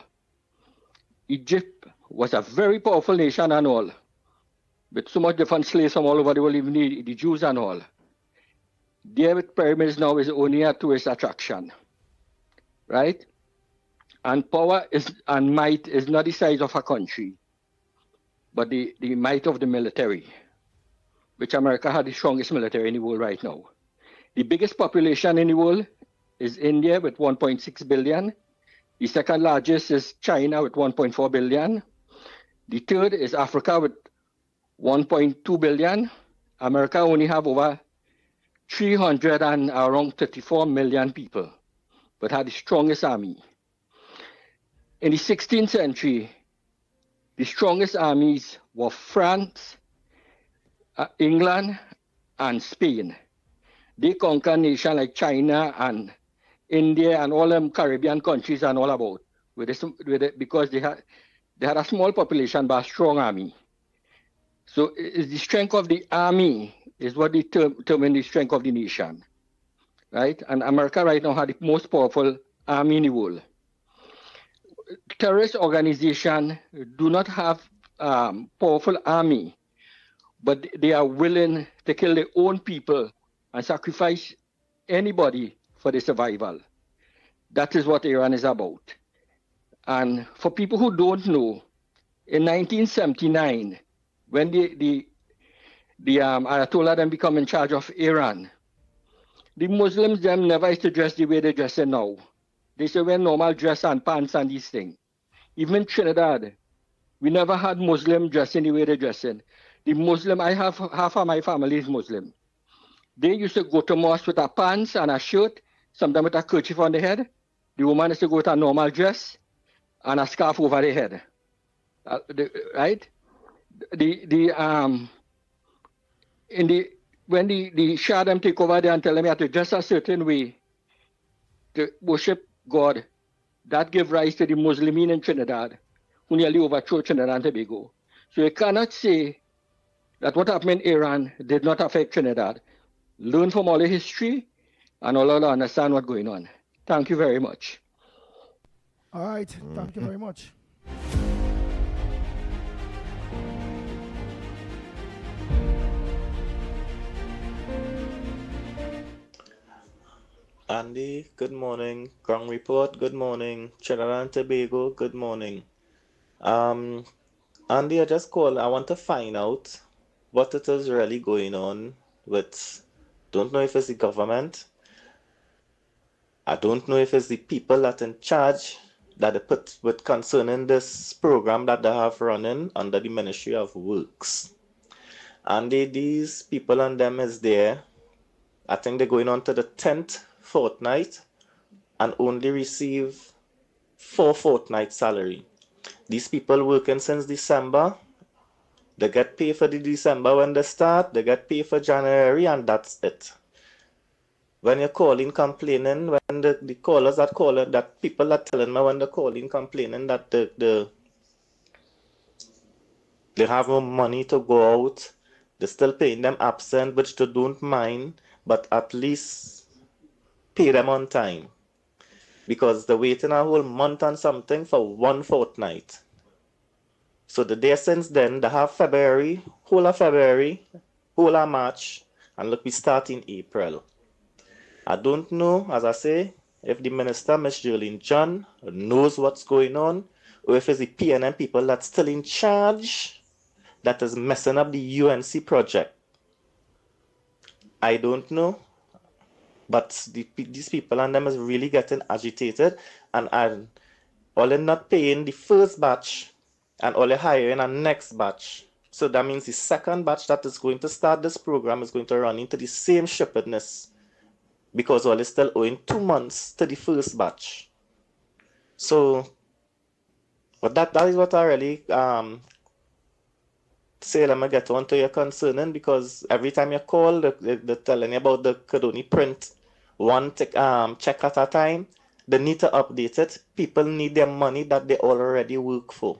Egypt was a very powerful nation and all, with so much different slaves from all over the world, even the Jews and all. There with pyramids now is only a tourist attraction, right? And power and might is not the size of a country, but the might of the military, which America had the strongest military in the world right now. The biggest population in the world is India with 1.6 billion. The second largest is China with 1.4 billion. The third is Africa with 1.2 billion. America only have over 300 and around 34 million people, but had the strongest army. In the 16th century, the strongest armies were France, England, and Spain. They conquered nations like China and India and all them Caribbean countries and all about because they had a small population but a strong army. So the strength of the army is what determines the strength of the nation, right? And America right now had the most powerful army in the world. Terrorist organizations do not have powerful army, but they are willing to kill their own people and sacrifice anybody for their survival. That is what Iran is about. And for people who don't know, in 1979, when the Ayatollah then become in charge of Iran, the Muslims them never used to dress the way they dress now. They say wear normal dress and pants and these things. Even in Trinidad, we never had Muslim dressing the way they dressing. The Muslim, I have half of my family is Muslim. They used to go to mosque with a pants and a shirt, sometimes with a kerchief on the head. The woman used to go with a normal dress and a scarf over the head. Right? When the Shah them take over there and tell them you have to dress a certain way to worship God, that gave rise to the Muslimin in Trinidad, who nearly overthrew Trinidad and Tobago. So you cannot say that what happened in Iran did not affect Trinidad. Learn from all the history and all understand what's going on. Thank you very much. All right, thank you very much. Andy, good morning. Ground Report, good morning. Trinidad and Tobago, good morning. Andy, I just called. I want to find out what it is really going on with, don't know if it's the government. I don't know if it's the people that in charge that they put with concerning this program that they have running under the Ministry of Works. Andy, these people and them is there. I think they're going on to the 10th fortnight and only receive 4 fortnight salary. These people working since December, they get paid for the December when they start, they get paid for January, and that's it. When you're calling complaining, when the callers that call it, that people are telling me when they're calling complaining that they have no money to go out, they're still paying them absent, which they don't mind, but at least pay them on time, because they're waiting a whole month and something for 1 fortnight. So the day since then, they have February, whole of March, and look, we start in April. I don't know, as I say, if the minister, Ms. Jolene John, knows what's going on, or if it's the PNM people that's still in charge that is messing up the UNC project. I don't know. But these people and them is really getting agitated, and all they're not paying the first batch and all they're hiring a next batch. So that means the second batch that is going to start this program is going to run into the same stupidness, because all is still owing 2 months to the first batch. So, but that is what I really say, let me get on to your concerning, because every time you call, they're telling you about the could only print one check at a time. They need to update it. People need their money that they already work for.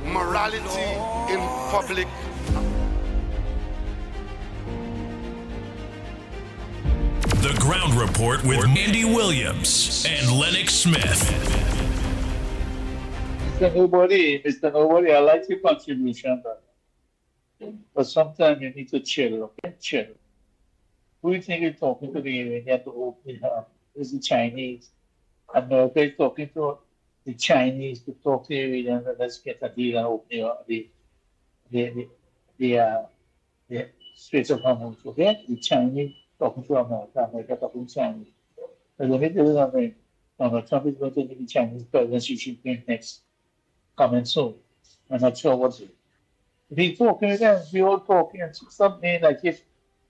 Morality in public. The Ground Report with Andy Williams and Lennox Smith. Mr. Nobody, I like your contribution, but sometimes you need to chill, okay? Chill. Who do you think you're talking to the Iranian to open it up? It's the Chinese. America is talking to the Chinese to talk to the Iranians and let's get a deal and open up the Straits of Hormuz, okay? The Chinese talking to America, America talking to Chinese. But let me tell you something. Donald Trump is going to be the Chinese president Xi Jinping next, coming soon. I'm not sure what's it. If he's talking to them, we all talking and something like if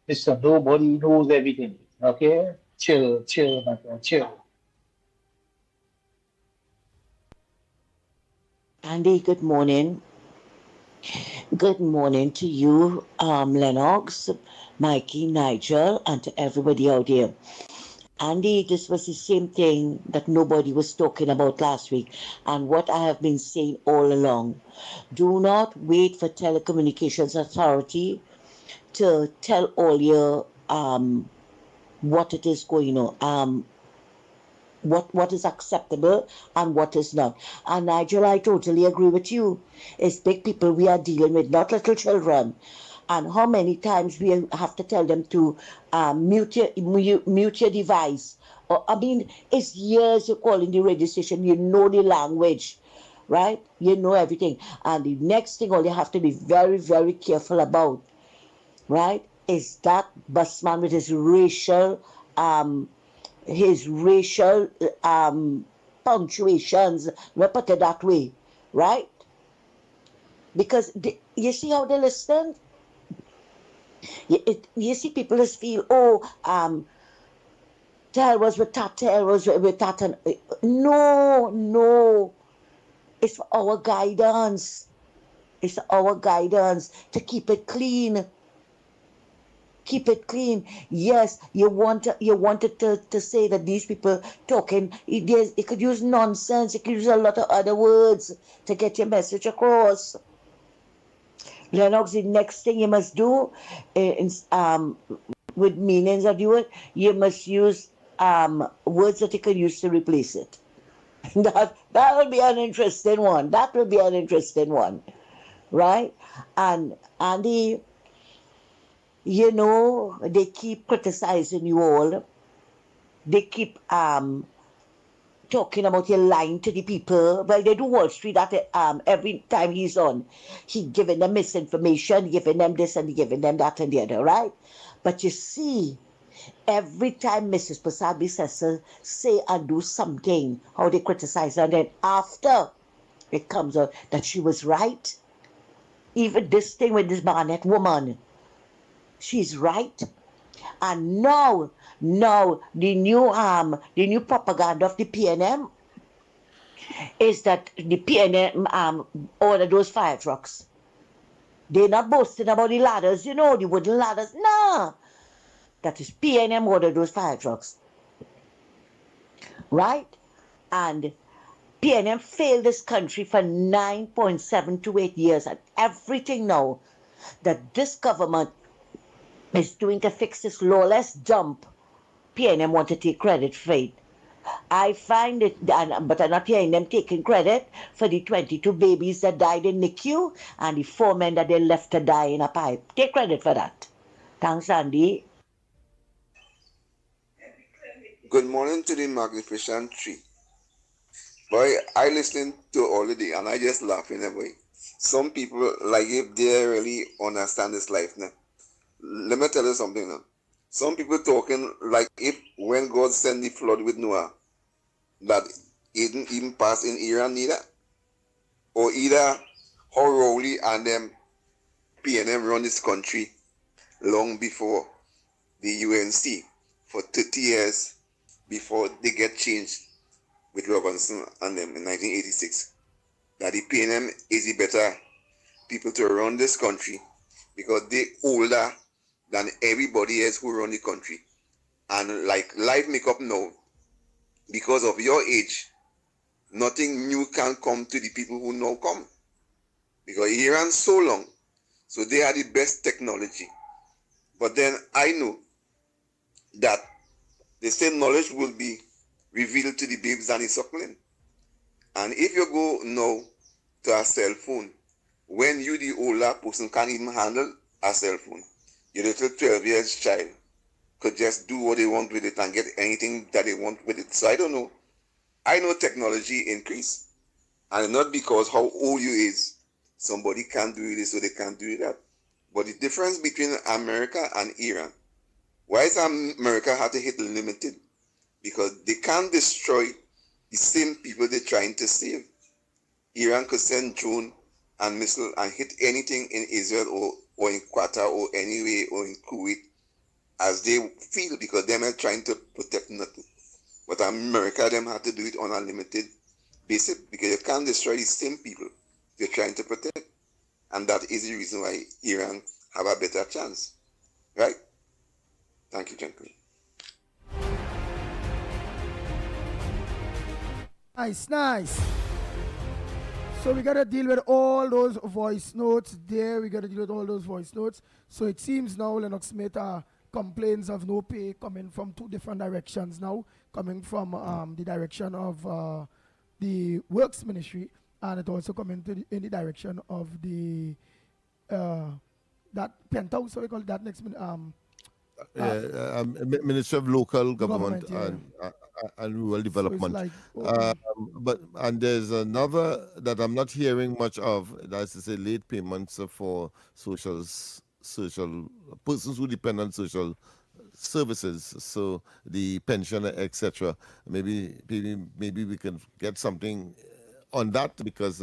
Mr. Nobody knows everything, okay? Chill, my friend, chill. Andy, good morning. Good morning to you, Lennox, Mikey, Nigel, and to everybody out here. Andy, this was the same thing that nobody was talking about last week, and what I have been saying all along. Do not wait for Telecommunications Authority to tell all you what it is going on, what is acceptable and what is not. And Nigel, I totally agree with you. It's big people we are dealing with, not little children. And how many times we have to tell them to mute your device. Or, I mean, it's years you're calling the radio station, you know the language, right? You know everything. And the next thing all you have to be very, very careful about, right, is that busman with his racial punctuations, we put it that way, right? Because you see how they listen? You see people just feel, tell was with that, and no. It's for our guidance. It's our guidance to keep it clean. Keep it clean. Yes, you wanted to say that these people talking, it could use nonsense, it could use a lot of other words to get your message across. Lennox, the next thing you must do with meanings of the word, you must use words that you can use to replace it. That will be an interesting one. That will be an interesting one, right? And Andy, you know, they keep criticizing you all. They keep talking about you lying to the people. Well, they do Wall Street that every time he's on. He giving them misinformation, giving them this and giving them that and the other, right? But you see, every time Mrs. Pasabi says say and do something, how they criticize her, and then after it comes out that she was right. Even this thing with this Barnett woman, she's right. And now the new propaganda of the PNM is that the PNM ordered those fire trucks. They're not boasting about the ladders, you know, the wooden ladders. No, that is PNM ordered those fire trucks, right? And PNM failed this country for 9.728 years, and everything now that this government is doing to fix this lawless dump, PNM want to take credit for it. I find it, but I'm not hearing them taking credit for the 22 babies that died in NICU and the 4 men that they left to die in a pipe. Take credit for that. Thanks, Andy. Good morning to the Magnificent Tree. Boy, I listen to all of it and I just laughing away. Some people, like if they really understand this life now. Let me tell you something now. Some people talking like if when God sent the flood with Noah, that it didn't even pass in Iran neither. Or either how Rowley and them PNM run this country long before the UNC. for 30 years before they get changed with Robinson and them in 1986. That the PNM is the better people to run this country because they older than everybody else who run the country. And like life make up now, because of your age, nothing new can come to the people who now come. Because he ran so long, so they had the best technology. But then I know that the same knowledge will be revealed to the babes and the suckling. And if you go now to a cell phone, when you, the older person, can't even handle a cell phone, your little 12 years child could just do what they want with it and get anything that they want with it. So I don't know. I know technology increase. And not because how old you is, somebody can't do this or they can't do that. But the difference between America and Iran, why is America have to hit limited? Because they can't destroy the same people they're trying to save. Iran could send drone and missile and hit anything in Israel or in Qatar or anywhere or in Kuwait as they feel, because them are trying to protect nothing. But America, them have to do it on a limited basis because you can't destroy the same people they're trying to protect. And that is the reason why Iran have a better chance. Right? Thank you, gentlemen. Nice. So we got to deal with all those voice notes there. We got to deal with all those voice notes. So it seems now Lennox Smith complains of no pay coming from two different directions now. Coming from the direction of the Works Ministry, and it also coming in the direction of the that penthouse, so we call it that next Ministry of Local Government yeah. and Rural Development. So like, and there's another that I'm not hearing much of. That's to say, late payments for social persons who depend on social services, so the pensioner, etc. Maybe we can get something on that, because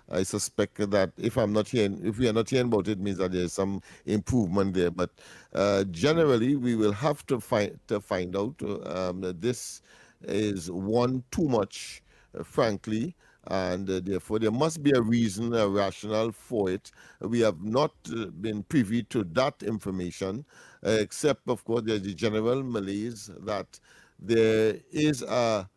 I suspect that if we are not hearing about it, means that there's some improvement there. But generally, we will have to find out that this is one too much, frankly. And therefore, there must be a reason, a rationale for it. We have not been privy to that information, except, of course, there's the general malaise that there is a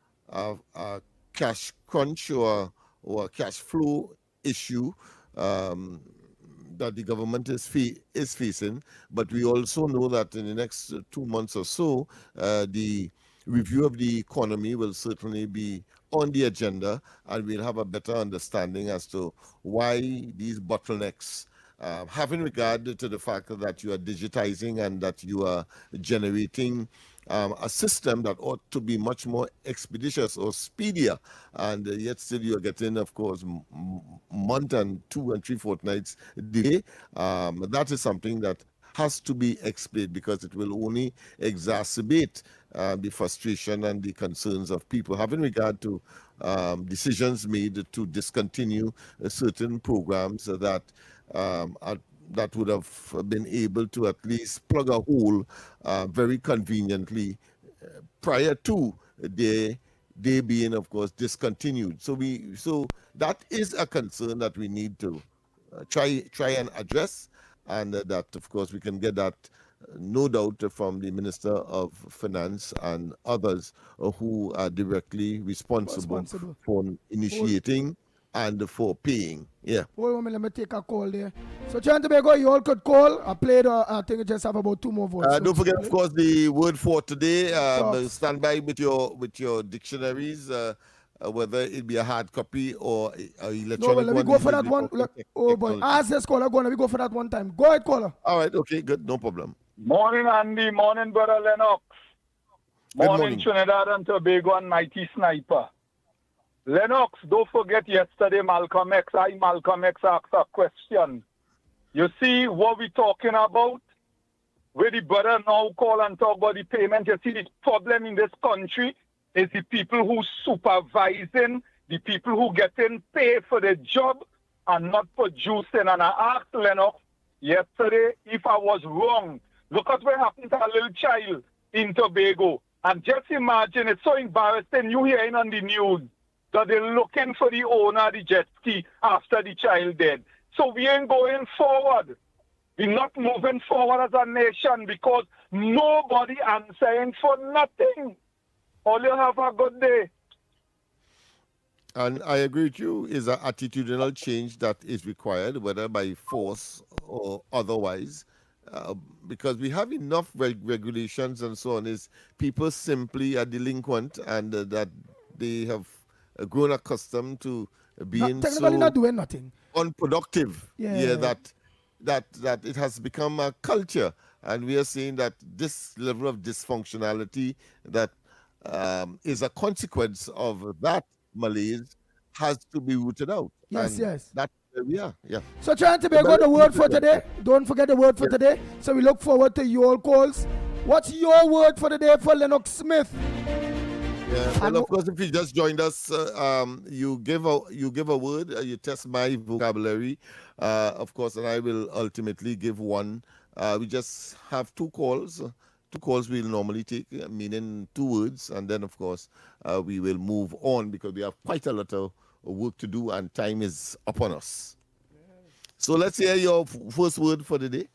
cash crunch or a cash flow issue that the government is facing. But we also know that in the next 2 months or so, the review of the economy will certainly be on the agenda, and we'll have a better understanding as to why these bottlenecks, having regard to the fact that you are digitizing and that you are generating a system that ought to be much more expeditious or speedier, and yet still you're getting, of course, month and 2 and 3 fortnights delay. That is something that has to be explained, because it will only exacerbate the frustration and the concerns of people having regard to decisions made to discontinue certain programs that that would have been able to at least plug a hole very conveniently prior to they being, of course, discontinued. So that is a concern that we need to try and address, and that, of course, we can get that, no doubt, from the Minister of Finance and others who are directly responsible for initiating and for paying. Yeah. Hold on, let me take a call there. So, John Tobago, you all could call. I played, I think I just have about 2 more votes. Don't forget, of course, the word for today. Stand by with your dictionaries, whether it be a hard copy or electronic. No, well, let me go for that one. Oh, boy. Ask this caller. Let me go for that one time. Go ahead, caller. All right. Okay, good. No problem. Morning, Andy. Morning, brother Lennox. Morning, Trinidad and Tobago and Mighty Sniper. Lennox, don't forget yesterday Malcolm X asked a question. You see what we talking about? Where the brother now call and talk about the payment. You see the problem in this country is the people who supervising, the people who getting paid for the job and not producing. And I asked Lennox yesterday if I was wrong. Look at what happened to a little child. in Tobago. And just imagine, it's so embarrassing. You hearing on the news that they're looking for the owner of the jet ski after the child dead. So we ain't going forward. We're not moving forward as a nation because nobody answering for nothing. All you have a good day. And I agree with you, is an attitudinal change that is required, whether by force or otherwise, because we have enough regulations and so on. Is people simply are delinquent and that they have grown accustomed to being technically not doing nothing, unproductive. Yeah. That it has become a culture, and we are seeing that this level of dysfunctionality that is a consequence of that malaise has to be rooted out. Yes, and yes. That's where we are. Yeah. So trying to make the word for today. Don't forget the word for today. So we look forward to your calls. What's your word for the day for Lennox Smith? Yeah, well, of course, if you just joined us, you give a word, you test my vocabulary, of course, and I will ultimately give one. We just have two calls. Two calls we'll normally take, meaning 2 words, and then, of course, we will move on because we have quite a lot of work to do and time is upon us. So let's hear your first word for the day.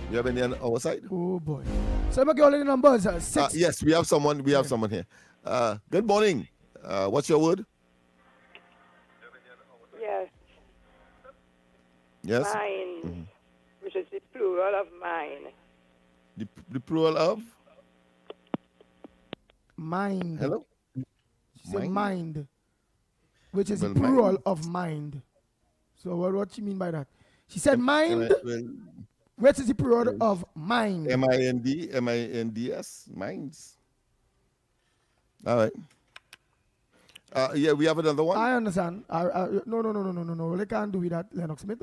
You have any on our side? Oh boy! So let me get all the numbers. 6. Yes, we have someone. We have someone here. Good morning. What's your word? Yes. Yes. Mind, which is the plural of mine. The plural of mind. Hello. She said mind, which is the plural of mind. So what you mean by that? She said mind. Which is the plural of mind? M-I-N-D-S, minds. All right. Yeah, we have another one. I understand. No. They can't do with that, Lennox Smith.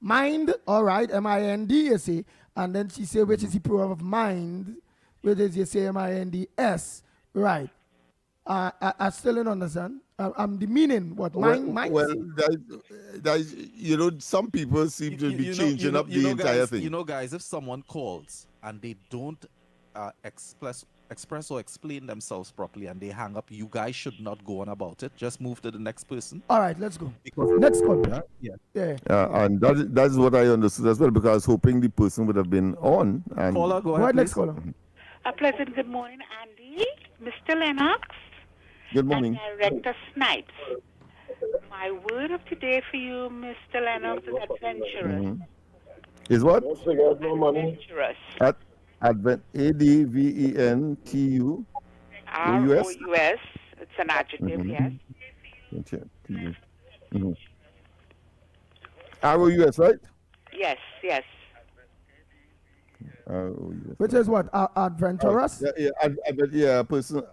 Mind, all right, M-I-N-D, you say. And then she said, which is the plural of mind, which is, you say, M-I-N-D-S. Right. I still don't understand. The meaning, what? Mind? Well, some people seem to be changing up the entire thing. You know, guys, if someone calls and they don't express or explain themselves properly and they hang up, you guys should not go on about it. Just move to the next person. All right, let's go. Next call. Yeah. And that's what I understood as well, because I was hoping the person would have been on. And caller, go ahead, next caller. A pleasant good morning, Andy, Mr. Lennox, good morning, and Director Snipes. My word of today for you, Mr. Lennox, is adventurous. Is what? Adventurous. Adventurous. A-D-V-E-N-T-U. R-O-U-S. It's an adjective, yes. R-O-U-S, right? Yes. Which is what? Adventurous? A person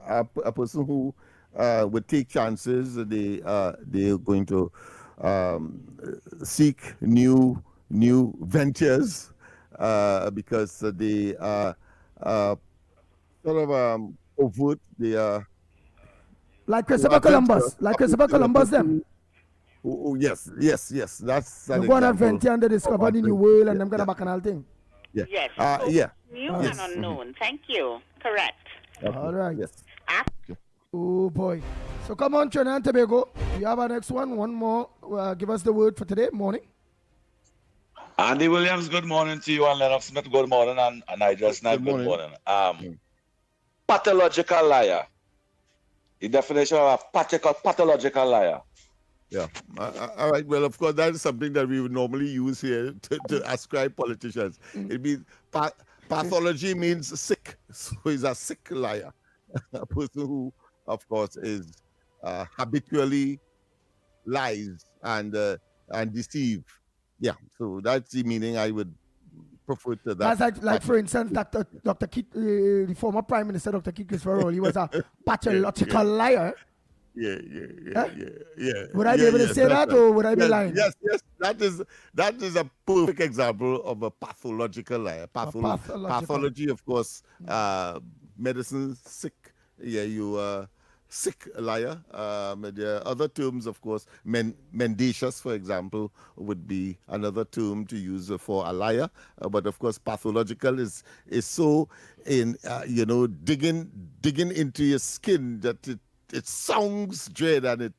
who would take chances. They're going to seek new ventures because they are sort of overt. They are like Christopher Columbus. Them. Oh, yes. That's an go on adventure and they discover the new world and them kind of bacchanal thing. Yeah. Yes. New and unknown. Thank you. Correct. All right. Yes. Oh boy. So come on, Trinidad and Tobago. We have our next one. One more. Give us the word for today. Morning. Andy Williams, good morning to you, and Lennox Smith, good morning, and Nigel Snipe, good morning. Pathological liar. The definition of a pathological liar. Yeah. All right. Well, of course, that is something that we would normally use here to ascribe politicians. It means pathology means sick. So he's a sick liar. A person who, of course, is habitually lies and deceive. Yeah. So that's the meaning I would prefer to that. That's like for instance, Dr. Keith, the former Prime Minister, Dr. Keith Christopher, he was a pathological liar. Yeah. Would I be able to say that, or would I be lying? Yes. That is a perfect example of a pathological liar. Pathology, of course, medicine, sick. Yeah, you sick liar. There are other terms, of course. Mendacious, for example, would be another term to use for a liar. But of course, pathological is so in digging into your skin that it sounds dread, and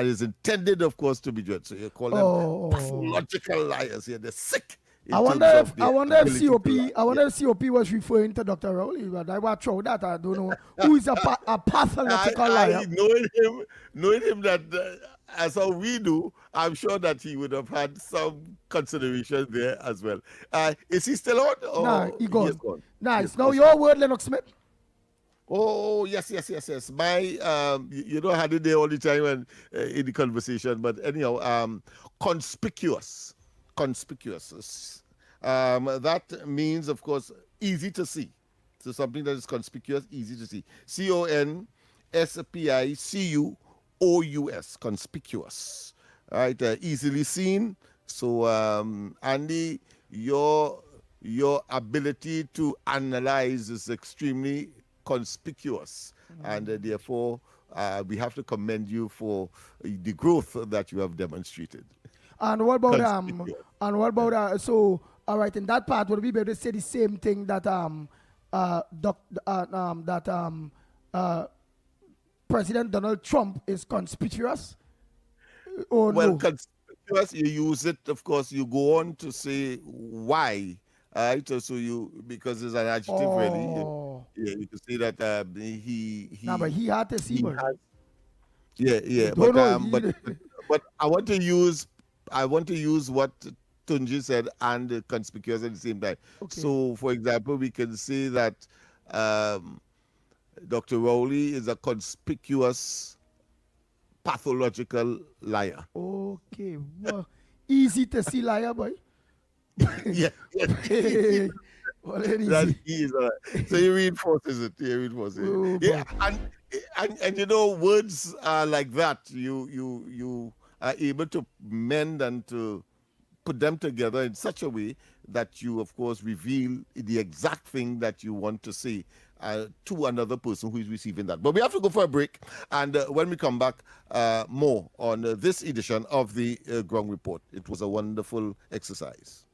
is intended, of course, to be dread. So you call them pathological liars. Yeah, they're sick. I wonder if COP was referring to Dr. Rowley, but I watch out that I don't know who is a pathological liar. Knowing him that as how we do, I'm sure that he would have had some consideration there as well. Is he still on? Nah, he gone. Gone. Nice. Now your word, Lennox Smith. Oh, yes. My, I had it there all the time and in the conversation, but anyhow, conspicuous. That means, of course, easy to see. So something that is conspicuous, easy to see. CONSPICUOUS, conspicuous. All right, easily seen. So, Andy, your ability to analyze is extremely conspicuous, and therefore we have to commend you for the growth that you have demonstrated. And what about so all right, in that part, would we be able to say the same thing that President Donald Trump is conspicuous? Conspicuous, you use it, of course, you go on to say why. Right, so because it's an adjective, really. You can say that but he had to see. But I want to use what Tunji said and conspicuous at the same time. Okay. So, for example, we can say that Dr. Rowley is a conspicuous pathological liar. Okay, well, easy to see liar, boy. Yeah. That is so he reinforces it. And words are like that. You are able to mend and to put them together in such a way that you, of course, reveal the exact thing that you want to say to another person who is receiving that. But we have to go for a break, and when we come back, more on this edition of the Ground Report. It was a wonderful exercise.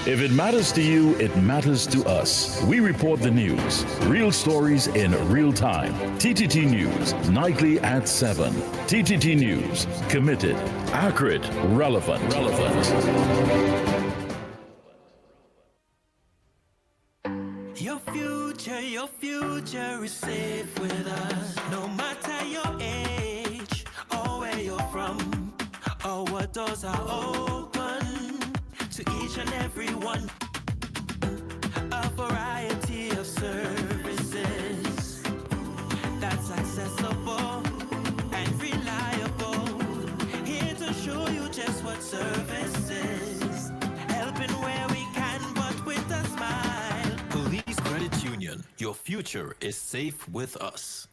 If it matters to you, it matters to us. We report the news, real stories in real time. TTT News, nightly at 7. TTT News, committed, accurate, relevant. Your future is safe with us. No matter your age or where you're from or what doors are open to each and every one. A variety of services that's accessible and reliable. Here to show you just what service is. Helping where we can, but with a smile. Police Credit Union, your future is safe with us.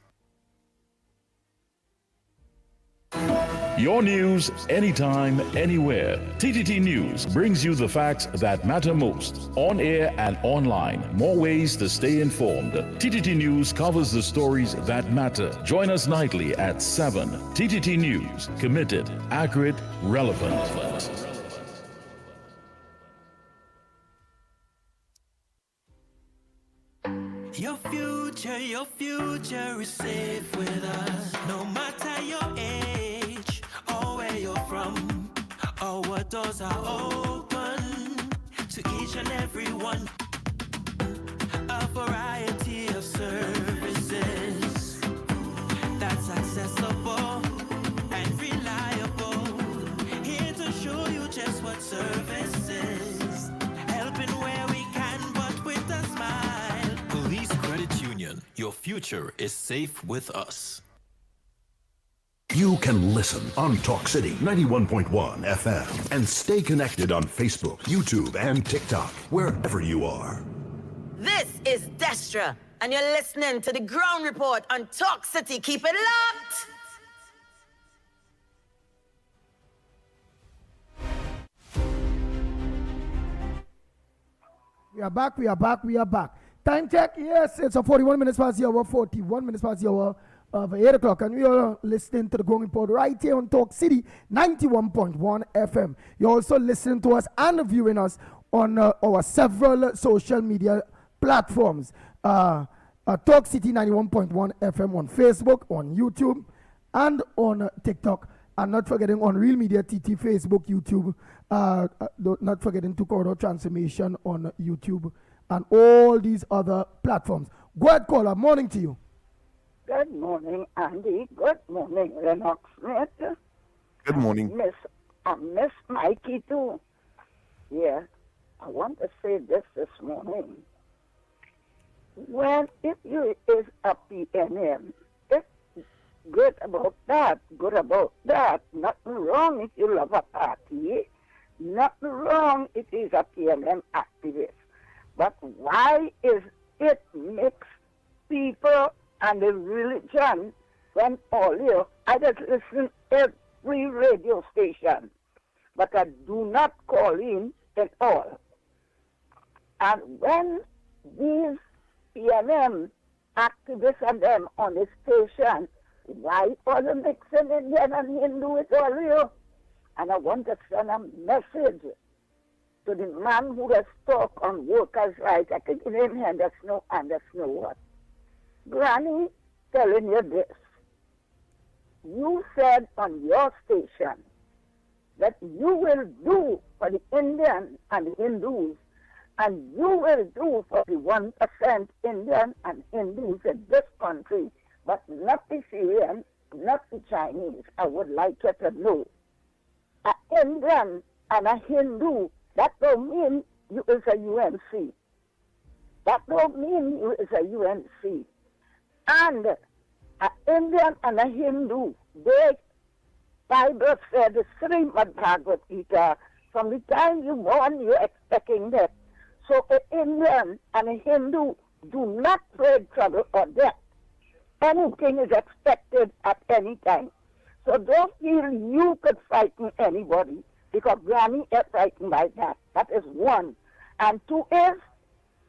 Your news, anytime, anywhere. TTT News brings you the facts that matter most. On air and online. More ways to stay informed. TTT News covers the stories that matter. Join us nightly at 7. TTT News. Committed, accurate, relevant. Your future is safe with us. No matter your age or where you're from or what doors are open to each and every one. A variety of services that's accessible and reliable. Here to show you just what service is. Helping where we can, but with a smile. Police Credit Union, your future is safe with us. You can listen on Talk City 91.1 FM and stay connected on Facebook, YouTube, and TikTok, wherever you are. This is Destra, and you're listening to the Ground Report on Talk City. Keep it locked! We are back. Time check, yes, it's a 41 minutes past the hour, 41 minutes past the hour. of 8 o'clock. And we are listening to the Going Report right here on Talk City 91.1 FM. You're also listening to us and viewing us on our several social media platforms. Talk City 91.1 FM on Facebook, on YouTube, and on TikTok. And not forgetting on Real Media TT, Facebook, YouTube. Not forgetting to Corridor Transformation on YouTube and all these other platforms. Go ahead, caller. Morning to you. Good morning, Andy. Good morning, Lennox Smith. Good morning. I miss Mikey too. Yeah, I want to say this morning. When if you is a PNM, it's good about that, Nothing wrong if you love a party. Nothing wrong if he's a PNM activist. But why is it mix people and the religion when all you? I just listen every radio station, but I do not call in at all. And when these PNM activists and them on the station, why are they mixing Indian and Hindu with all you? And I want to send a message to the man who has talked on workers' rights. I think his name Henderson what. Granny telling you this. You said on your station that you will do for the Indian and the Hindus, and you will do for the 1% Indian and Hindus in this country, but not the Syrian, not the Chinese. I would like you to know. An Indian and a Hindu, that don't mean you is a UNC. That don't mean you is a UNC. And an Indian and a Hindu, they, Bible said, the Srimad Bhagavad Gita, from the time you born, you're expecting that. So an Indian and a Hindu do not trade trouble or death. Anything is expected at any time. So don't feel you could frighten anybody, because Granny is frightened by that. That is one. And two is,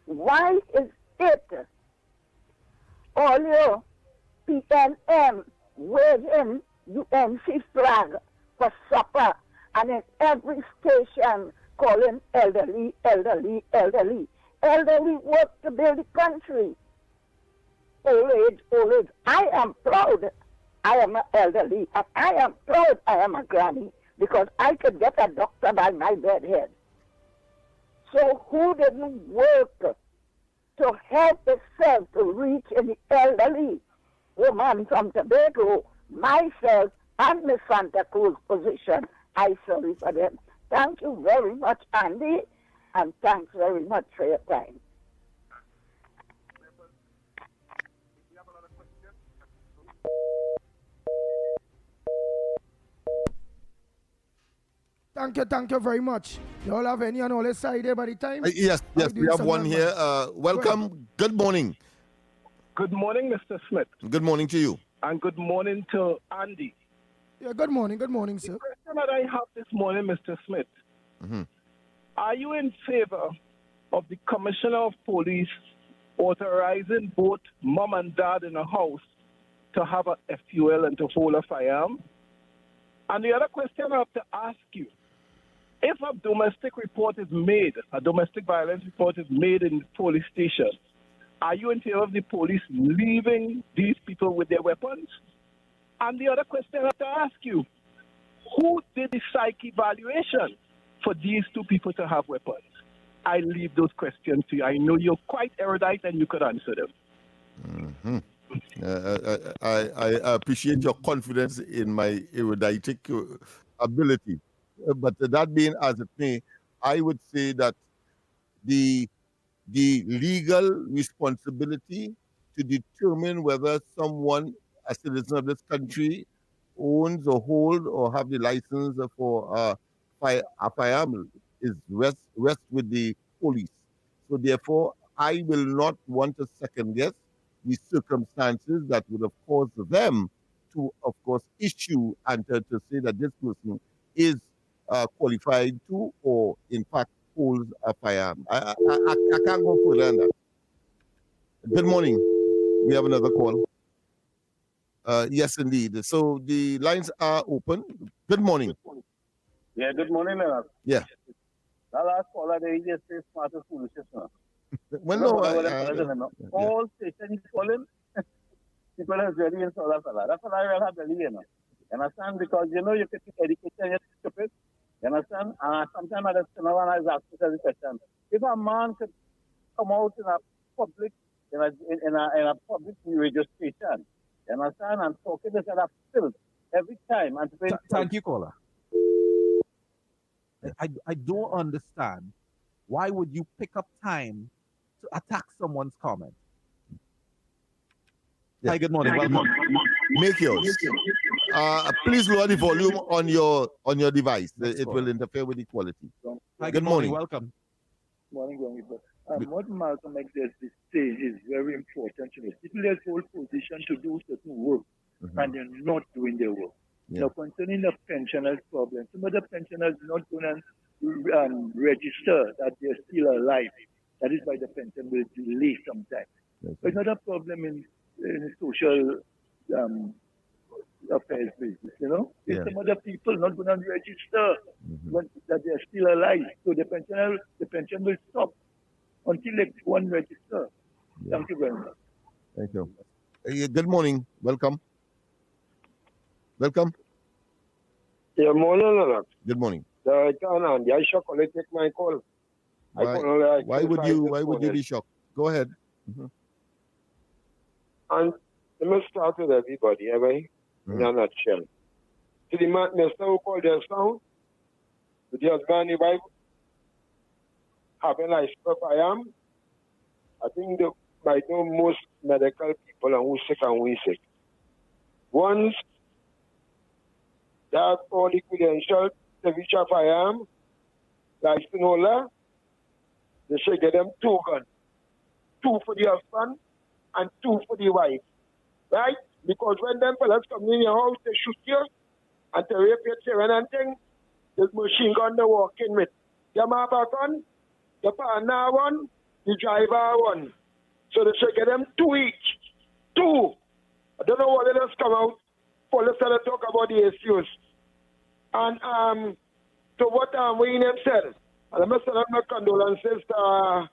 why is it all your PNM waving UNC flag for supper, and in every station calling elderly? Elderly work to build the country. Old age. I am proud I am an elderly, and I am proud I am a granny, because I could get a doctor by my bedhead. So who didn't work to help itself to reach in the elderly woman from Tobago, myself, and Miss Santa Cruz position? I sorry for them. Thank you very much, Andy, and thanks very much for your time. Thank you very much. You all have any on all side there by the time? Yes, we have one here. Welcome. Good morning. Good morning, Mr. Smith. Good morning to you. And good morning to Andy. Yeah, good morning, sir. The question that I have this morning, Mr. Smith, are you in favor of the Commissioner of Police authorizing both mom and dad in a house to have a FUL and to hold a firearm? And the other question I have to ask you, if a domestic report is made, a domestic violence report is made in the police station, are you in favor of the police leaving these people with their weapons? And the other question I have to ask you, who did the psych evaluation for these two people to have weapons? I leave those questions to you. I know you're quite erudite and you could answer them. I appreciate your confidence in my eruditic ability. But that being as it may, I would say that the legal responsibility to determine whether someone, a citizen of this country, owns or hold or have the license for a firearm is rest with the police. So therefore, I will not want to second guess the circumstances that would have caused them to, of course, issue and to say that this person is qualified to, or in fact holds a firearm. I can't go further than that. Good morning. We have another call. Yes, indeed. So the lines are open. Good morning. Yeah, good morning, Lennox. Yeah. That last caller, they just say smart as foolishness. Well, no, all station calling, people are very insult that fella. That fella will have the lead, you know. You understand? Because, you know, you can take education, you're stupid. You understand? Sometimes I just know when I was asking the question, if a man could come out in a public, in a public radio station, you understand? And talking this kind of filth every time. And Thank you, caller. I don't understand. Why would you pick up time to attack someone's comment? Yeah. Hi, good morning. Welcome. Make yours. Please lower the volume on your device. It will interfere with the quality. Hi, good morning. Welcome. Morning, what Malcolm X has to say is very important. You know, people that hold position to do certain work and they're not doing their work. Yeah. Now, concerning the pensioners' problem, some of the pensioners not going to register that they're still alive. That is why the pension will delay sometimes. Okay. But another problem in social affairs business, you know? Yeah. Some other people not going to register that they're still alive. So the pension will stop until they go and register. Yeah. Thank you very much. Thank you. Good morning. Welcome. Welcome. Yeah, morning, Lennox. Good morning. I should take my call. Why would you be shocked? Go ahead. And let me start with everybody, right? In a nutshell. To the minister who called their sound, with the husband and wife, having like stuff I am, I think they might know most medical people and who's sick and who's sick. Once that all the credentials to which of I am, like Spinola, they should get them 2 guns. 2 for the husband and 2 for the wife. Right? Because when them fellas come in your house, they shoot you and they rape your children and things, there's machine gun they walk in with. Your mother gun, the partner one, the driver one. So they should get them 2 each. 2. I don't know what it has come out. Police are talk about the issues. And to what Wayne said, and I must send my condolences to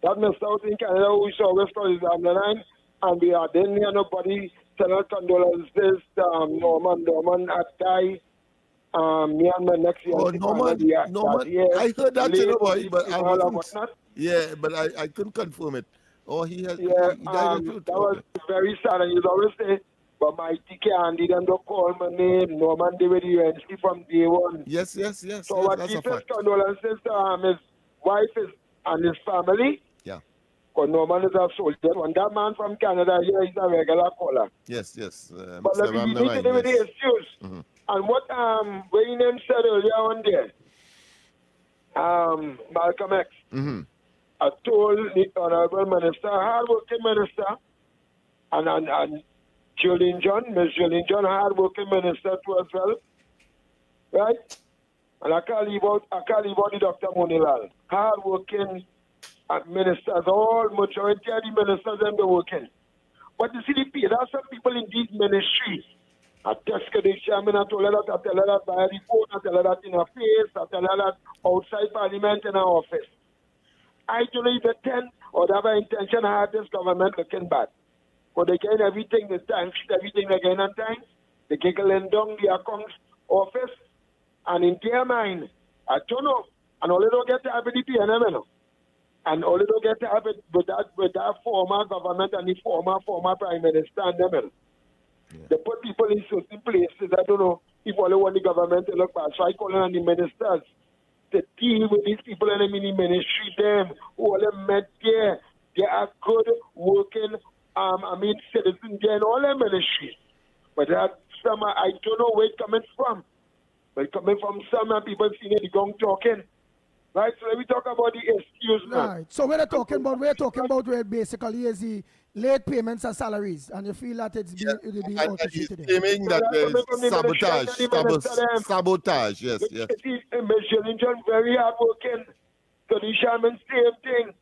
that Mr. out in Canada who is always called his line, and we are then here nobody send our condolences to Norman had died. Me and my next year. Oh, Norman, I heard that, you know, boy, but I wasn't. Yeah, but I couldn't confirm it. Oh, he has. Yeah, he died of that was very sad, and he's always say, but my TK Andy them don't call my name. Norman David UNC from day one. Yes. So what he says condolences to his wife and his family. Yeah. Because Norman is a soldier. And that man from Canada here is a regular caller. Yes. But let me need to do with the issues. And what Wayne said earlier on there, Malcolm X, I told the Honorable Minister, hard-working minister, and Julian John, Miss Julian John, hard-working minister too as well, right? And I can't leave out the Dr. Monilal, hard-working ministers, all majority of the ministers and the working. But you see, there are some people in these ministries. I tested the chairman, I tell her that by the phone, I tell her that in her face, I tell her that outside Parliament in her office. I don't know if the 10 or the other intention I had this government looking bad. But they gain everything this time, everything they gain on time. They giggle down the accounts office. And in their mind, I don't know, and all they don't get to have the PNM, and all they don't get to have it with that former government and the former prime minister and them. They put people in certain places. I don't know if all they want the government to look bad. So I call on the ministers to deal with these people in the mini ministry, them who all them met there. They are good working, citizens there in all their ministries. But that some, I don't know where it's coming from. But it's coming from some people seeing the gong talking. Right, so let me talk about the excuse now. Right. So we're talking about where basically is the late payments and salaries, and you feel that it's being orchestrated. Claiming that there's sabotage. Yes. John very hard working. So the Sherman same thing.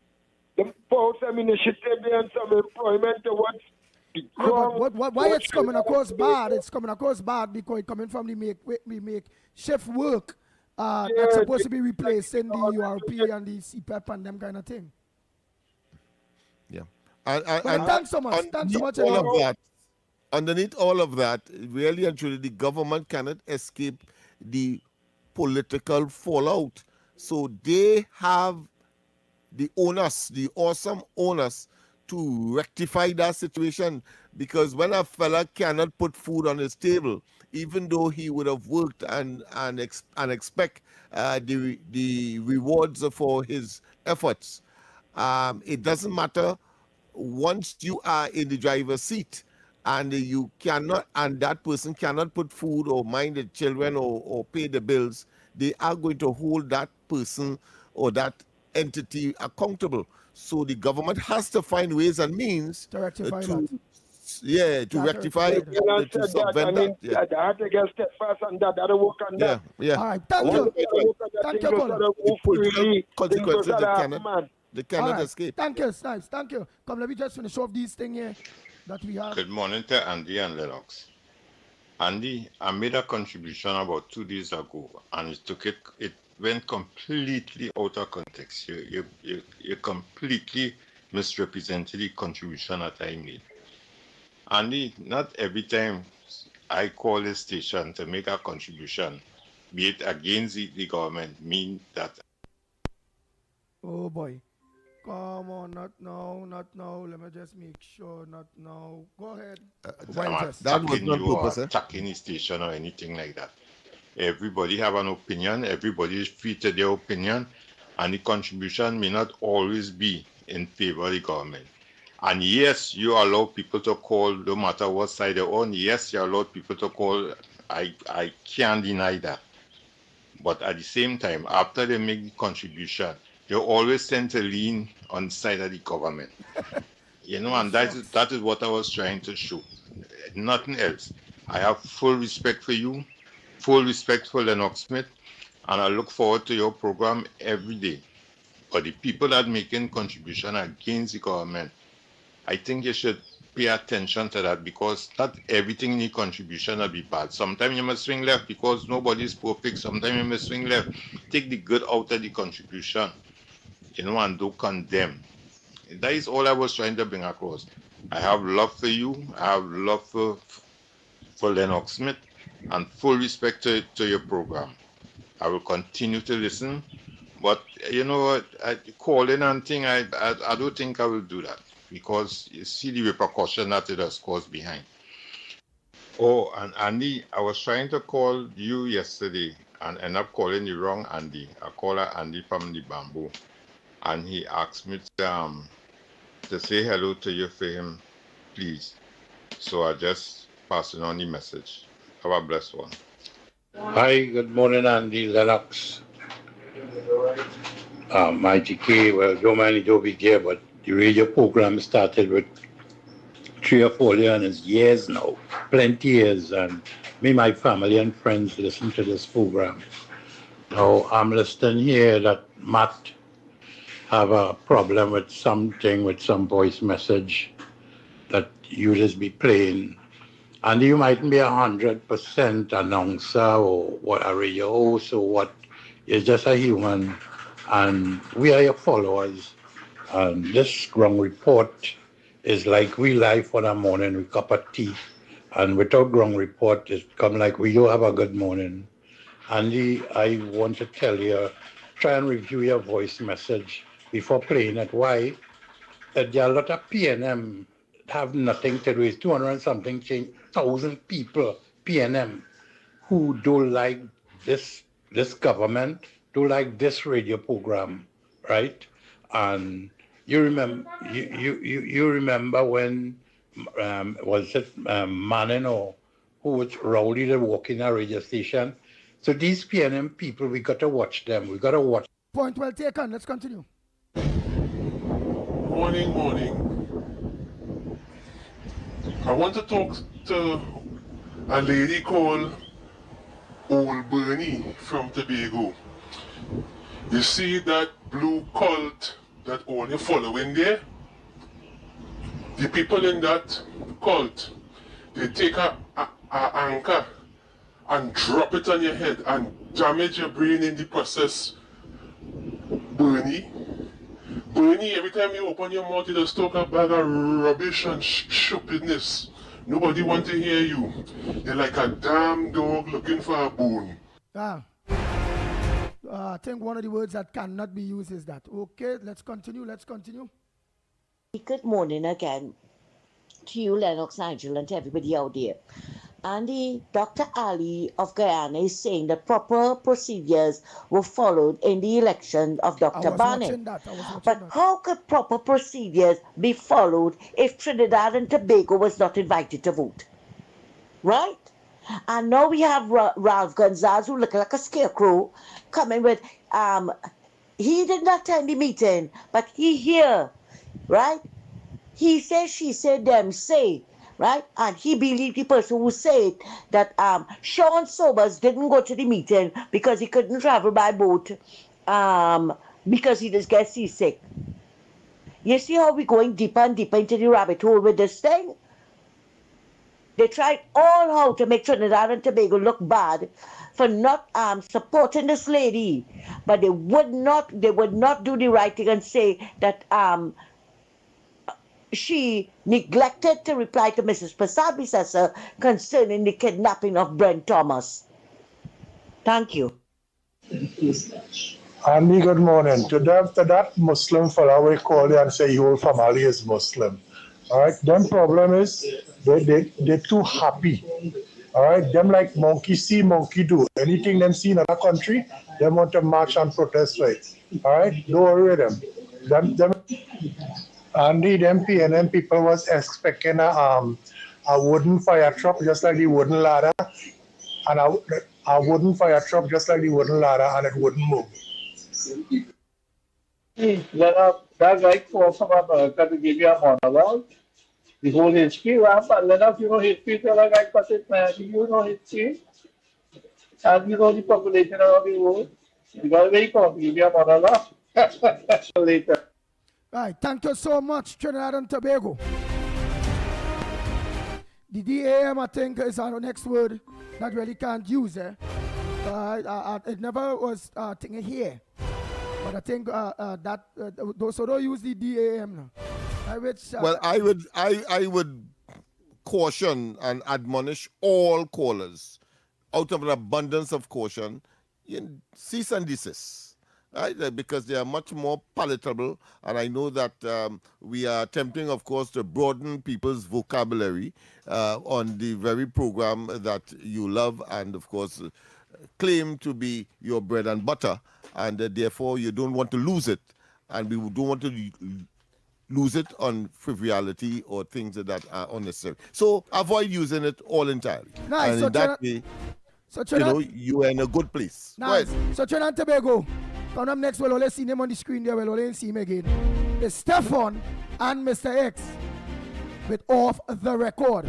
The post some initiative there and some employment towards but why it's coming across bad? It's coming across bad because it's coming from the make shift work. That's supposed to be replacing the URP and the CPEP and them kind of thing. Yeah. And thanks so much. Thanks so much. All of that, underneath all of that, really and truly, the government cannot escape the political fallout. So they have the onus, the awesome onus, to rectify that situation, because when a fella cannot put food on his table, even though he would have worked and expect the rewards for his efforts, it doesn't matter. Once you are in the driver's seat and you cannot, and that person cannot put food or mind the children or pay the bills, they are going to hold that person or that entity accountable. So the government has to find ways and means to rectify to rectify to subvent that. Yeah. I have to get steadfast on that. I don't work on that. Yeah. All right, thank you. Thank you, Colin. Consequences they cannot escape. Thank you, Snipes. Thank you. Come, let me just finish off these things here that we have. Good morning to Andy and Lennox. Andy, I made a contribution about 2 days ago, and it went completely out of context. You completely misrepresented the contribution that I made. Andy, not every time I call a station to make a contribution, be it against the government, mean that. Oh boy. Come on, not now. Let me just make sure, not now. Go ahead. That was not purpose, attacking the station or anything like that. Everybody have an opinion. Everybody is free to their opinion, and the contribution may not always be in favor of the government. And yes, you allow people to call no matter what side they're on. Yes, you allow people to call. I can't deny that. But at the same time, after they make the contribution, they always tend to lean on the side of the government. And that is what I was trying to show. Nothing else. I have full respect for you, full respect for Lennox Smith, and I look forward to your program every day. But the people that making contribution against the government, I think you should pay attention to that, because not everything in the contribution will be bad. Sometimes you must swing left because nobody is perfect. Sometimes you must swing left. Take the good out of the contribution, and don't condemn. That is all I was trying to bring across. I have love for you. I have love for Lennox Smith, and full respect to your program. I will continue to listen. But you know what, calling and thing, I don't think I will do that, because you see the repercussion that it has caused behind. Oh, and Andy, I was trying to call you yesterday and end up calling the wrong Andy. I called Andy from the Bamboo, and he asked me to say hello to you for him, please. So I just passing on the message. Have a blessed one. Hi, good morning, Andy, Lennox. Mighty K, well, don't mind it over here, but the radio program started with 3 or 4 years now, plenty years, and me, my family and friends listen to this program. Now, I'm listening here that Matt have a problem with something, with some voice message that you just be playing. And you mightn't be 100% announcer or what, a radio host or what. You're just a human, and we are your followers. And this ground report is like we live for the morning with a cup of tea. And without ground report, it's come like we don't have a good morning. Andy, I want to tell you, try and review your voice message before playing it. Why? There are a lot of PNM have nothing to do with 200 and something change, 1,000 people, PNM, who don't like this government, don't like this radio program, right? And you remember, you remember when was it Manning or who was rowdy to walk in a radio station? So these PNM people, we got to watch them. We got to watch. Point well taken. Let's continue. Morning. I want to talk to a lady called Old Bernie from Tobago. You see that blue cult that only following there? the people in that cult, they take a anchor and drop it on your head and damage your brain in the process. Bernie, every time you open your mouth, you just talk a bag of rubbish and stupidness. Nobody want to hear you. You're like a damn dog looking for a bone. I think one of the words that cannot be used is that. Okay, let's continue. Good morning again to you, Lennox, Nigel, and to everybody out there. Andy, Dr. Ali of Guyana is saying that proper procedures were followed in the election of Dr. Barnett. But how could proper procedures be followed if Trinidad and Tobago was not invited to vote? Right? And now we have Ralph Gonzalez, who looked like a scarecrow, coming with, he did not attend the meeting, but he here, right? He said, she said, them say, right? And he believed the person who said that Sean Sobers didn't go to the meeting because he couldn't travel by boat because he just gets seasick. You see how we're going deeper and deeper into the rabbit hole with this thing? They tried all how to make Trinidad and Tobago look bad for not supporting this lady, but they would not do the right thing and say that she neglected to reply to Mrs. Prasad concerning the kidnapping of Brent Thomas. Thank you. Andy, good morning. To that Muslim fellow we call you and say your family is Muslim. All right, them problem is they're too happy. All right, them like monkey see, monkey do. Anything them see in another country, they want to march and protest for it. All right, don't worry with them. Andy, them PNM people was expecting a wooden fire truck just like the wooden ladder, and a wooden fire truck just like the wooden ladder, and it wouldn't move. That's like for some America to give you a monologue. The whole history, but Lennox, you know history, so like I put it, man. You know history, and you know the population of the world. You got to wake up, give you a monologue. Later. Right, thank you so much, Trinidad and Tobago. The DAM, I think, is our next word that really can't use. It never was thinking here. But I think those who don't use the DAM now. I would caution and admonish all callers, out of an abundance of caution, cease and desist, right? Because they are much more palatable, and I know that we are attempting, of course, to broaden people's vocabulary on the very program that you love and, of course, claim to be your bread and butter, and therefore you don't want to lose it, and we don't want to lose it on frivolity or things that are unnecessary. So avoid using it all entirely. Nice. And so in that way, you are in a good place. Nice. So Trinidad and Tobago, come up next, we'll only see him on the screen there, we'll only see him again. It's Stefan and Mr. X with Off the Record.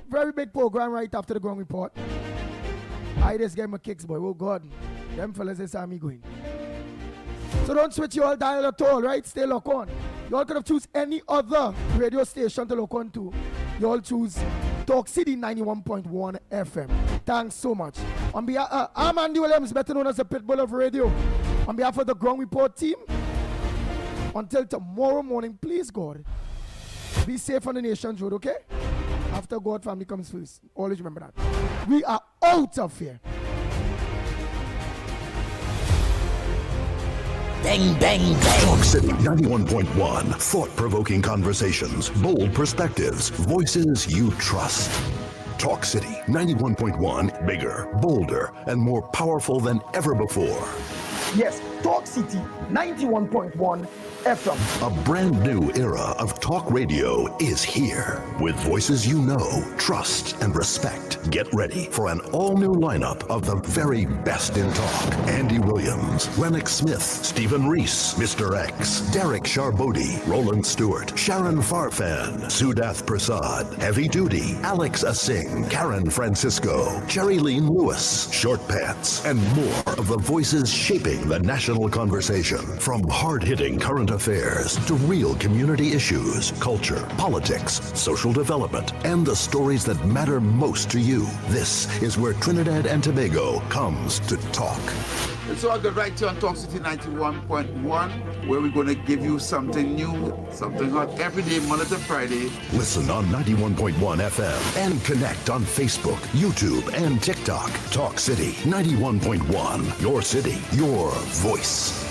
Very big program right after the ground report. I just gave my kicks, boy. Oh, God. Them fellas, they saw me going. So don't switch your dial at all, right? Stay locked on. You all could have choose any other radio station to lock on to. You all choose Talk City 91.1 FM. Thanks so much. On behalf, I'm Andy Williams, better known as the Pitbull of Radio. On behalf of the Ground Report team, until tomorrow morning, please, God, be safe on the nation's road, okay? After God, family comes first. Always remember that. We are out of here. Bang, bang, bang. Talk City 91.1. Thought-provoking conversations, bold perspectives, voices you trust. Talk City 91.1. Bigger, bolder, and more powerful than ever before. Yes, Talk City 91.1 FM. A brand new era of talk radio is here. With voices you know, trust, and respect. Get ready for an all-new lineup of the very best in talk. Andy Williams, Lennox Smith, Stephen Reese, Mr. X, Derek Charbodi, Roland Stewart, Sharon Farfan, Sudath Prasad, Heavy Duty, Alex Asing, Karen Francisco, Cherry Lane Lewis, Short Pants, and more of the voices shaping the national Unconventional conversation, from hard-hitting current affairs to real community issues, culture, politics, social development, and the stories that matter most to you. This is where Trinidad and Tobago comes to talk. It's all good right here on Talk City 91.1, where we're going to give you something new, something hot every day, Monday to Friday. Listen on 91.1 FM and connect on Facebook, YouTube, and TikTok. Talk City 91.1. Your city, your voice.